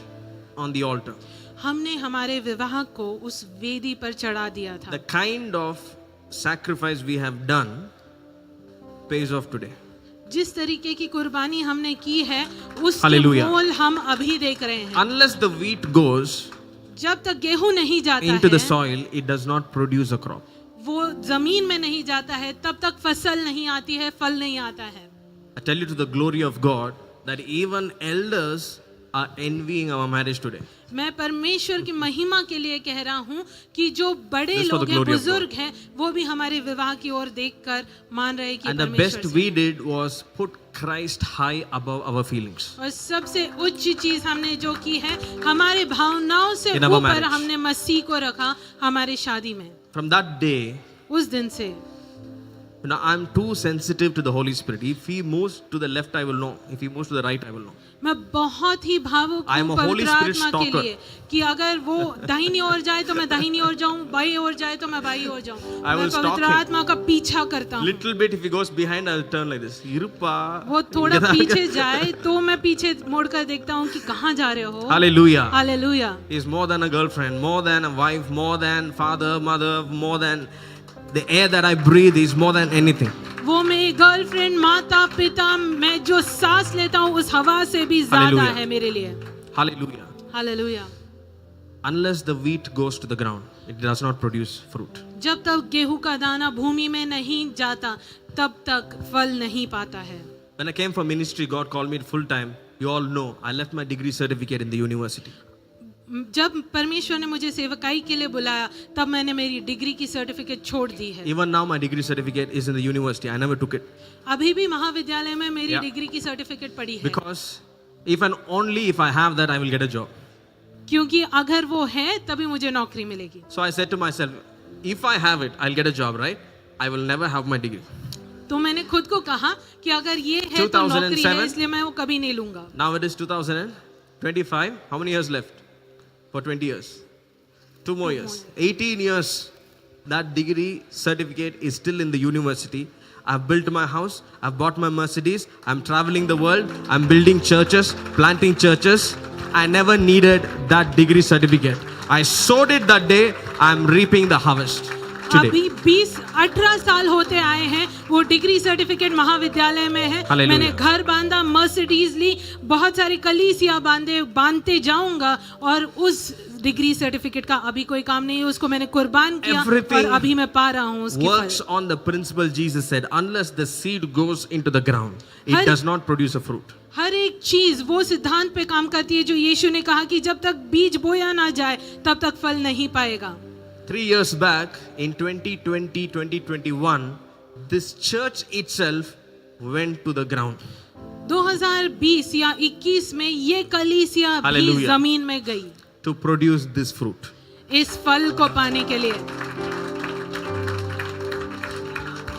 on the altar. हमने हमारे विवाह को उस वेदी पर चढ़ा दिया था. The kind of sacrifice we have done pays off today. जिस तरीके की कुर्बानी हमने की है उसके Hallelujah. मोल हम अभी देख रहे हैं. Unless the wheat goes जब तक गेहूं नहीं जाता into the है, soil, it does not produce a crop. वो जमीन में नहीं जाता है, तब तक फसल नहीं आती है, फल नहीं आता है. I tell you to the glory of God that even elders are envying our marriage today. मैं परमेश्वर की महिमा के लिए कह रहा हूँ कि जो बड़े Just for the लोग हैं, glory of बुजुर्ग हैं, वो भी हमारे विवाह की ओर देखकर मान रहे हैं कि And the परमेश्वर best से. we did was put Christ high above our feelings. और सबसे उच्च चीज हमने जो की है, हमारे भावनाओं से In our ऊपर marriage. हमने मसीह को रखा हमारे शादी में. From that day, उस दिन से now I'm too sensitive to the Holy Spirit. If he moves to the left, I will know. If he moves to the right, I will know. मैं बहुत ही भावुक I am हूँ a Holy पवित्र Spirit आत्मा के stalker. लिए कि अगर वो दाहिनी ओर जाए तो मैं दाहिनी ओर जाऊँ, बाई ओर जाए तो मैं बाई ओर जाऊँ. I मैं will stalk पवित्र him. आत्मा का पीछा करता हूँ. Little bit, if he goes behind, I'll turn like this. Irupa. वो थोड़ा पीछे जाए तो मैं पीछे मुड़कर देखता हूँ कि कहाँ जा रहे हो. Hallelujah. Hallelujah. He is more than a girlfriend, more than a wife, more than father, mother, more than the air that I breathe is more than anything. वो मेरी गर्लफ्रेंड, माता, पिता, मैं जो सांस लेता हूँ उस हवा से भी ज्यादा Hallelujah. है मेरे लिए. Hallelujah. Hallelujah. Unless the wheat goes to the ground, it does not produce fruit. जब तक गेहूं का दाना भूमि में नहीं जाता तब तक फल नहीं पाता है. When I came for ministry, God called me full time. You all know, I left my degree certificate in the university. जब परमेश्वर ने मुझे सेवकाई के लिए बुलाया तब मैंने मेरी डिग्री की सर्टिफिकेट छोड़ दी है. Even now, my degree certificate is in the university. I never took it. अभी भी महाविद्यालय में मेरी Yeah. डिग्री की सर्टिफिकेट पड़ी है. Because if and only if I have that, I will get a job. क्योंकि अगर वो है तभी मुझे नौकरी मिलेगी. So I said to myself, if I have it, I'll get a job, right? I will never have my degree. तो मैंने खुद को कहा कि अगर ये है तो नौकरी है, 2007 इसलिए मैं वो कभी नहीं लूंगा. Now it is 2025. How many years left? For 20 years. 2 more years. 18 years. That degree certificate is still in the university. I've built my house. I've bought my Mercedes. I'm traveling the world. I'm building churches, planting churches. I never needed that degree certificate. I sowed it that day. I'm reaping the harvest today. अभी 20-18 साल होते आए हैं, वो degree certificate महाविद्यालय में है. Hallelujah. मैंने घर बांधा, मर्सिडीज ली, बहुत सारी कलीसिया बांधते जाऊंगा और उस डिग्री सर्टिफिकेट का अभी कोई काम नहीं है. उसको मैंने कुर्बान किया Everything और अभी मैं पा रहा हूँ उसकी Works फल. on the principle Jesus said, unless the seed goes into the ground, it Har- does not produce a fruit. हर एक चीज वो सिद्धांत पे काम करती है जो यीशु ने कहा कि जब तक बीज बोया ना जाए तब तक फल नहीं पाएगा. 3 years back, in 2020, 2021, this church itself went to the ground. 2020 या 21 में ये कलीसिया भी Hallelujah. जमीन में गई To produce this fruit. इस फल को पाने के लिए.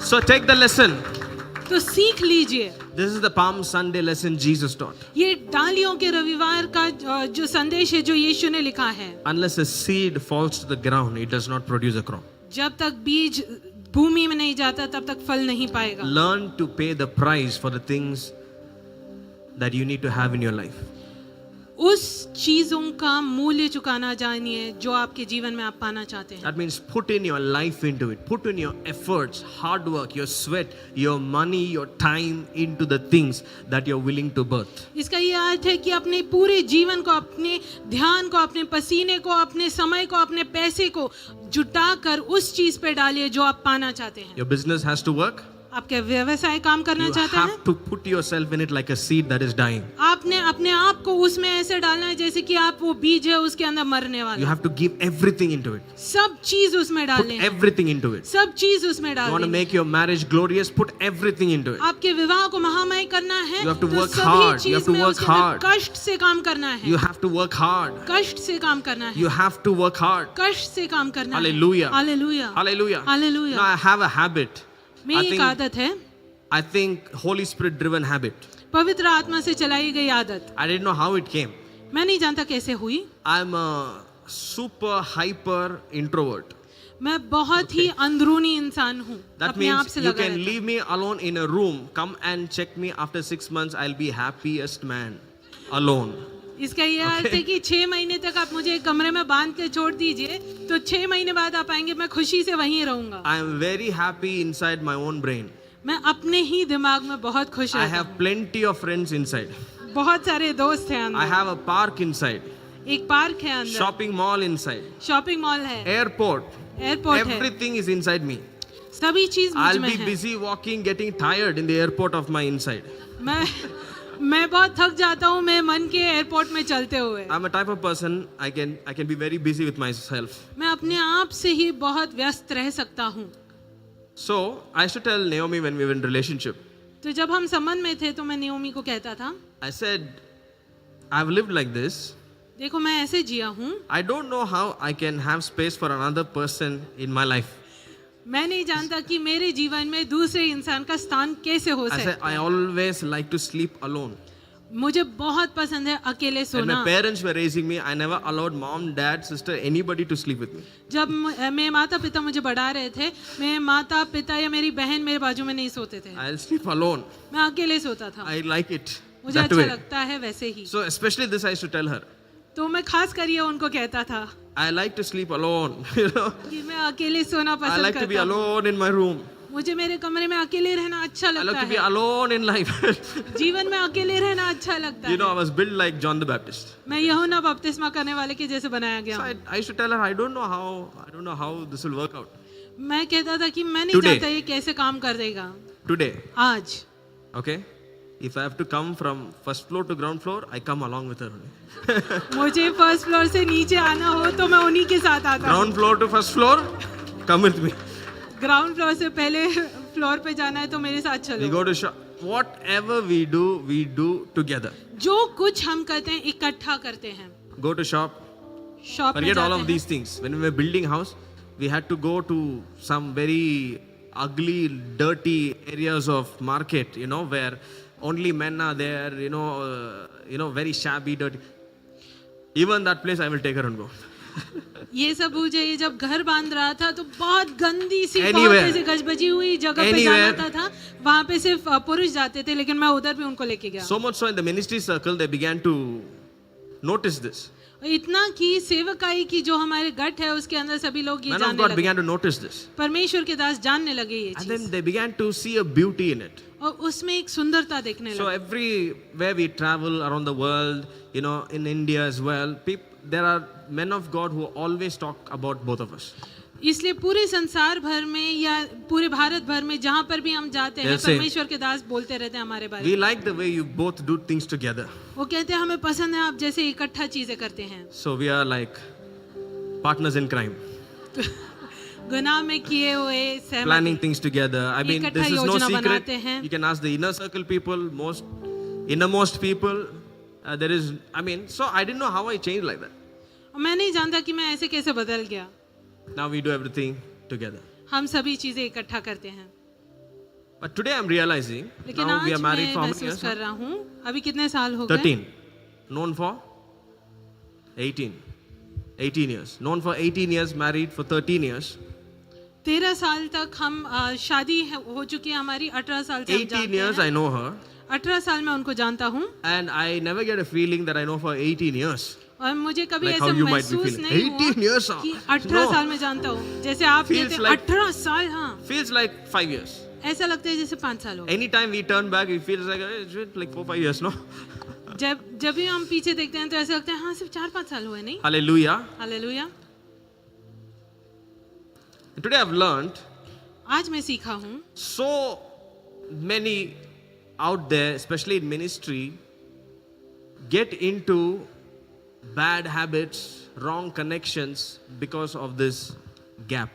So take the lesson. तो सीख लीजिए. This is the Palm Sunday lesson Jesus taught. ये डालियों के रविवार का जो संदेश है जो यीशु ने लिखा है. Unless a seed falls to the ground, it does not produce a crop. जब तक बीज भूमि में नहीं जाता तब तक फल नहीं पाएगा. Learn to pay the price for the things that you need to have in your life. उस चीजों का मूल्य चुकाना जानिए जो आपके जीवन में आप पाना चाहते हैं. That means put in your life into it. Put in your efforts, hard work, your sweat, your money, your time into the things that you're willing to birth. इसका ये अर्थ है कि अपने पूरे जीवन को, अपने ध्यान को, अपने पसीने को, अपने समय को, अपने पैसे को जुटा कर उस चीज पे डालिए जो आप पाना चाहते हैं. Your business has to work. आपके व्यवसाय काम करना You चाहते हैं. have to put yourself in it like a seed that is dying. आपने अपने आप को उसमें ऐसे डालना है जैसे कि आप वो बीज है उसके अंदर मरने You वाला. have to give everything into it. सब चीज उसमें Put डालने हैं. everything into it. सब चीज उसमें You want to डालने हैं. make your marriage glorious, put everything into it. आपके विवाह को महामय करना है You have to तो work सभी hard. You have चीज to में work उसके अंदर hard. कष्ट से काम करना है. You have to work hard. कष्ट से काम करना है. You have to work hard. कष्ट से काम करना है. Hallelujah. Hallelujah. Hallelujah. Hallelujah. Now I have a habit. मेरी एक आदत है, I think Holy Spirit driven habit. पवित्र आत्मा से चलाई गई आदत. I didn't know how it came. मैं नहीं जानता कैसे हुई. I'm a super hyper introvert. मैं बहुत ही अंदरूनी इंसान हूँ. That अपने आप means से you लगा can रहता. leave me alone in a room. Come and check me after 6 months. I'll be happiest man. Alone. इसका ये अर्थ है कि 6 महीने तक आप मुझे एक कमरे में बांध के छोड़ दीजिए तो 6 महीने बाद आप आएंगे, मैं खुशी से वहीं रहूंगा. I am very happy inside my own brain. मैं अपने ही दिमाग में बहुत खुश I रहता have हूँ. plenty of friends inside. बहुत सारे दोस्त हैं I अंदर. have a park inside. एक पार्क है अंदर. Shopping mall inside. Shopping mall है. Airport. एयरपोर्ट है. Everything is inside me. सभी चीज मुझ I'll में be है. busy walking, getting tired in the airport of my inside. मैं बहुत थक जाता हूँ मैं मन के एयरपोर्ट में चलते हुए. I'm a type of person I can be very busy with myself. मैं अपने आप से ही बहुत व्यस्त रह सकता हूँ. So I used to tell Naomi when we were in relationship. तो जब हम संबंध में थे तो मैं नियोमी को कहता था, I said, I've lived like this. देखो मैं ऐसे जिया हूँ. I don't know how I can have space for another person in my life. मैं नहीं जानता कि मेरे जीवन में दूसरे इंसान का स्थान कैसे हो I said, सकता I है. always like to sleep alone. मुझे बहुत पसंद है अकेले When my सोना. parents were raising me, I never allowed mom, dad, sister, anybody to sleep with me. जब मेरे माता पिता मुझे बढ़ा रहे थे, मेरे माता पिता या मेरी बहन मेरे बाजू में नहीं सोते थे. I'll sleep alone. मैं अकेले सोता था. I like it मुझे that अच्छा way. लगता है वैसे ही. So especially this I used to tell her. तो मैं खास कर ये उनको कहता था I like to sleep alone. You know, कि मैं अकेले सोना I पसंद like to be करता हूँ. alone in my room. मुझे मेरे कमरे में अकेले रहना अच्छा I लगता like to be है. alone in life. जीवन में अकेले रहना अच्छा लगता You know, I है. was built like John the Baptist. मैं यूहन्ना बपतिस्मा करने वाले के जैसे बनाया गया So हूँ. I used to tell her, I don't know how this will work out. मैं कहता था कि मैं नहीं Today. जानता ये कैसे काम कर देगा. Today, आज okay? If I have to come from first floor to ground floor, I come along with her. मुझे फर्स्ट फ्लोर से नीचे आना हो तो मैं उन्हीं के साथ आता हूँ. Ground floor to first floor, come with me. Ground floor से पहले फ्लोर पे जाना है तो मेरे साथ We चलो. go to shop. Whatever we do together. जो कुछ हम करते हैं इकट्ठा करते हैं. Go to shop. शॉप में Forget all जाते of हैं. these things. When we were building house, we had to go to some very ugly, dirty areas of market, where only men are there, very shabby, dirty. Even that place, I will take her and go. ये सब हो जाइए जब घर बांध रहा था तो बहुत गंदी सी बहुत Anywhere. ऐसे गजबजी हुई जगह पे Anywhere. जाना था. वहाँ पे सिर्फ पुरुष जाते थे लेकिन मैं उधर भी उनको लेके गया. So much so in the ministry circle, they began to notice this. इतना कि सेवकाई की जो हमारे गठ है उसके अंदर सभी लोग ये Men of जानने God लगे. began to notice this. परमेश्वर के दास जानने लगे ये And चीज then they began to see a beauty in it. और उसमें एक सुंदरता देखने So लगे. everywhere we travel around the world, in India as well, there are men of God who always talk about both of us. इसलिए पूरे संसार भर में या पूरे भारत भर में जहाँ पर भी हम जाते हैं They'll say, परमेश्वर के दास बोलते रहते हैं हमारे बारे We में. like the way you both do things together. वो कहते हैं हमें पसंद है आप जैसे इकट्ठा चीजें करते हैं. So we are like partners in crime, गुनाह में किए हुए सहमत. planning things together. I mean, इकट्ठा this is no योजना secret. बनाते हैं. You can ask the inner circle people, innermost people. So I didn't know how I changed like that. मैं नहीं जानता कि मैं ऐसे कैसे बदल गया. Now we do everything together. हम सभी चीजें इकट्ठा करते हैं. But today I'm realizing, लेकिन now we are आज married मैं for how many महसूस years? कर रहा हूँ अभी कितने साल हो गए. 13. Known for 18 years. Known for 18 years, married for 13 years. 13 साल तक हम शादी हो चुकी है हमारी, 18 साल से हम 18 जानते years हैं। I know her, 18 साल मैं उनको जानता हूँ and I never get a feeling that I know for 18 years. और मुझे कभी Like how ऐसे you might be महसूस feeling. नहीं 18 years, हुआ कि no. 18 साल में जानता हूँ। जैसे आप Feels कहते हैं like- 18 साल, हाँ Feels like 5 years. ऐसा लगता है जैसे 5 साल हो गए। Anytime we turn back, it feels like it's been like 4-5 years, no? जब भी हम पीछे देखते हैं तो ऐसा लगता है हाँ सिर्फ 4-5 साल हुए, नहीं? Hallelujah. Hallelujah. Today I've learned आज मैं सीखा हूँ so many out there, especially in ministry, get into bad habits, wrong connections because of this gap.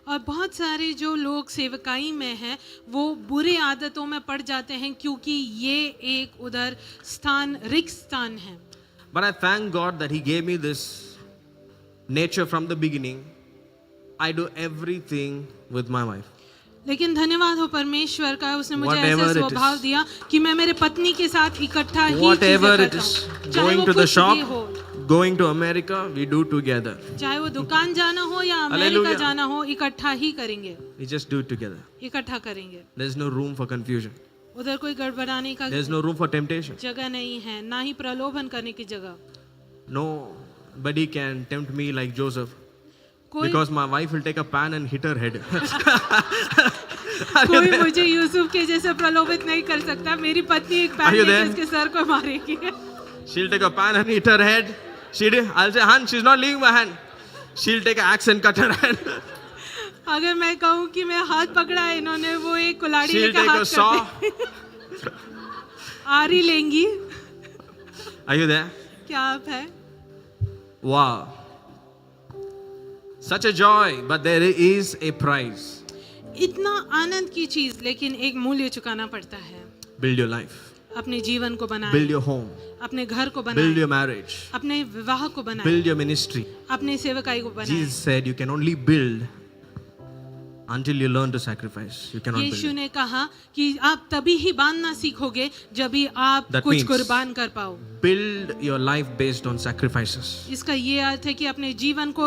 और बहुत सारे जो लोग सेवकाई में हैं वो बुरे आदतों में पड़ जाते हैं क्योंकि ये एक उधर स्थान रिक्त स्थान है। But I thank God that He gave me this nature from the beginning. I do everything with my wife. लेकिन धन्यवाद हो परमेश्वर का, उसने मुझे Whatever ऐसा it स्वभाव is. दिया कि मैं मेरे पत्नी के साथ इकट्ठा ही Whatever चीजें it करता is, हूँ। चाहे going वो to the कुछ shop, भी हो, going to America, we do together. चाहे वो दुकान जाना हो या अमेरिका Hallelujah. जाना हो, इकट्ठा ही करेंगे, We just do it together. इकट्ठा करेंगे। There's no room for confusion. उधर कोई गड़बड़ाने का There's no room for temptation. जगह नहीं है, ना ही प्रलोभन करने की जगह। Nobody can tempt me like Joseph. कोई Because my wife will take a pan and hit her head. कोई मुझे यूसुफ के जैसे प्रलोभित नहीं कर सकता। मेरी पत्नी एक पैन Are you लेके there? उसके सर को मारेगी। She'll take a pan and hit her head. I'll say, "Han, she's not leaving my hand." She'll take an axe and cut her hand. अगर मैं कहूँ कि मैं हाथ पकड़ा है इन्होंने, वो एक कुल्हाड़ी She'll लेके take हाथ a saw. करते आरी लेंगी। Are you there? क्या आप है? Wow. Such a joy, but there is a price. इतना आनंद की चीज, लेकिन एक मूल्य चुकाना पड़ता है। Build your life. अपने जीवन को बनाए, Build your home. अपने घर को Build बनाए, your marriage. अपने विवाह को बनाए, Build your ministry. अपने सेवकाई को बनाए। Jesus said you can only build until you learn to sacrifice. You cannot Yeshu build. ने कहा कि आप तभी ही बांधना सीखोगे जब भी आप That कुछ means- कुर्बान कर पाओ। Build your life based on sacrifices. इसका ये अर्थ है कि अपने जीवन को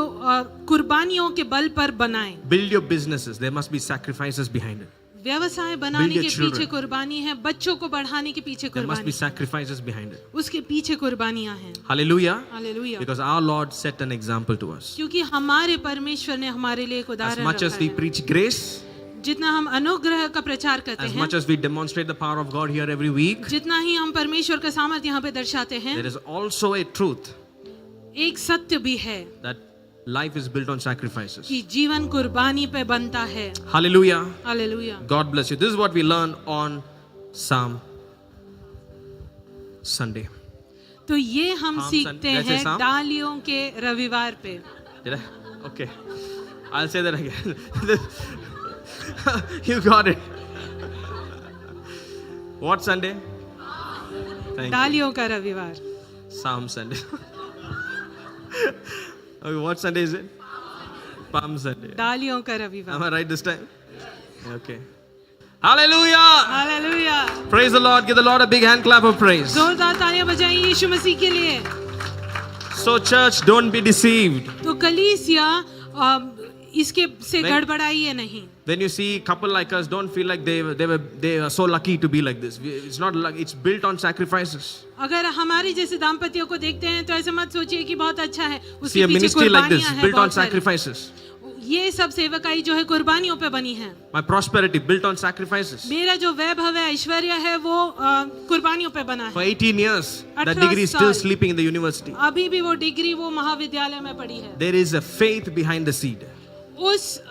कुर्बानियों के बल पर बनाएं। Build your businesses. There must be sacrifices behind it. व्यवसाय बनाने Build your के children. पीछे कुर्बानी है, बच्चों को बढ़ाने के पीछे There must कुर्बानी, be sacrifices behind it. उसके पीछे कुर्बानियां हैं। Hallelujah. Hallelujah. Because our Lord set an example to us. क्योंकि हमारे परमेश्वर ने हमारे लिए एक As उदाहरण much as रखा we है। preach grace, जितना हम अनुग्रह का प्रचार करते as हैं, much as we demonstrate the power of God here every week, जितना ही हम परमेश्वर का सामर्थ्य यहाँ पे दर्शाते हैं, there is also a truth एक सत्य भी है that life is built on sacrifices. कि जीवन कुर्बानी पे बनता है। Hallelujah. Hallelujah. God bless you. This is what we learn on Psalm Sunday. तो ये हम Psalm सीखते Sunday. Did I say हैं Psalm? डालियों के रविवार पे। Did I? Okay. I'll say that again. You got it. What Sunday? Thank you. डालियों का रविवार। Psalm Sunday. Okay, what Sunday is it? Palm Sunday. डालियों का Am रविवार। I right this time? Okay. Hallelujah! Hallelujah. Praise the Lord. Give the Lord a big hand clap of praise. जोरदार तालियां बजाएं यीशु मसीह के लिए। So, church, don't be deceived. तो कलीसिया इसके से When- गड़बड़ाइए नहीं। When you see a couple like us, don't feel like they are so lucky to be like this. It's not luck. It's built on sacrifices. अगर हमारी जैसे दाम्पत्यों को देखते हैं तो ऐसे मत सोचिए कि बहुत अच्छा है, See उसके a पीछे ministry like this, कुर्बानियां हैं built on बहुत सारी। sacrifices. ये सब सेवकाई जो है कुर्बानियों पे बनी है। My prosperity built on sacrifices. मेरा जो वैभव है, ऐश्वर्य है, वो कुर्बानियों पे बना For है। 18 years, that 18 degree is still साल। sleeping in the university. अभी भी वो डिग्री वो महाविद्यालय में पड़ी है। There is a faith behind the seed. उस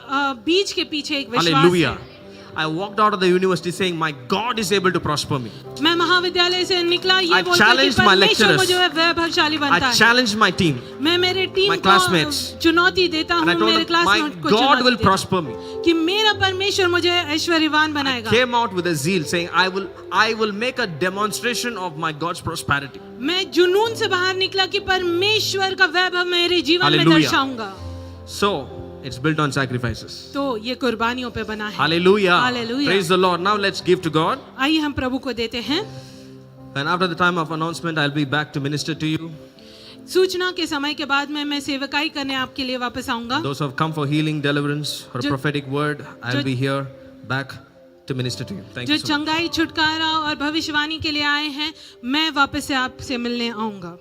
बीज के पीछे एक विश्वास Hallelujah. है। I walked out of the university saying, my God is able to prosper me. मैं महाविद्यालय से निकला ये I बोलकर कि challenged my परमेश्वर lecturers. मुझे वैभवशाली बनता I है। challenged my team. मैं मेरे टीम my को classmates. चुनौती देता And I हूँ, told मेरे them, my क्लासमेट को God चुनौती will देता हूँ prosper me. कि मेरा परमेश्वर मुझे ऐश्वर्यवान बनाएगा। Came out with a zeal saying, I will make a demonstration of my God's prosperity. मैं जुनून से बाहर निकला कि परमेश्वर का वैभव मेरे जीवन में Hallelujah. दर्शाऊंगा। So, it's built on sacrifices. तो ये कुर्बानियों पे बना है। Hallelujah. Hallelujah. Praise the Lord. Now let's give to God. आइए हम प्रभु को देते हैं। And after the time of announcement, I'll be back to minister to you. सूचना के समय के बाद में मैं सेवकाई करने आपके लिए वापस आऊंगा। Those who have come for healing, deliverance, or a जो- prophetic word, I'll जो- be here back to minister to you. Thank जो you so much. चंगाई, छुटकारा और भविष्यवाणी के लिए आए हैं, मैं वापस से आपसे मिलने आऊंगा।